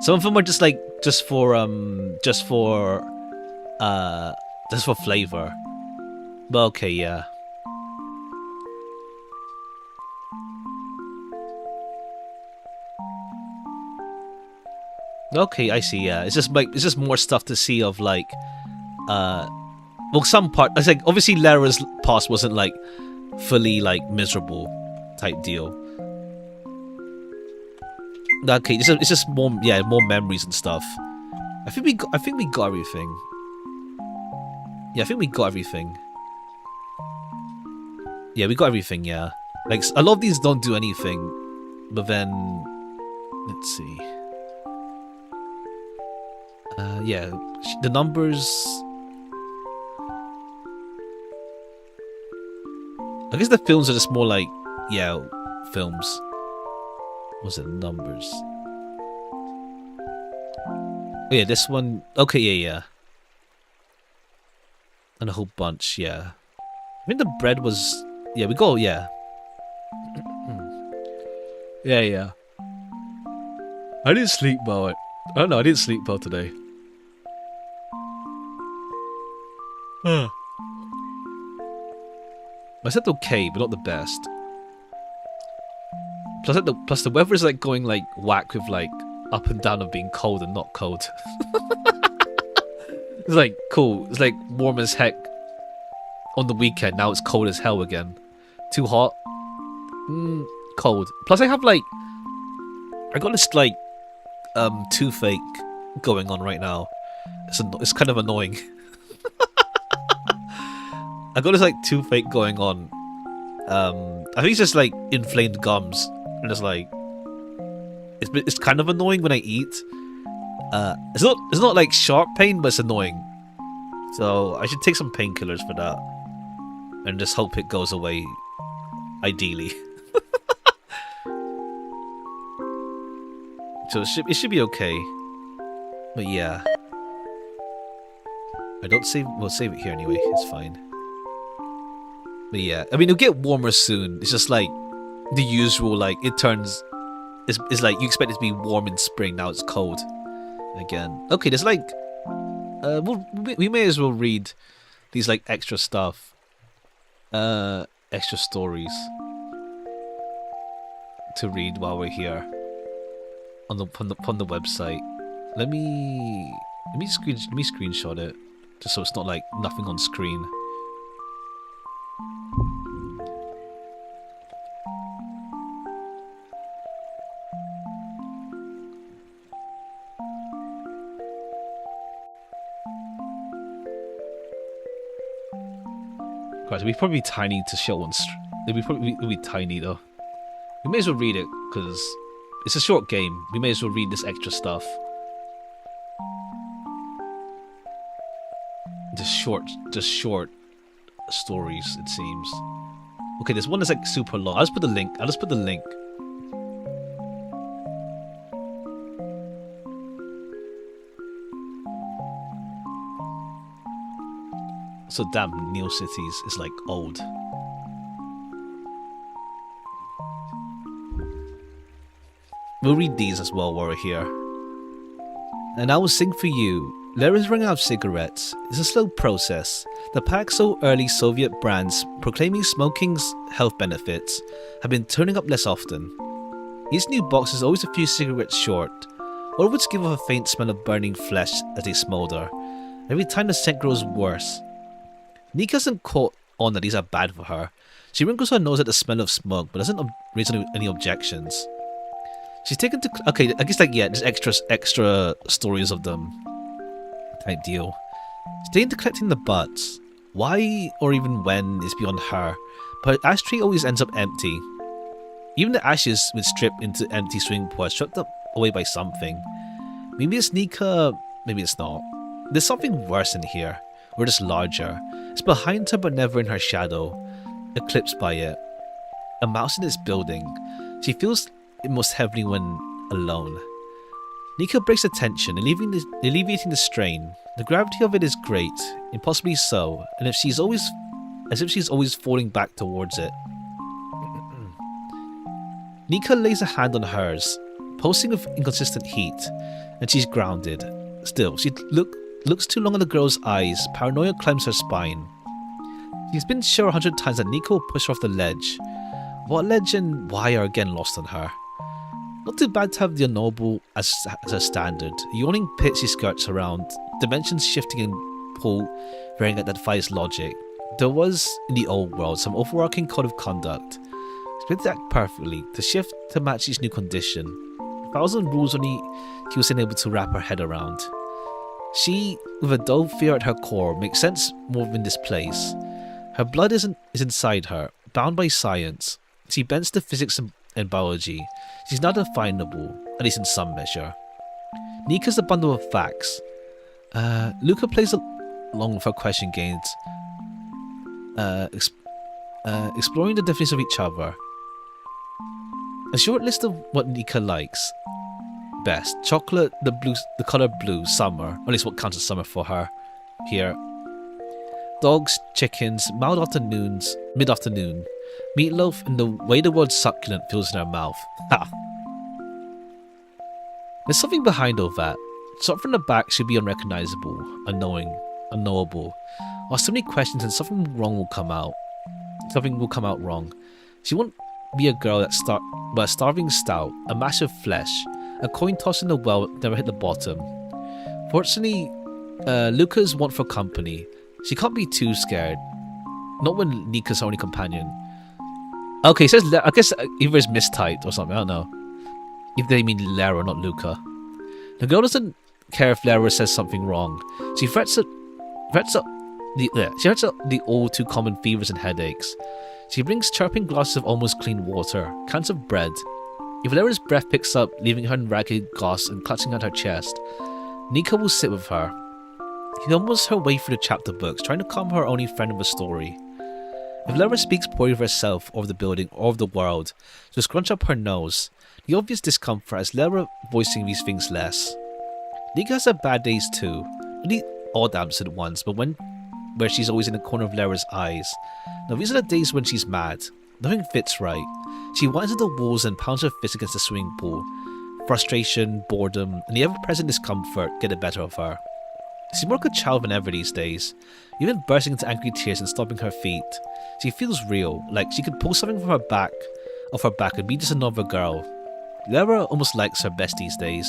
Some of them are just for flavor. But okay, yeah. Okay, I see, yeah. It's just more stuff to see of like well, some part. It's like obviously Lara's past wasn't like fully like miserable type deal. Okay, it's just more memories and stuff. I think we got everything. Yeah, I think we got everything. Yeah, we got everything. Yeah, like a lot of these don't do anything, but then let's see. Yeah, the numbers. I guess the films are just more like, films. What's it, numbers? Oh yeah, this one. Okay, yeah. And a whole bunch, yeah. I think the bread was. Yeah, we go, yeah. Yeah. I didn't sleep well. I don't know, I didn't sleep well today. I said okay, but not the best. Plus the weather is like going like whack with like up and down of being cold and not cold. It's like cool. It's like warm as heck on the weekend. Now it's cold as hell again. Too hot. Cold. Plus I have like I got this like toothache going on right now. It's kind of annoying. I got this like toothache going on. I think it's just like inflamed gums, and it's like it's kind of annoying when I eat. It's not like sharp pain, but it's annoying. So I should take some painkillers for that, and just hope it goes away. Ideally. So it should be okay. But yeah, we'll save it here anyway. It's fine. But yeah, I mean, it'll get warmer soon. It's just like the usual, like it turns. It's like you expect it to be warm in spring. Now it's cold again. Okay, there's like, we may as well read these like extra stuff, extra stories to read while we're here on the website. Let me screenshot it just so it's not like nothing on screen. It'll be probably tiny to show on. It'll be tiny though. We may as well read it because it's a short game. We may as well read this extra stuff. Just short stories. It seems. Okay, this one is like super long. I'll just put the link. So damn, Neo Cities is like old. We'll read these as well while we're here. And I will sing for you. Lara's running out of cigarettes. It's a slow process. The packed so early Soviet brands proclaiming smoking's health benefits have been turning up less often. Each new box is always a few cigarettes short, all of which give off a faint smell of burning flesh as they smolder. Every time the scent grows worse. Nika hasn't caught on that these are bad for her. She wrinkles her nose at the smell of smoke, but doesn't raise any objections. She's taken to... Okay, I guess there's extra stories of them. Type deal. She's taken to collecting the butts. Why or even when is beyond her, but her ashtray always ends up empty. Even the ashes would strip into empty swimming pool swept up away by something. Maybe it's Nika, maybe it's not. There's something worse in here, or just larger. It's behind her but never in her shadow, eclipsed by it. A mouse in this building. She feels it most heavily when alone. Nika breaks the tension, alleviating the strain. The gravity of it is great, impossibly so, and as if she's always falling back towards it. Nika lays a hand on hers, pulsing with inconsistent heat, and she's grounded. Still, she looks too long in the girl's eyes. Paranoia climbs her spine. She's been sure 100 times that Nika will push her off the ledge. What ledge and why are again lost on her. Not too bad to have the unknowable as a standard. A yawning pit she skirts around, dimensions shifting and pull, varying that defies logic. There was, in the old world, some overarching code of conduct. Split to act perfectly, to shift to match each new condition. 1,000 rules only she was unable to wrap her head around. She, with a dull fear at her core, makes sense more in this place. Her blood is inside her, bound by science. She bends to physics and biology. She's not definable, at least in some measure. Nika's a bundle of facts. Luca plays along with her question games, exploring the definition of each other. A short list of what Nika likes best: chocolate, the color blue, summer, or at least what counts as summer for her here. Dogs, chickens, mid-afternoon, meatloaf, and the way the word succulent feels in her mouth. Ha! There's something behind all that. Shot from the back should be unrecognizable, unknowable. Ask so many questions and something wrong will come out. Something will come out wrong. She won't be a girl but a starving stout, a mash of flesh, a coin toss in the well never hit the bottom. Fortunately, Luca's want for company. She can't be too scared. Not when Nika's her only companion. Okay, it says I guess either it's mistyped or something, I don't know. If they mean Lara, not Luca. The girl doesn't care if Lara says something wrong. She frets up the all too common fevers and headaches. She brings chirping glasses of almost clean water, cans of bread. If Lara's breath picks up, leaving her in ragged gasps and clutching at her chest, Nika will sit with her. She almost her way through the chapter books, trying to calm her only friend of a story. If Lara speaks poorly of herself, or of the building, or of the world, she'll scrunch up her nose. The obvious discomfort as Lara voicing these things less. Nika has her bad days too. Really odd absent ones, but where she's always in the corner of Lara's eyes. Now these are the days when she's mad. Nothing fits right. She winds at the walls and pounds her fist against the swimming pool. Frustration, boredom, and the ever-present discomfort get the better of her. She's more like a child than ever these days, even bursting into angry tears and stomping her feet. She feels real, like she could pull something from her back and be just another girl. Lara almost likes her best these days.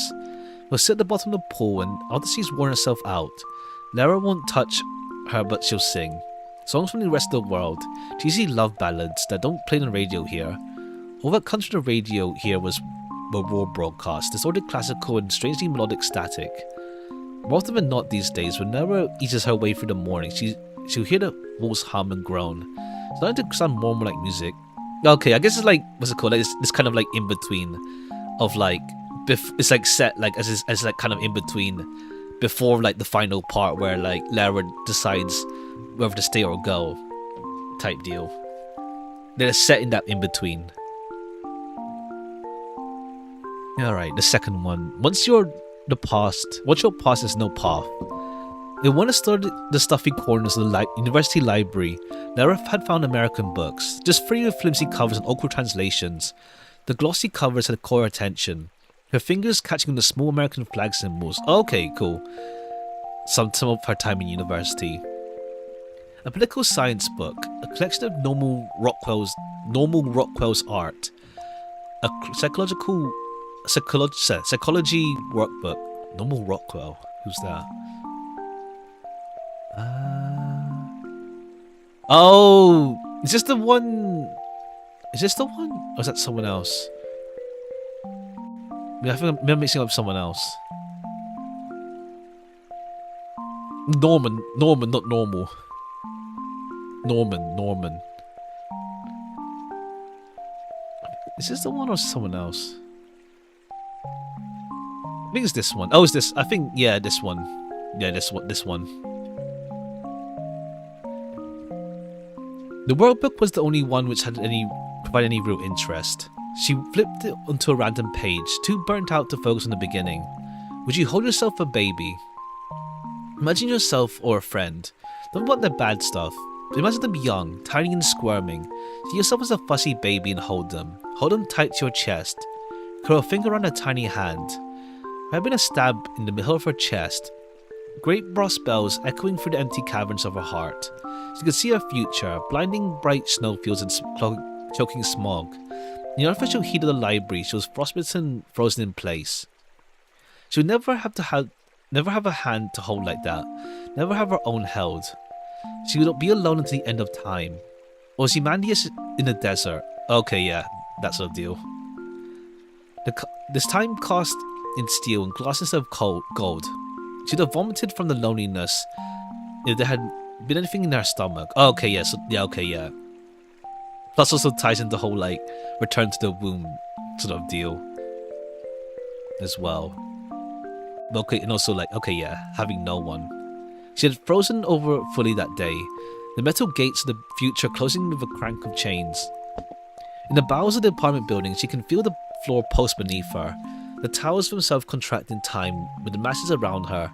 She'll sit at the bottom of the pool and after she's worn herself out, Lara won't touch her but she'll sing. Songs from the rest of the world, cheesy love ballads that don't play on the radio here. All that comes from the radio here were raw broadcasts, distorted classical and strangely melodic static. More often than not these days, when Lara eases her way through the morning, she'll hear the walls hum and groan. It's starting to sound more and more like music. Okay, I guess it's like, what's it called? Like, it's kind of like in between of like, it's like set like as like kind of in between before like the final part where like Lara decides whether to stay or go type deal. They're set in that in between. Alright, the second one. Once your past is no path. In one of the stuffy corners of the university library, Lara had found American books, just free with flimsy covers and awkward translations. The glossy covers had caught her attention. her fingers catching on the small American flag symbols. Okay, cool. Some of her time in university. A political science book, a collection of normal Rockwell's art, a psychology workbook. Normal Rockwell, who's that? Oh, is this the one? Is this the one? Or is that someone else? I think I'm mixing up someone else. Norman, not normal. Norman. Is this the one or someone else? I think it's this one. Oh, is this? I think, yeah, this one. Yeah, this one. The workbook was the only one which had provide any real interest. She flipped it onto a random page, too burnt out to focus on the beginning. Would you hold yourself a baby? Imagine yourself or a friend. Don't want the bad stuff. Imagine them young, tiny and squirming. See yourself as a fussy baby and hold them. Hold them tight to your chest. Curl a finger around a tiny hand. Grabbing a stab in the middle of her chest. Great brass bells echoing through the empty caverns of her heart. She could see her future, blinding bright snowfields and choking smog. In the artificial heat of the library, she was frostbitten, frozen in place. She would never have a hand to hold like that. Never have her own held. She would be alone until the end of time. Or Ozymandias in the desert. Okay, yeah, that sort of deal. This time cast in steel and glasses of gold. She'd have vomited from the loneliness if there had been anything in her stomach. Okay, yeah, okay, yeah. Plus also ties into the whole, like, return to the womb sort of deal as well. Okay, and also, like, okay, yeah, having no one. She had frozen over fully that day, the metal gates of the future closing with a crank of chains. In the bowels of the apartment building, she can feel the floor pulse beneath her, the towers themselves contract in time with the masses around her.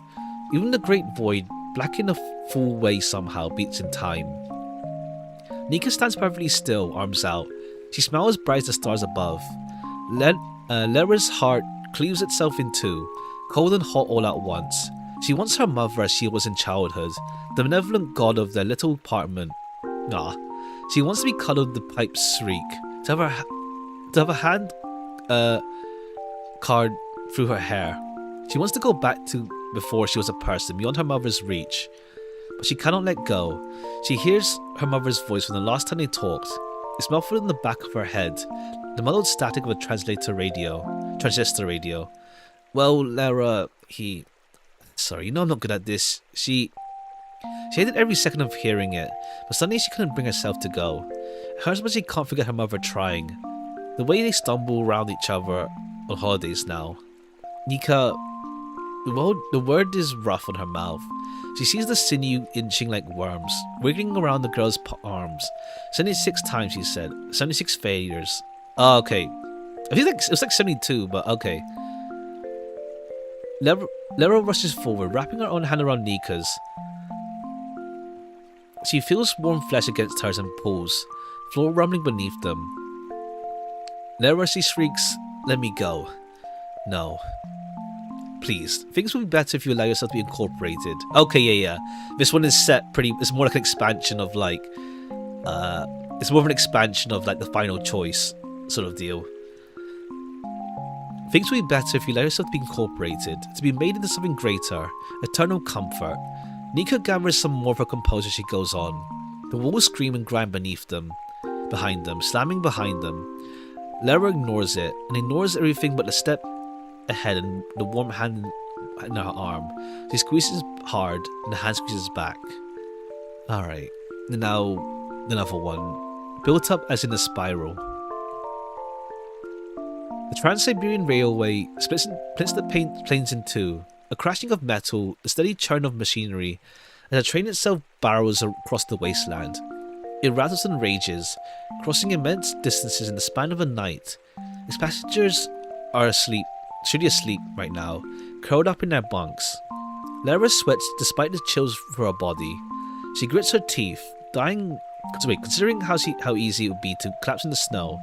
Even the great void, black in a full way somehow, beats in time. Nika stands perfectly still, arms out. She smiles bright as the stars above. Lera's heart cleaves itself in two, cold and hot all at once. She wants her mother as she was in childhood, the benevolent god of their little apartment. She wants to be cuddled the pipe's shriek, to have a hand card through her hair. She wants to go back to before she was a person, beyond her mother's reach. But she cannot let go. She hears her mother's voice from the last time they talked. It's muffled in the back of her head, the muddled static of a transistor radio. Well, Lara, sorry, you know I'm not good at this. She hated every second of hearing it, but suddenly she couldn't bring herself to go. It hurts, but she can't forget her mother trying. The way they stumble around each other on holidays now. Nika, the word is rough on her mouth. She sees the sinew inching like worms, wiggling around the girl's arms. 76 times, she said. 76 failures. Oh, okay. I feel like it was like 72, but okay. Lera rushes forward, wrapping her own hand around Nika's. She feels warm flesh against hers and pulls, floor rumbling beneath them. Lera, she shrieks, "Let me go." No. Please. Things would be better if you allow yourself to be incorporated. Okay, yeah. This one is set pretty... It's more like an expansion of, like... it's more of an expansion of, like, the final choice sort of deal. Things would be better if you allow yourself to be incorporated, to be made into something greater, eternal comfort. Nika gathers some more of her composure as she goes on. The walls scream and grind behind them, slamming behind them. Lara ignores it, and ignores everything but the step ahead and the warm hand in her arm. She squeezes hard, and the hand squeezes back. Alright, now another one. Built up as in a spiral. The Trans-Siberian Railway splits the planes in two. A crashing of metal, a steady churn of machinery, as the train itself barrels across the wasteland. It rattles and rages, crossing immense distances in the span of a night. Its passengers are truly asleep right now, curled up in their bunks. Lara sweats despite the chills through her body. She grits her teeth, considering how easy it would be to collapse in the snow.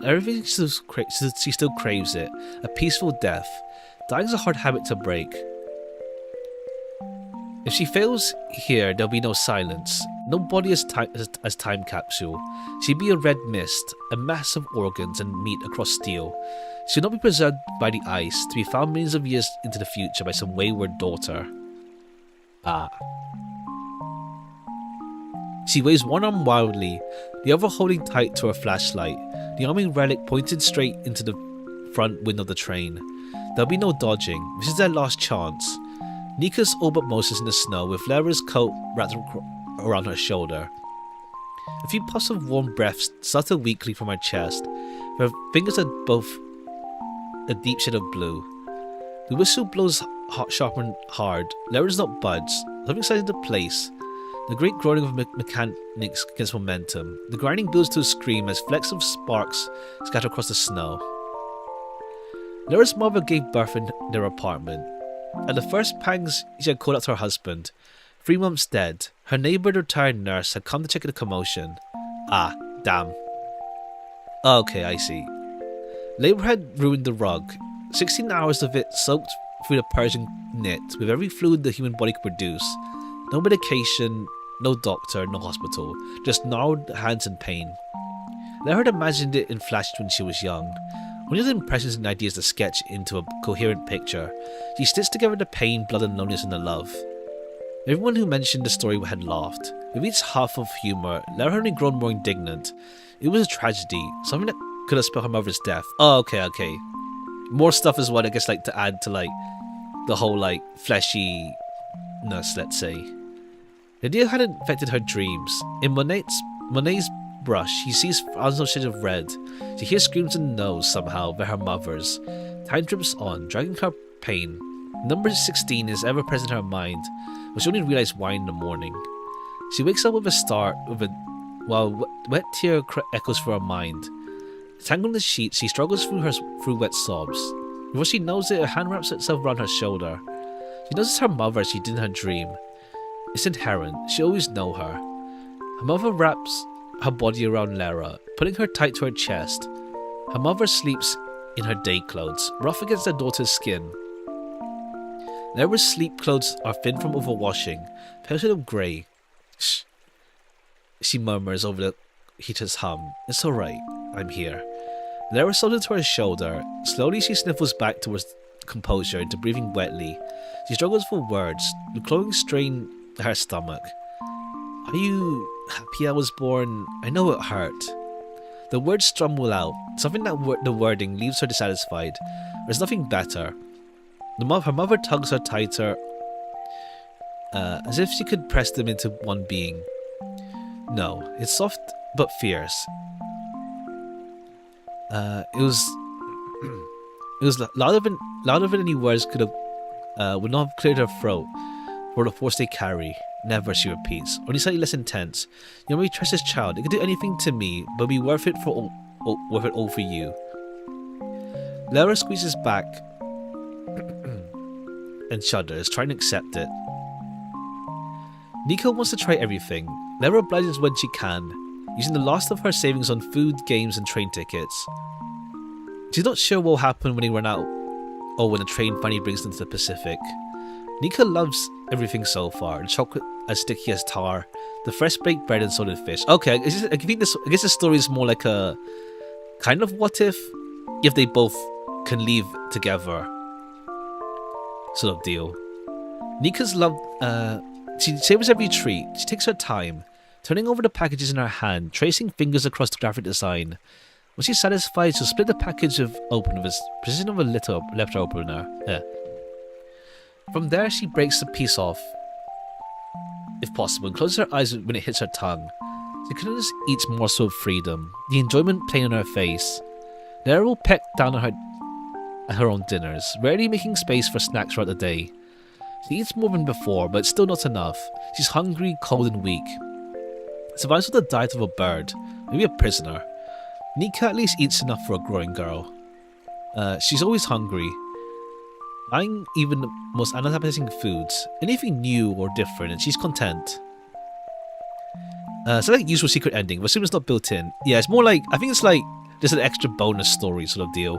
everything she still craves it. A peaceful death. Dying's a hard habit to break. If she fails here, there'll be no silence. No body as time capsule. She'd be a red mist, a mass of organs and meat across steel. She'll not be preserved by the ice, to be found millions of years into the future by some wayward daughter. Ah. She waves one arm wildly, the other holding tight to her flashlight, the arming relic pointed straight into the front window of the train. There'll be no dodging. This is their last chance. Nika's all but Moses in the snow, with Lara's coat wrapped around her shoulder. A few puffs of warm breath stutter weakly from her chest. Her fingers are both a deep shade of blue. The whistle blows sharp and hard. Lara does not budge. Something slides into place. The great groaning of mechanics against momentum. The grinding builds to a scream as flecks of sparks scatter across the snow. Lara's mother gave birth in their apartment. At the first pangs, she had called out to her husband. 3 months dead. Her neighbour, the retired nurse, had come to check the commotion. Ah, damn. Okay, I see. Labour had ruined the rug. 16 hours of it soaked through the Persian knit, with every fluid the human body could produce. No medication, no doctor, no hospital. Just gnarled hands and pain. Lara had imagined it in flash when she was young. When she had impressions and ideas to sketch into a coherent picture, she stitched together the pain, blood and loneliness and the love. Everyone who mentioned the story had laughed. With each half of humour, Lara had only grown more indignant. It was a tragedy, something that could have spelled her mother's death. Oh, okay. More stuff as well, I guess, like, to add to, like, the whole, like, fleshiness, let's say. The idea had infected her dreams. In Monet's brush, she sees thousands of shades of red. She hears screams and knows somehow they're her mother's. Time drips on, dragging her pain. Number 16 is ever present in her mind, but she only realized why in the morning. She wakes up with a start, while wet tear echoes through her mind. Tangled in the sheets, she struggles through wet sobs. Before she knows it, her hand wraps itself around her shoulder. She knows it's her mother as she did in her dream. It's inherent. She always knows her. Her mother wraps her body around Lara, putting her tight to her chest. Her mother sleeps in her day clothes, rough against her daughter's skin. Lara's sleep clothes are thin from overwashing, pale shade of grey. Shh, she murmurs over the heater's hum. It's alright, I'm here. Lara sobs into her shoulder. Slowly she sniffles back towards composure, into breathing wetly. She struggles for words, the clawing strain her stomach. Are you happy I was born? I know it hurt. The words stumble out, something that the wording leaves her dissatisfied. There's nothing better. Her mother tugs her tighter, as if she could press them into one being. No, it's soft but fierce. It was louder than any words could have. Would not have cleared her throat for the force they carry. Never, she repeats, only slightly less intense. You're my precious child. It could do anything to me, but be worth it all for you. Lara squeezes back and shudders, trying to accept it. Nico wants to try everything. Lara obliges when she can, using the last of her savings on food, games, and train tickets. She's not sure what will happen when they run out, or when the train finally brings them to the Pacific. Nika loves everything so far. The chocolate as sticky as tar, the fresh baked bread and salted fish. Okay, I guess the story is more like a kind of what if they both can leave together sort of deal. Nika's love. She savors every treat. She takes her time, turning over the packages in her hand, tracing fingers across the graphic design. When she's satisfied, she'll split the package open with the precision of a letter opener. From there, she breaks the piece off, if possible, and closes her eyes when it hits her tongue. She closes each morsel of freedom, the enjoyment plain on her face. Lara will peck down at her own dinners, rarely making space for snacks throughout the day. She eats more than before, but it's still not enough. She's hungry, cold, and weak. Survives with the diet of a bird, maybe a prisoner. Nika at least eats enough for a growing girl. She's always hungry, eyeing even the most unappetizing foods, anything new or different, and she's content. So like usual secret ending, but assume it's not built in. Yeah, it's more like, I think it's like Just an extra bonus story sort of deal.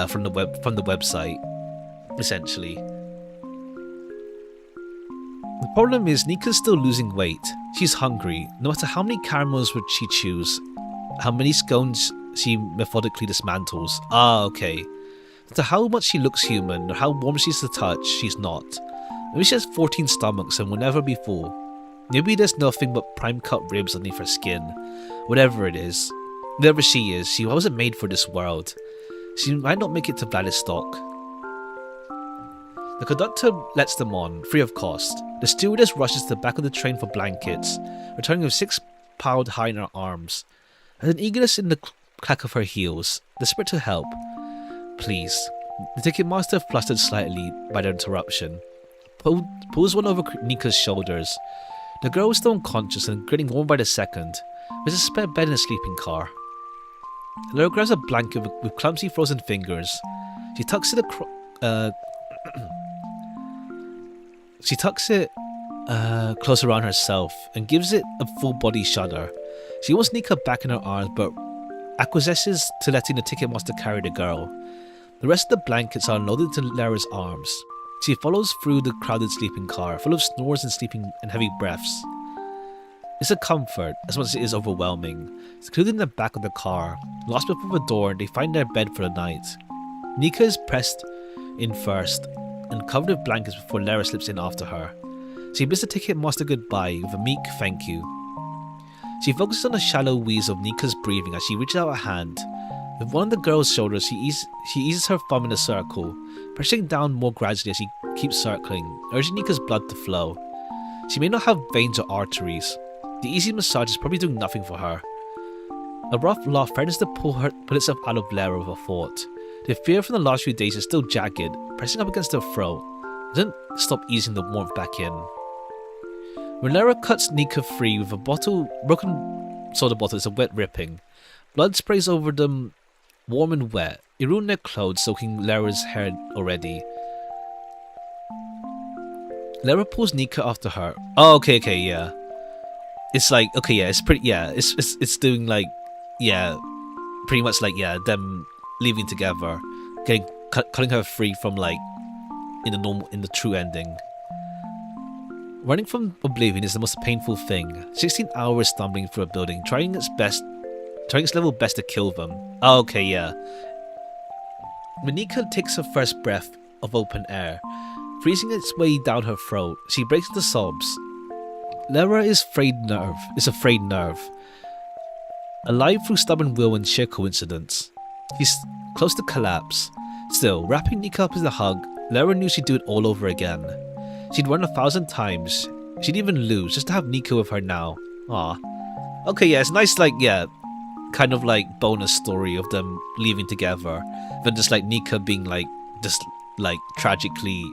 From the website, essentially. The problem is Nika's still losing weight. She's hungry. No matter how many caramels would she choose, how many scones she methodically dismantles. Ah, okay. No matter how much she looks human or how warm she's to touch, she's not. Maybe she has 14 stomachs and will never be full. Maybe there's nothing but prime cut ribs underneath her skin. Whatever it is. Whatever she is, she wasn't made for this world. She might not make it to Vladivostok. The conductor lets them on, free of cost. The stewardess rushes to the back of the train for blankets, returning with 6 piled high in her arms. There's an eagerness in the clack of her heels, desperate to help. Please. The ticket master, flustered slightly by the interruption, pulls one over Nika's shoulders. The girl is still unconscious and getting warm by the second. There's a spare bed in the sleeping car. Lara grabs a blanket with clumsy frozen fingers. She tucks it close around herself and gives it a full body shudder. She wants Nika back in her arms, but acquiesces to letting the ticket master carry the girl. The rest of the blankets are unloaded into Lara's arms. She follows through the crowded sleeping car, full of snores and sleeping and heavy breaths. It's a comfort, as much as it is overwhelming. Secluded in the back of the car, lost before the door, they find their bed for the night. Nika is pressed in first and covered with blankets before Lara slips in after her. She bids the ticket master goodbye with a meek thank you. She focuses on the shallow wheeze of Nika's breathing as she reaches out a hand. With one of the girl's shoulders, she eases her thumb in a circle, pressing down more gradually as she keeps circling, urging Nika's blood to flow. She may not have veins or arteries. The easy massage is probably doing nothing for her. A rough laugh threatens to pull itself out of Lara with a thought. The fear from the last few days is still jagged, pressing up against her throat. It doesn't stop easing the warmth back in. When Lara cuts Nika free with a broken soda bottle, it's a wet ripping. Blood sprays over them, warm and wet. It ruined their clothes, soaking Lara's hair already. Lara pulls Nika after her. Oh, okay, yeah. It's like, okay, yeah, it's pretty, yeah, it's doing like, yeah, pretty much like, yeah, them leaving together, cutting her free from like, in the true ending. Running from oblivion is the most painful thing. 16 hours stumbling through a building, trying its level best to kill them. Oh, okay, yeah. When Nika takes her first breath of open air, freezing its way down her throat, she breaks into sobs. Lara is a frayed nerve. Alive through stubborn will and sheer coincidence. She's close to collapse. Still, wrapping Nika up in a hug, Lara knew she'd do it all over again. She'd run 1,000 times. She'd even lose just to have Nika with her now. Ah. Okay, yeah, it's nice, like, yeah, kind of like bonus story of them leaving together. Than just like Nika being like, just like tragically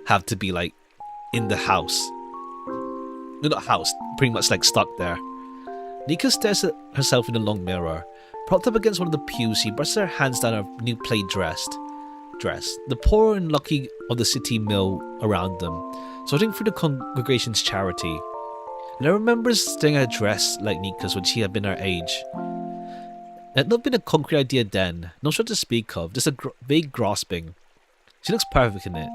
have to be like in the house. No, not house, pretty much like stuck there. Nika stares at herself in the long mirror. Propped up against one of the pews, she brushes her hands down her new plaid dress. The poor and lucky of the city mill around them, sorting through the congregation's charity. Lara remembers staring at a dress like Nika's when she had been her age. It had not been a concrete idea then, no shot to speak of, just a vague grasping. She looks perfect in it.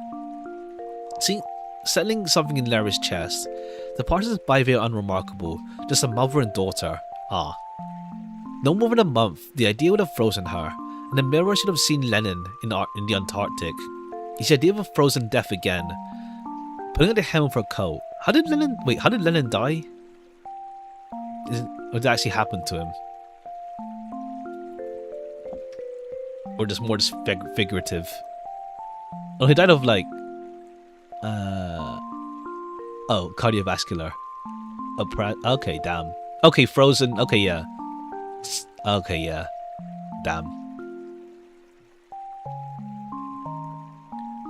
Settling something in Lara's chest, the parties by they are unremarkable, just a mother and daughter. Ah. No more than a month, the idea would have frozen her, and the mirror should have seen Lenin in the Antarctic. It's the idea of a frozen death again. Putting on the hem of her coat. How did Lenin die? Or did it actually happen to him? Or just more figurative? Oh, he died of like... Oh, cardiovascular. Okay, damn. Okay, frozen. Okay, yeah. Okay, yeah. Damn.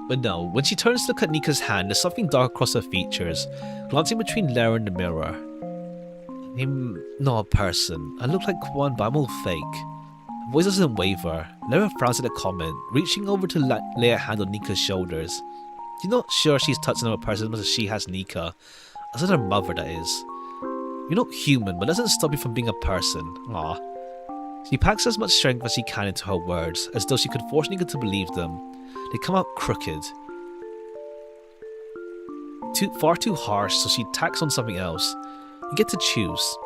But no, when she turns to look at Nika's hand, there's something dark across her features, glancing between Lara and the mirror. I'm not a person. I look like one, but I'm all fake. Her voice doesn't waver. Lara frowns at the comment, reaching over to lay a hand on Nika's shoulders. She's not sure she's touching another person as much as she has Nika. As in her mother, that is. You're not human, but it doesn't stop you from being a person. Aw. She packs as much strength as she can into her words, as though she could force Nika to believe them. They come out crooked. Far too harsh, so she tacks on something else. You get to choose.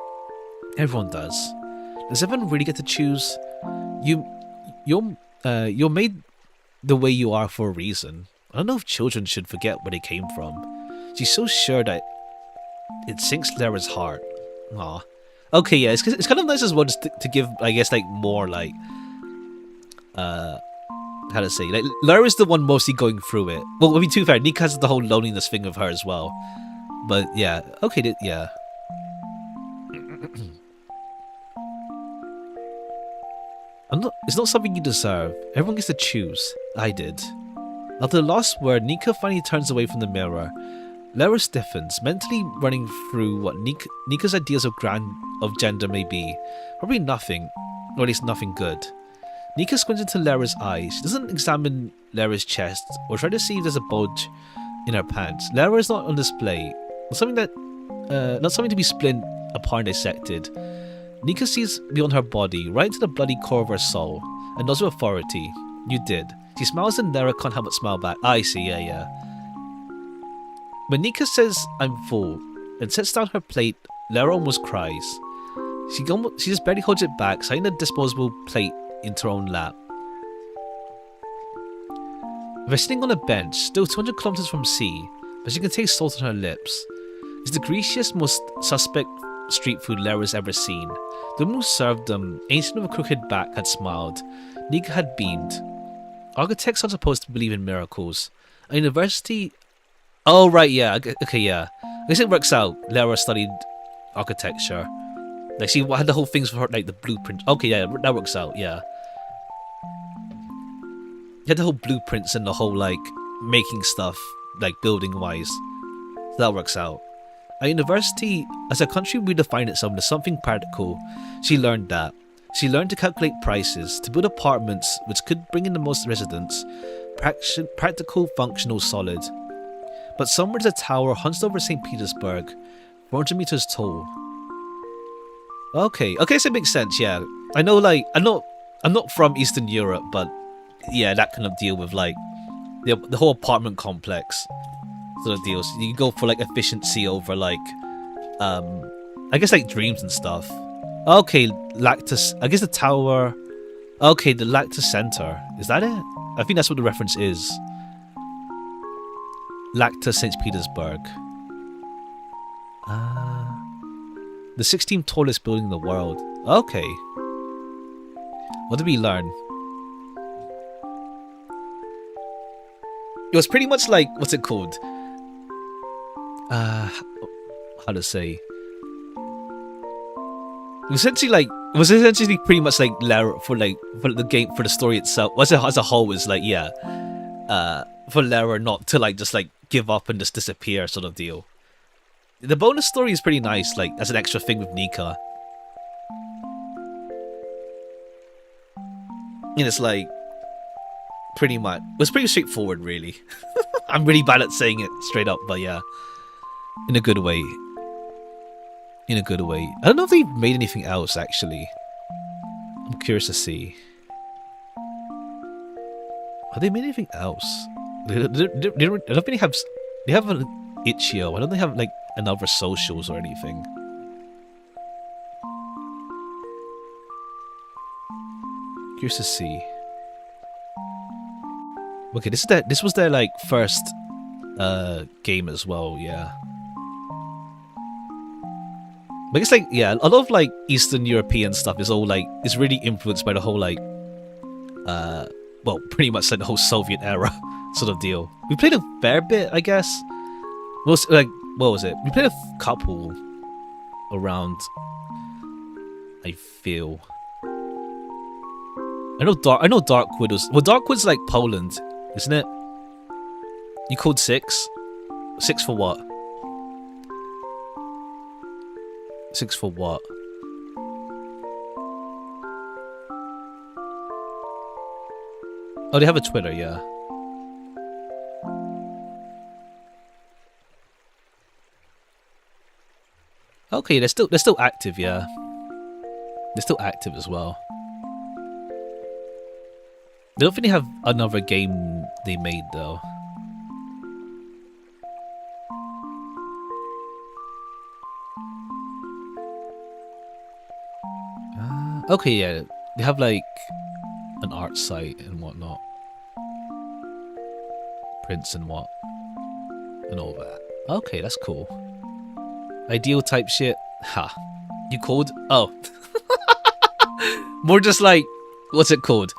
Everyone does. Does everyone really get to choose? You're made the way you are for a reason. I don't know if children should forget where they came from. She's so sure that it sinks Lara's heart. Aw. Okay, yeah, it's kind of nice as well just to give, I guess, like, more, like, how to say, like, Lara's the one mostly going through it. Well, I mean, to be fair, Nika has the whole loneliness thing of her as well. But, yeah, okay, yeah. It's not something you deserve. Everyone gets to choose. I did. After the last word, Nika finally turns away from the mirror. Lara stiffens, mentally running through what Nika's ideas of gender may be. Probably nothing, or at least nothing good. Nika squints into Lara's eyes. She doesn't examine Lara's chest or try to see if there's a bulge in her pants. Lara is not on display. Not something to be split apart and dissected. Nika sees beyond her body, right into the bloody core of her soul, and nods with authority. You did. She smiles and Lara can't help but smile back. I see, yeah. When Nika says, I'm full, and sets down her plate, Lara almost cries. She just barely holds it back, sliding the disposable plate into her own lap. They're sitting on a bench, still 200 kilometers from sea, but she can taste salt on her lips. It's the greasiest, most suspect street food Lara's ever seen. The woman who served them, ancient with a crooked back, had smiled. Nika had beamed. Architects aren't supposed to believe in miracles. At university... Oh, right, yeah. Okay, yeah. I guess it works out. Lara studied architecture. Like, she had the whole things for her, like, the blueprint. Okay, yeah, that works out, yeah. You had the whole blueprints and the whole, like, making stuff, like, building-wise. So that works out. At university, as a country redefined itself into something practical, she learned that. She learned to calculate prices, to build apartments which could bring in the most residents. Practical, functional, solid. But somewhere there's a tower hunched over St. Petersburg, 400 meters tall. Okay, so it makes sense, yeah. I know, like, I'm not from Eastern Europe, but yeah, that kind of deal with, like, the whole apartment complex sort of deals. You go for, like, efficiency over, like, I guess, like, dreams and stuff. Okay, Lactus, I guess the tower, okay, the Lactus Center, is that it? I think that's what the reference is. Lactus St. Petersburg. The 16th tallest building in the world. Okay. What did we learn? It was pretty much like, what's it called? How to say? It was essentially pretty much like Lara for the game, for the story itself. As a whole was like, yeah. For Lara not to, like, just, like, give up and just disappear sort of deal. The bonus story is pretty nice, like, as an extra thing with Nika. And it's like, pretty much, it was pretty straightforward, really. I'm really bad at saying it straight up, but yeah. In a good way. In a good way. I don't know if they've made anything else, actually. I'm curious to see. Have they made anything else? I don't think they have... They have an itch.io. I don't think they have, like, another socials or anything. Curious to see. Okay, this was their, like, first game as well, yeah. But it's like, yeah, a lot of, like, Eastern European stuff is all, like, is really influenced by the whole, like, well, pretty much like the whole Soviet era sort of deal. We played a fair bit, I guess. What was it? We played a couple around, I feel. I know Darkwood was... Well, Darkwood's like Poland, isn't it? You called 6? 6 for what? 6 for what? Oh, they have a Twitter, yeah. Okay, they're still active, yeah. They're still active as well. They don't really have another game they made though. Okay, yeah, they have like an art site and whatnot, prints and what, and all that. Okay, that's cool. Ideal type shit. Ha. You called? Oh. More just like, what's it called?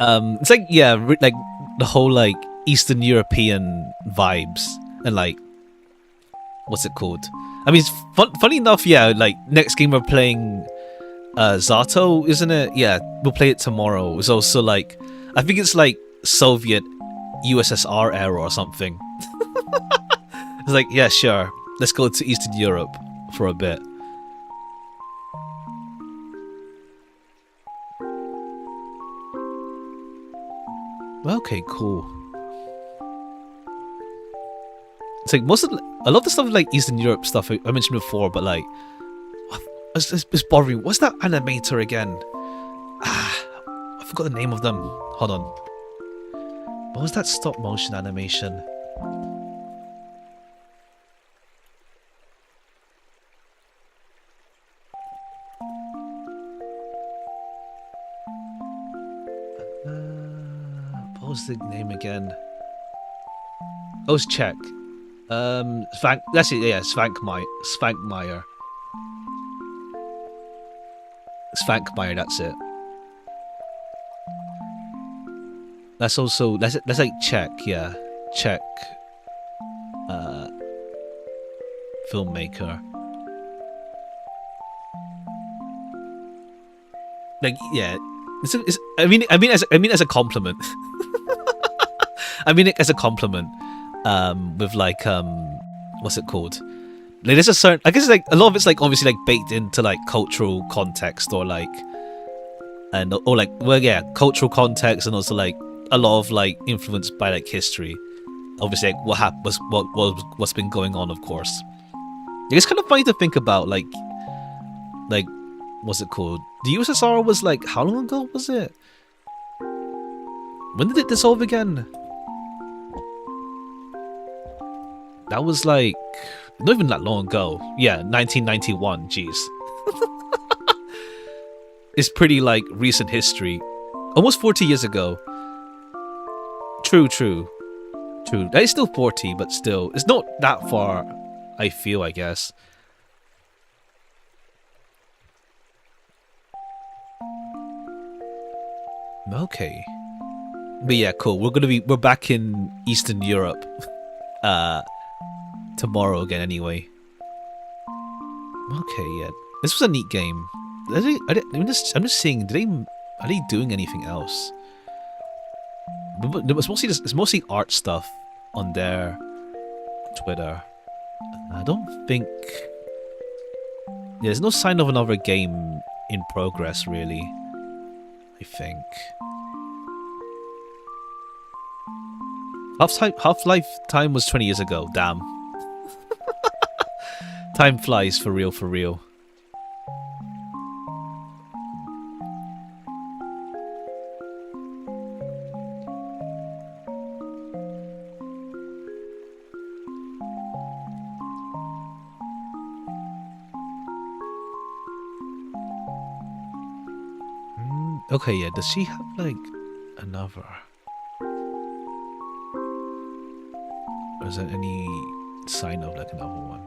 It's like, yeah, like the whole like Eastern European vibes and like, what's it called? I mean, it's funny enough, yeah, like next game we're playing Zato, isn't it? Yeah, we'll play it tomorrow. It's also like, I think it's like Soviet USSR era or something. It's like, yeah, sure. Let's go to Eastern Europe for a bit. Okay, cool. It's like I love the stuff like Eastern Europe stuff I mentioned before, but like, it's boring. What's that animator again? I forgot the name of them. Hold on. What was that stop motion animation? What was the name again? Oh, it's Czech. That's it. Yeah, Svankmajer. Svankmajer. That's it. That's also that's like Czech. Yeah, Czech. Filmmaker. Like, yeah. I mean as a compliment. I mean it as a compliment. With like what's it called? Like there's a certain, I guess like a lot of it's like obviously like baked into like cultural context or like, and or like, well, yeah, cultural context, and also like a lot of like influenced by like history. Obviously like what's been going on, of course. It's kind of funny to think about like what's it called? The USSR was like, how long ago was it? When did it dissolve again? That was like not even that long ago. Yeah, 1991. Jeez. It's pretty like recent history. Almost 40 years ago. True. That is still 40, but still, it's not that far, I feel, I guess. Okay. But yeah, cool. We're back in Eastern Europe. Tomorrow again anyway. Okay, yeah. This was a neat game. I'm just seeing, are they doing anything else? It's mostly art stuff on their Twitter. I don't think... Yeah, there's no sign of another game in progress, really. I think. Half-Life time was 20 years ago, damn. Time flies, for real, for real. Okay, yeah, does she have, like, another? Or is there any sign of, like, another one?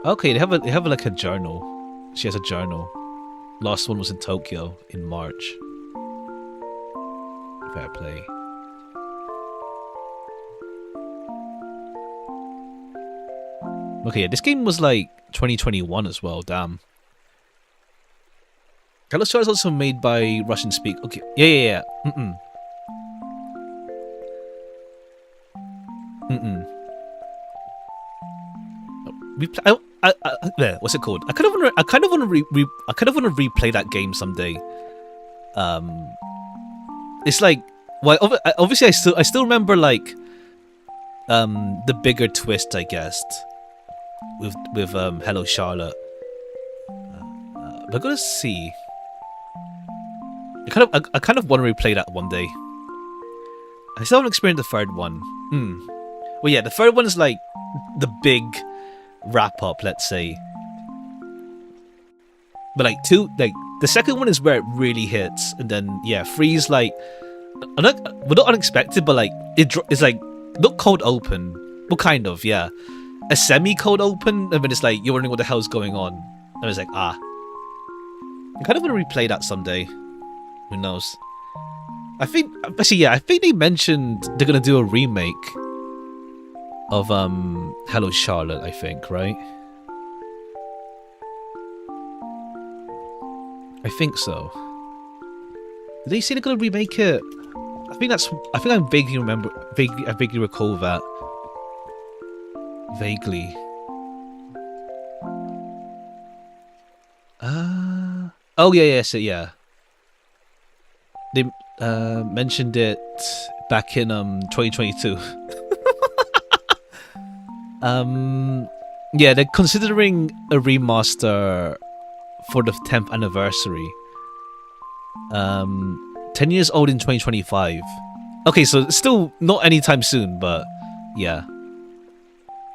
Okay, they have like a journal. She has a journal. Last one was in Tokyo in March. Fair play. Okay, yeah, this game was like 2021 as well, damn. Carlos Star is also made by Russian Speak. Okay, yeah. What's it called? I kind of want to replay that game someday. It's like, well, obviously I still remember like the bigger twist, I guess, with Hello Charlotte. But I gotta see. I kind of want to replay that one day. I still haven't experienced the third one. Well, yeah, the third one is like the big wrap up, let's say. But like the second one is where it really hits, and then yeah, 3 is like not unexpected, but like it's like not cold open, but kind of, yeah, a semi cold open, and then it's like you're wondering what the hell's going on, and it's like I kind of want to replay that someday. Who knows? I think they mentioned they're gonna do a remake of Hello Charlotte, I think, right? I think so. Did they say they're gonna remake it? I think I vaguely recall that. Vaguely. Oh yeah. They mentioned it back in 2022. Yeah, they're considering a remaster for the 10th anniversary. 10 years old in 2025. Okay, so still not anytime soon, but yeah.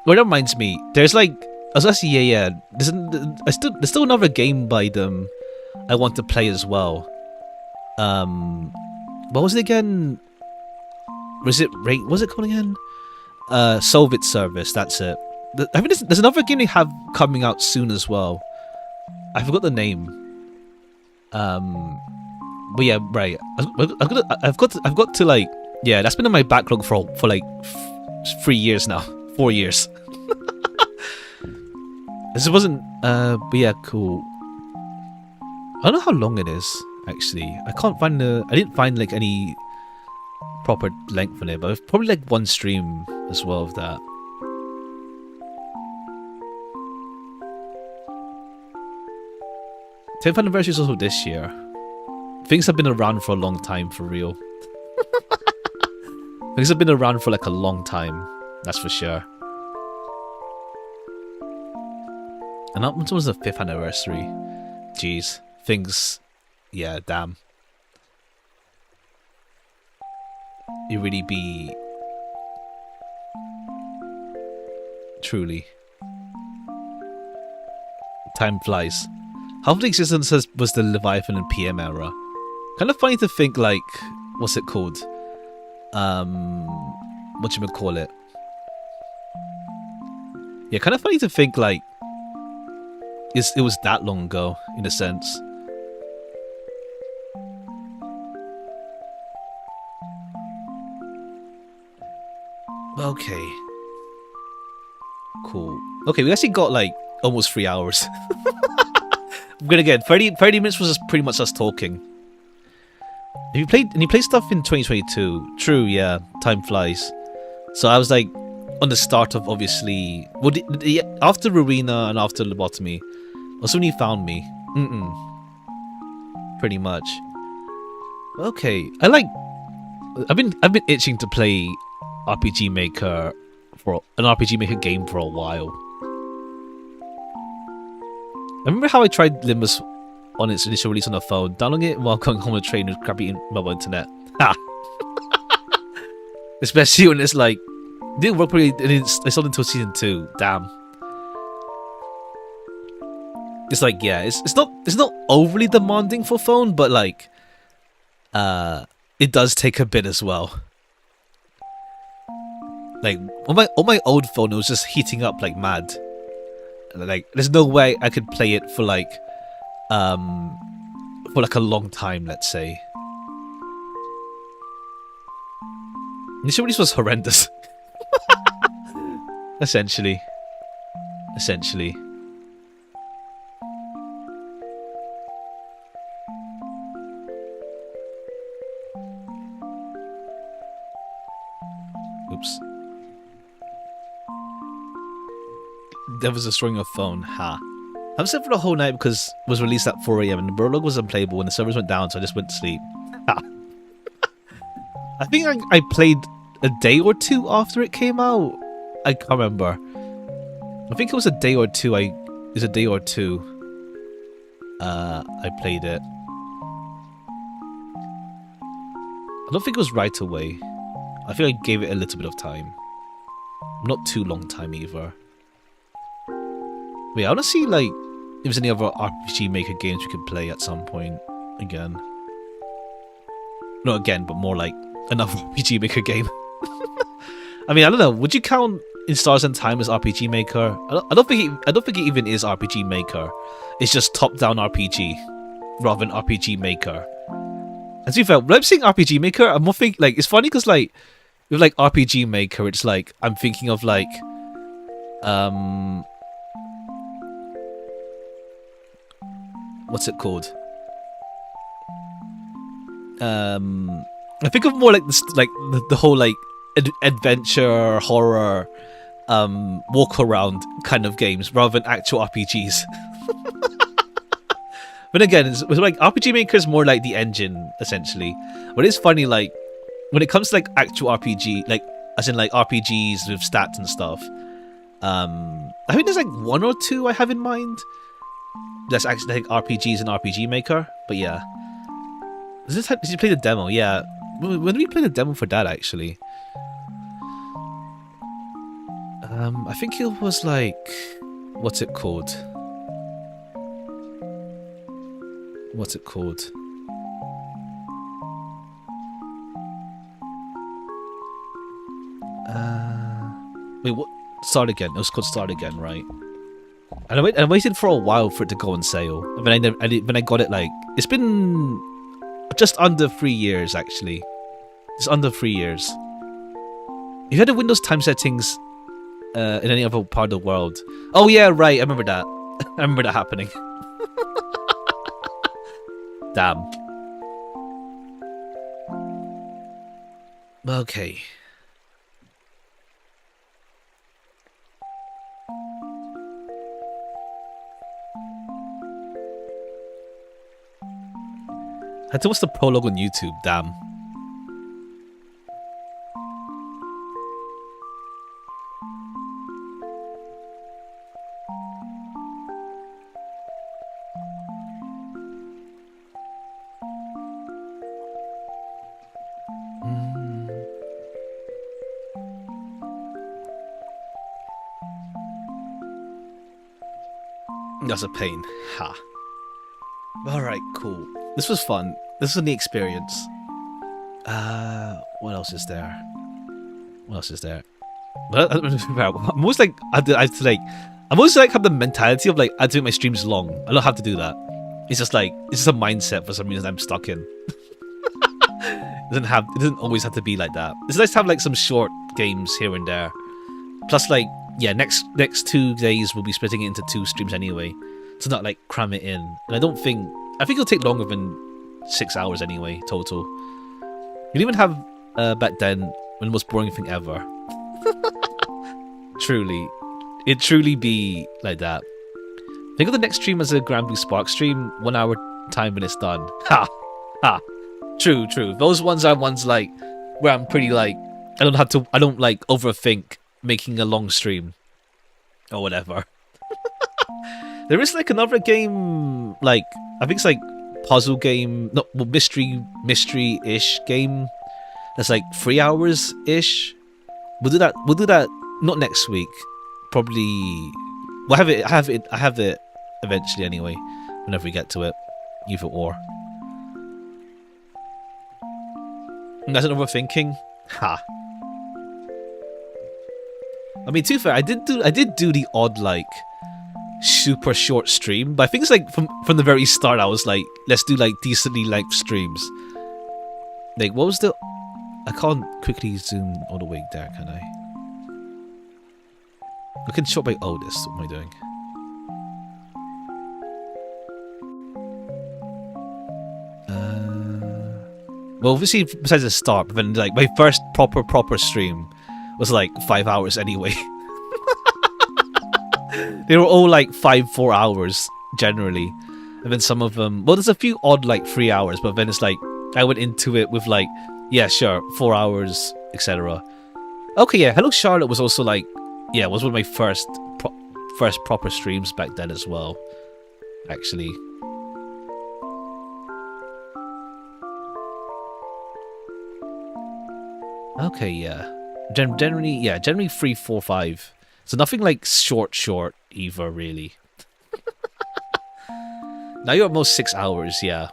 Well, that reminds me, there's like, there's still another game by them I want to play as well. What was it again? Was it called again? Soviet Service, that's it. I mean, there's another game they have coming out soon as well. I forgot the name. But yeah, right. I've got to like, yeah, that's been in my backlog for like 3 years now, 4 years. This wasn't, but yeah, cool. I don't know how long it is actually. I didn't find like any proper length on it, but probably like one stream as well of that. Tenth anniversary is also this year. Things have been around for a long time, for real. Things have been around for like a long time, that's for sure. And that was the 5th anniversary. Jeez, things, yeah, damn. You really be truly. Time flies. Half of the existence was the Leviathan and PM era. Kind of funny to think, like, what's it called? Whatchamacallit? Yeah, kind of funny to think, like, it was that long ago, in a sense. Okay. Cool. Okay, we actually got, like, almost 3 hours. I'm gonna get 30 minutes was just pretty much us talking. You played stuff in 2022. True, yeah. Time flies. So I was like on the start of, obviously, well, after Arena and after Lobotomy. Also when you found me. Pretty much. Okay. I've been itching to play RPG Maker for an RPG Maker game for a while. I remember how I tried Limbus on its initial release on the phone, downloading it while going home on a train with crappy mobile internet. Ha! Especially when it's like, it didn't work properly, and it's not until season 2. Damn. It's like, yeah, it's not overly demanding for phone, but like, it does take a bit as well. Like on my old phone, it was just heating up like mad. Like, there's no way I could play it for like a long time, let's say. Initial release was horrendous. Essentially. Oops. That was destroying your phone, ha. I was up for the whole night because it was released at 4 AM and the prologue was unplayable and the servers went down, so I just went to sleep. Ha. I think I played a day or two after it came out. I can't remember. I think it was a day or two. I played it. I don't think it was right away. I feel I gave it a little bit of time. Not too long time either. Wait, I want to see like if there's any other RPG Maker games we could play at some point again. Not again, but more like another RPG Maker game. I mean, I don't know. Would you count In Stars and Time as RPG Maker? I don't think it even is RPG Maker. It's just top-down RPG rather than RPG Maker. And to be fair, when I'm saying RPG Maker, I'm more thinking like it's funny because like with like RPG Maker, it's like I'm thinking of like what's it called? I think of more like this, like the whole like adventure, horror, walk around kind of games rather than actual RPGs. But again, it's like RPG Maker is more like the engine essentially. But it's funny, like when it comes to like actual RPG, like as in like RPGs with stats and stuff. I think there's like one or two I have in mind. That's actually like RPGs and RPG Maker. But yeah, did you play the demo? Yeah, when did we play the demo for that actually? I think it was like, what's it called? What's it called? Wait, what? Start Again. It was called Start Again, right? And I waited for a while for it to go on sale. And when I got it, like, it's been just under 3 years, actually. It's under 3 years. If you had the Windows time settings in any other part of the world. Oh yeah, right. I remember that. I remember that happening. Damn. Okay. I had to watch the prologue on YouTube, damn. That's a pain. Ha. Alright, cool. This was fun. This was a neat experience. What else is there? What else is there? I'm always like, I'm always like have the mentality of like, I do my streams long. I don't have to do that. It's just like, it's just a mindset for some reason I'm stuck in. It doesn't always have to be like that. It's nice to have like some short games here and there. Plus like, yeah, next 2 days we'll be splitting it into 2 streams anyway. To not like cram it in. And I think it'll take longer than 6 hours anyway, total. You'll even have, back then, when the most boring thing ever. Truly. It'd truly be like that. Think of the next stream as a Grand Blue Spark stream, 1 hour time when it's done. Ha! Ha! True, true. Those ones are ones like, where I'm pretty like, I don't like overthink making a long stream. Or whatever. There is like another game, like, I think it's like puzzle game, no, well, mystery-ish game. That's like 3 hours-ish. We'll do that not next week. Probably I have it eventually anyway, whenever we get to it. Either or. And that's an overthinking? Ha. I mean, to be fair, I did do the odd like super short stream, but I think it's like from the very start I was like, let's do like decently length streams. Like, what was the... I can't quickly zoom all the way there, can I? I can short by... Oh, this. What am I doing? Well, obviously, besides the start, but then like my first proper stream was like 5 hours anyway. They were all like 4 hours generally, and then some of them. Well, there's a few odd like 3 hours, but then it's like I went into it with like, yeah, sure, 4 hours, etc. Okay, yeah. Hello Charlotte was also like, yeah, was one of my first proper streams back then as well, actually. Okay, yeah. Generally 3, 4, 5. So nothing like short either, really. Now you're almost 6 hours, yeah.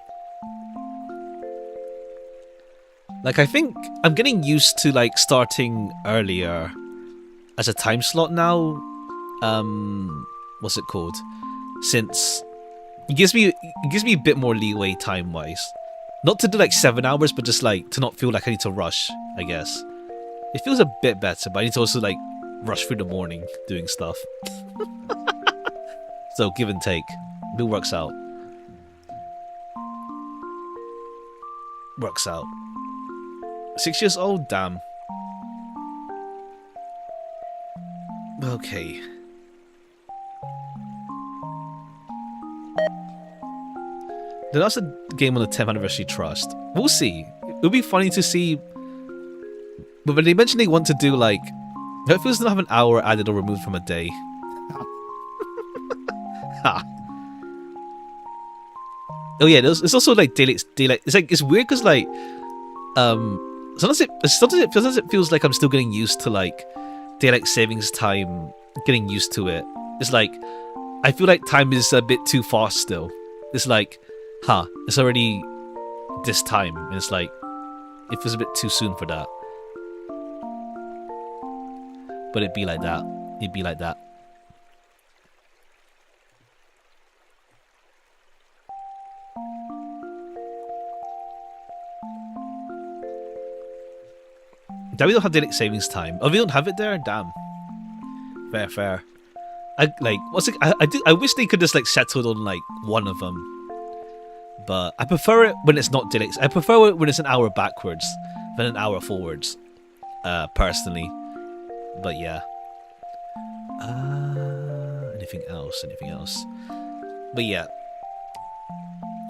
Like, I think I'm getting used to, like, starting earlier as a time slot now. What's it called? Since it gives me a bit more leeway time-wise. Not to do, like, 7 hours, but just, like, to not feel like I need to rush, I guess. It feels a bit better, but I need to also, like, rush through the morning doing stuff. So, give and take. It works out. Works out. 6 years old? Damn. Okay. Then that's a game on the 10th Anniversary Trust. We'll see. It'll be funny to see. But when they mention they want to do, like, it feels to have an hour added or removed from a day. Ha. Oh yeah, it's also like daylight. It's like, it's weird because, like, sometimes it feels like I'm still getting used to, like, daylight savings time. Getting used to it. It's like I feel like time is a bit too fast still. It's like, it's already this time, and it's like it feels a bit too soon for that. But it'd be like that. It'd be like that. Damn, we don't have daylight savings time. Oh, we don't have it there? Damn. Fair. I wish they could just, like, settled on, like, one of them. But I prefer it when it's not daylight. I prefer it when it's an hour backwards than an hour forwards. Personally. But yeah. Anything else? But yeah.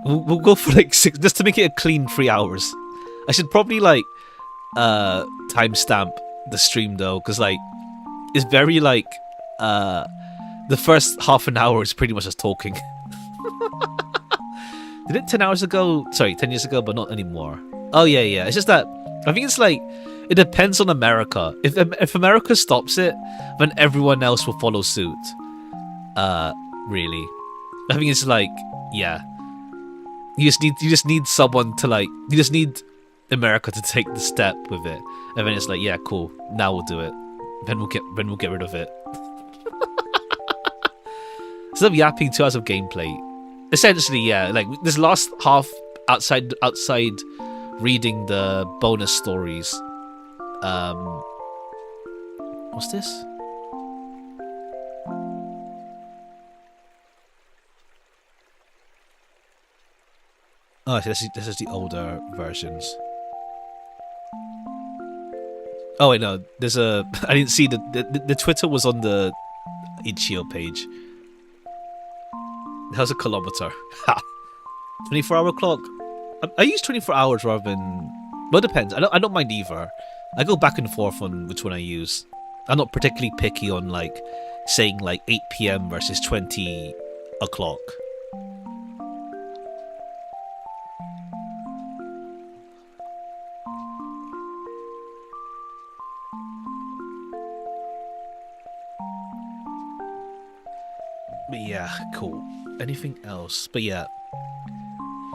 We'll go for, like, 6, just to make it a clean 3 hours. I should probably, like, timestamp the stream though, because, like, it's very, like, the first half an hour is pretty much just talking. Did it 10 hours ago? Sorry, 10 years ago, but not anymore. Oh yeah. It's just that I think it's like it depends on America. If America stops it, then everyone else will follow suit. Really, I think it's like, yeah. You just need someone to, like, you just need America to take the step with it, and then it's like, yeah, cool. Now we'll do it. Then we'll get rid of it. Instead of yapping 2 hours of gameplay, essentially, yeah. Like, this last half outside reading the bonus stories. What's this? Oh, this is the older versions. Oh wait, no. There's a. I didn't see the Twitter was on the Itch.io page. How's a kilometer? Ha. 24-hour clock. I use 24 hours rather than. Well, it depends. I don't mind either. I go back and forth on which one I use. I'm not particularly picky on, like, saying, like, 8 PM versus 20 o'clock. But yeah, cool. Anything else? But yeah.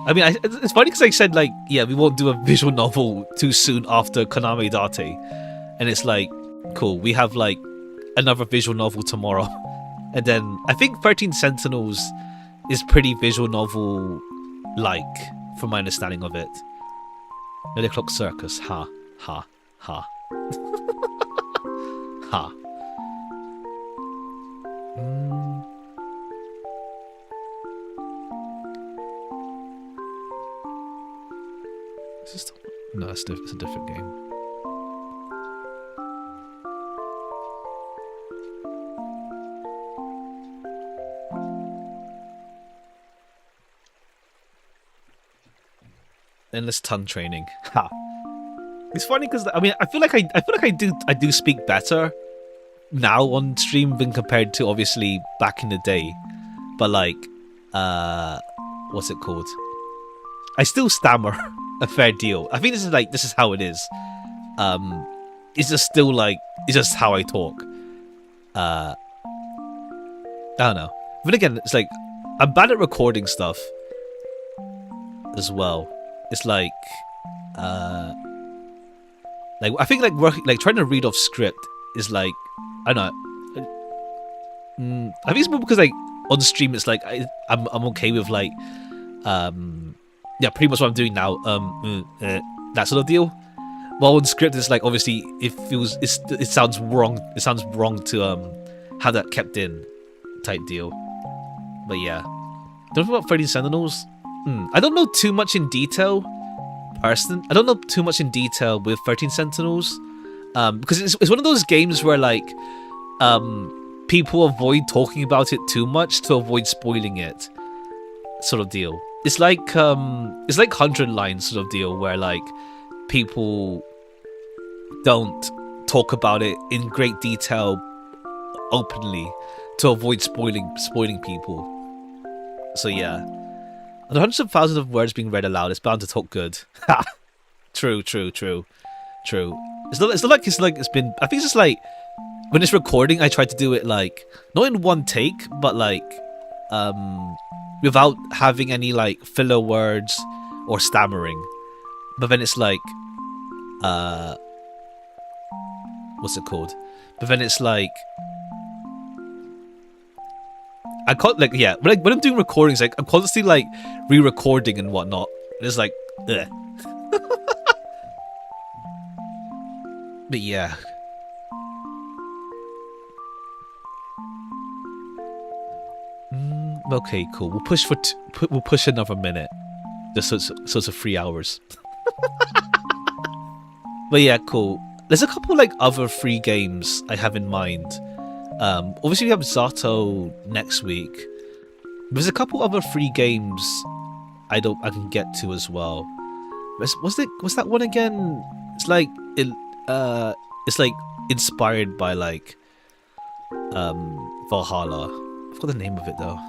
I mean, it's funny because I said, like, yeah, we won't do a visual novel too soon after Kaname Date. And it's like, cool, we have, like, another visual novel tomorrow. And then I think 13 Sentinels is pretty visual novel-like, from my understanding of it. 9 o'clock circus. Ha. Ha. Ha. Ha. No, it's a different game. Endless tongue training. Ha. It's funny because, I mean, I feel like I do speak better now on stream than compared to, obviously, back in the day. But, like, what's it called? I still stammer a fair deal. I think this is how it is. it's just still like, it's just how I talk. I don't know. But again, it's like, I'm bad at recording stuff as well. It's like I think like trying to read off script is like, I don't know. I think it's more because like on stream it's like I'm okay with like yeah, pretty much what I'm doing now, that sort of deal. While on script it's like, obviously it sounds wrong. It sounds wrong to have that kept in type deal. But yeah, don't know about 13 Sentinels. I don't know too much in detail. I don't know too much in detail with 13 Sentinels, because it's one of those games where like people avoid talking about it too much to avoid spoiling it, sort of deal. It's like 100 lines sort of deal, where like people don't talk about it in great detail openly to avoid spoiling people. So yeah, and hundreds of thousands of words being read aloud, it's bound to talk good. True. It's not like it's been. I think it's just like when it's recording, I try to do it like not in one take, but like without having any like filler words or stammering. But then it's like what's it called? But then it's like I can't, like, yeah, when I'm doing recordings, like I'm constantly like re-recording and whatnot. And it's like, ugh. But yeah. Okay, cool. We'll push for we'll push another minute, just so it's 3 hours. But yeah, cool. There's a couple like other free games I have in mind. Obviously we have Zato next week. There's a couple other free games I can get to as well. What's that one again? It's like it's like inspired by like Valhalla. I forgot the name of it though.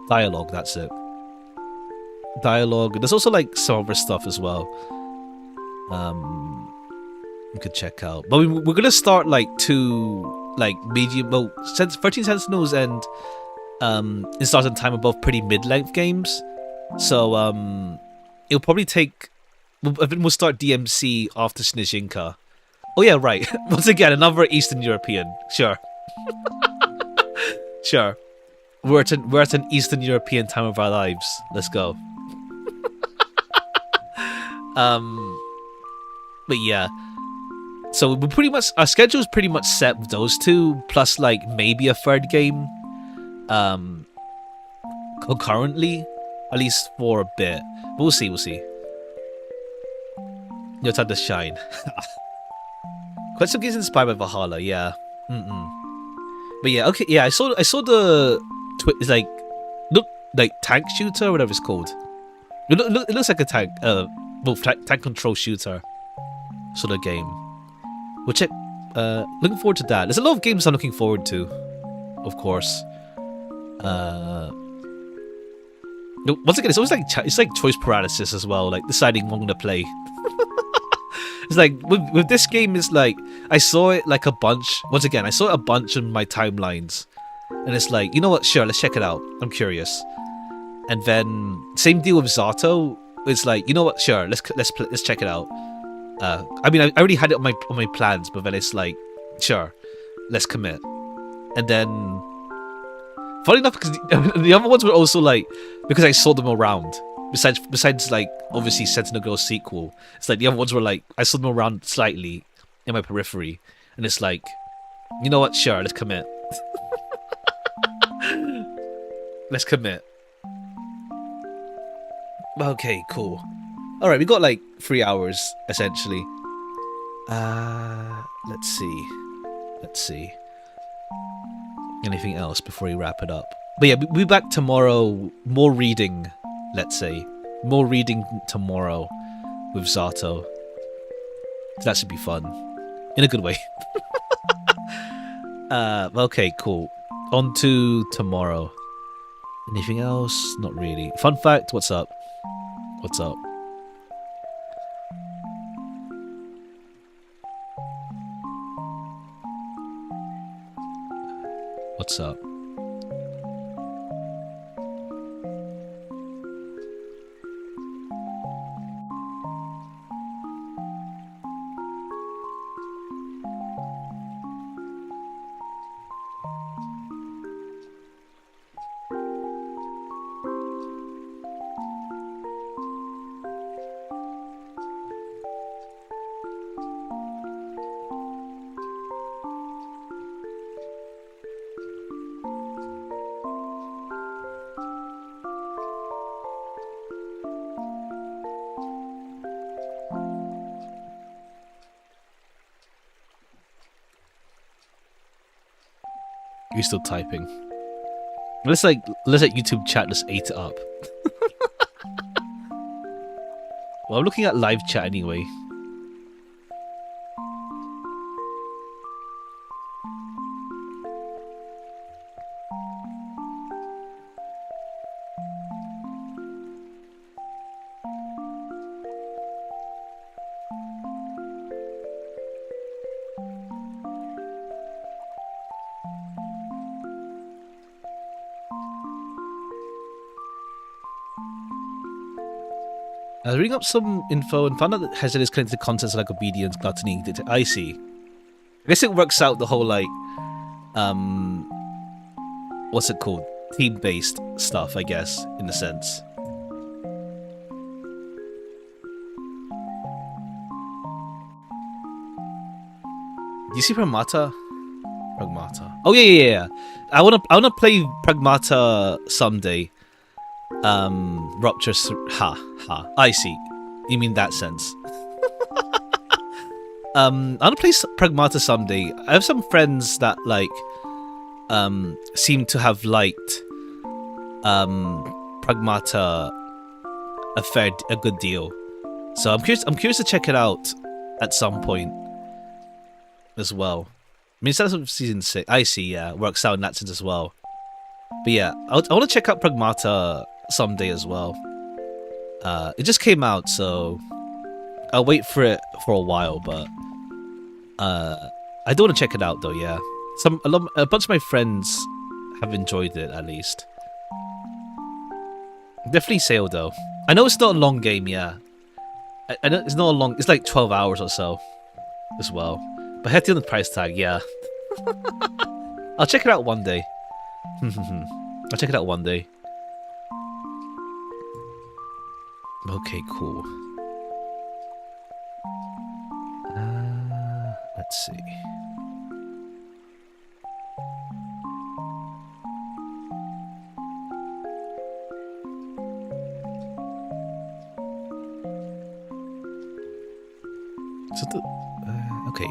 Dialogue, that's it. Dialogue. There's also like some other stuff as well. You could check out. But we're gonna start like two like medium, well, 13 Sentinels and In Stars and Time are both pretty mid-length games. So it'll probably take, we'll start DMC after Snezhinka. Oh yeah, right. Once again, another Eastern European. Sure. Sure. We're at an Eastern European time of our lives. Let's go. But yeah. So we're pretty much, our schedule is pretty much set with those two, plus like maybe a third game concurrently, at least for a bit. But we'll see. Your time to shine. Quite some games inspired by Valhalla, yeah. But yeah, okay, yeah. I saw the it's like look like tank shooter, whatever it's called. It looks like a tank, tank control shooter sort of game. Which looking forward to that. There's a lot of games I'm looking forward to, of course. Once again, it's always like choice paralysis as well, like deciding what I'm gonna play. It's like with this game, it's like I saw it like a bunch. Once again, I saw it a bunch in my timelines, and it's like, you know what? Sure, let's check it out. I'm curious. And then same deal with Zato. It's like, you know what? Sure, let's check it out. I mean, I already had it on my plans, but then it's like, sure, let's commit. And then, funny enough, because the other ones were also like, because I saw them around. Besides like obviously Sentinel Girls sequel, it's like the other ones were like I saw them around slightly in my periphery, and it's like, you know what? Sure, let's commit. Let's commit. Okay, cool. All right, we got like 3 hours essentially. Let's see. Anything else before we wrap it up? But yeah, we'll be back tomorrow. More reading. Let's say more reading tomorrow with Zato. That should be fun, in a good way. Okay, cool. On to tomorrow. Anything else? Not really. Fun fact, what's up? What's up? You're still typing. Let's like YouTube chat just ate it up. Well, I'm looking at live chat anyway. I was reading up some info and found out that Hezbollah is connected to contents like obedience, gluttony. I see. I guess it works out the whole like, what's it called? Team-based stuff, I guess, in a sense. Do you see Pragmata? Pragmata. Oh yeah. I wanna play Pragmata someday. Rupture. I see. You mean that sense? I wanna play Pragmata someday. I have some friends that like, seem to have liked, Pragmata a good deal. So I'm curious to check it out at some point as well. I mean, it's of season 6. I see. Yeah, works out in that sense as well. But yeah, I want to check out Pragmata someday as well. It just came out, so I'll wait for it for a while. But I do want to check it out though. Yeah, a bunch of my friends have enjoyed it at least. Definitely sale though. I know it's not a long game. Yeah, I know it's not a long. It's like 12 hours or so as well. But hefty on the price tag. Yeah, I'll check it out one day. I'll check it out one day. Okay, cool. Let's see. So okay.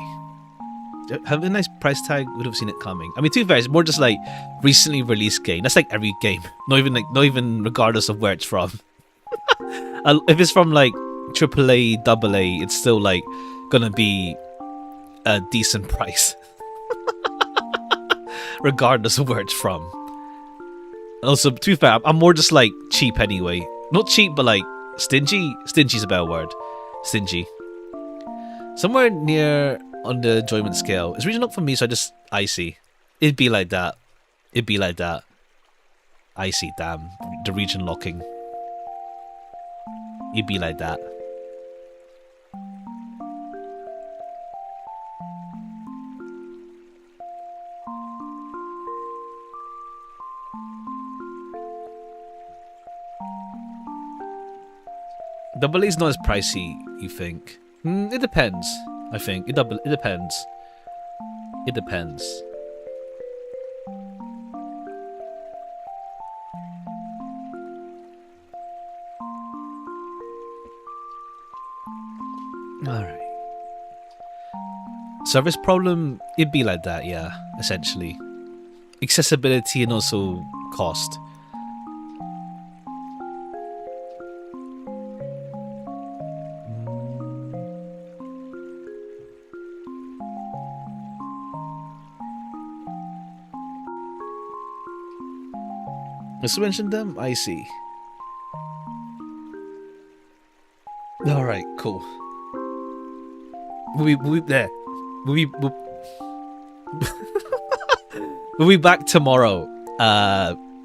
Having a nice price tag, would have seen it coming. I mean, to be fair, it's more just like recently released game. That's like every game. Not even regardless of where it's from. If it's from like AAA, AA, it's still like gonna be a decent price, regardless of where it's from. Also, to be fair, I'm more just like cheap anyway. Not cheap, but like stingy. Stingy's a better word. Stingy. Somewhere near on the enjoyment scale. It's reaching up for me, so I just icy. It'd be like that. It'd be like that. Icy, damn. The region locking. It'd be like that. Double A's not as pricey, you think? It depends, I think. It depends. It depends. Alright. Service problem, it'd be like that, yeah, essentially. Accessibility and also cost. Let's mention them? I see. Alright, cool. We'll be there. We'll We'll be back tomorrow.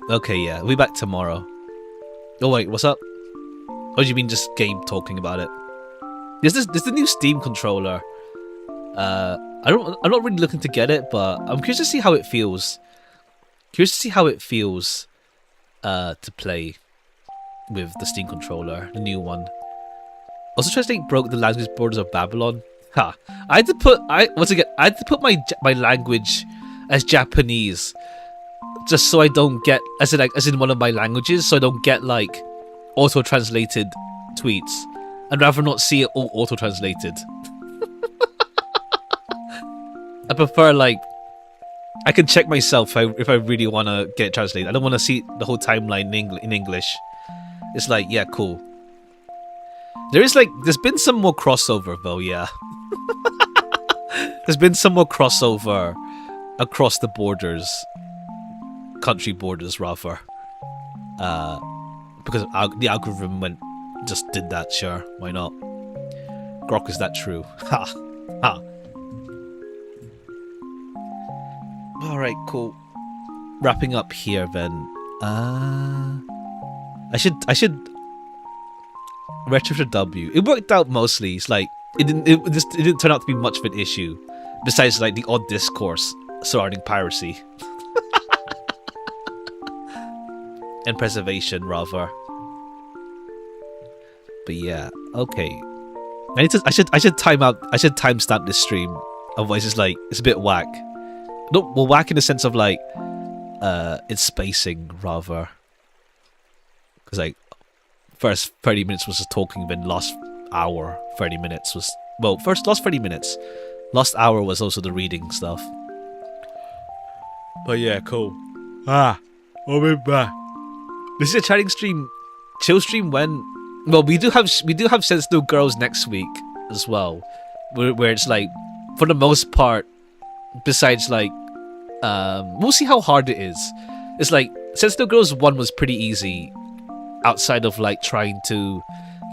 Okay, yeah, we'll be back tomorrow. Oh wait, what's up? Oh, do you mean just Gabe talking about it? There's the new Steam controller. I'm not really looking to get it, but I'm curious to see how it feels. Curious to see how it feels to play with the Steam controller, the new one. Also, Translate broke the language borders of Babylon. Ha! I had to put my language as Japanese, just so I don't get as in one of my languages, so I don't get like auto-translated tweets. I'd rather not see it all auto-translated. I prefer like I can check myself if I really want to get it translated. I don't want to see the whole timeline in English. It's like, yeah, cool. There's been some more crossover though, yeah. There's been some more crossover across the borders, country borders rather. Because the algorithm just did that. Sure, why not? Grok, is that true? Ha ha. All right, cool. Wrapping up here then. I should retro to W. It worked out mostly. It's like it didn't turn out to be much of an issue, besides like the odd discourse surrounding piracy and preservation rather. But yeah, okay. I should timestamp this stream. Otherwise, it's a bit whack. No, well, whack in the sense of like, it's spacing rather. Because like, first 30 minutes was just talking, then last hour 30 minutes was last 30 minutes. Last hour was also the reading stuff. But yeah, cool. I'll be back. This is a chatting stream, chill stream when. Well, we do have Sensitive Girls next week as well, where it's like, for the most part, besides like, we'll see how hard it is. It's like Sensitive Girls 1 was pretty easy, outside of like trying to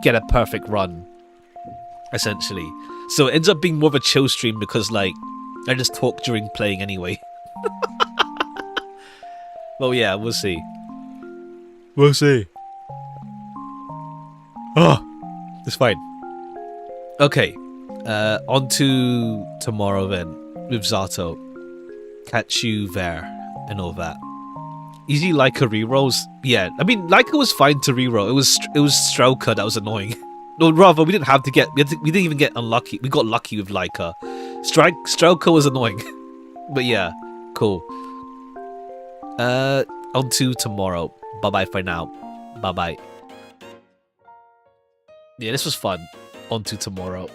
get a perfect run, essentially. So it ends up being more of a chill stream because like I just talk during playing anyway. Well, yeah, we'll see. We'll see. Oh, it's fine. Okay, on to tomorrow then with Zato. Catch you there and all that. Easy Leica rerolls. Yeah, I mean Leica was fine to reroll. It was Stroker that was annoying. No, rather we didn't even get unlucky. We got lucky with Leica. Stroker was annoying. But yeah, cool. On to tomorrow. Bye bye for now. Bye bye. Yeah, this was fun. On to tomorrow.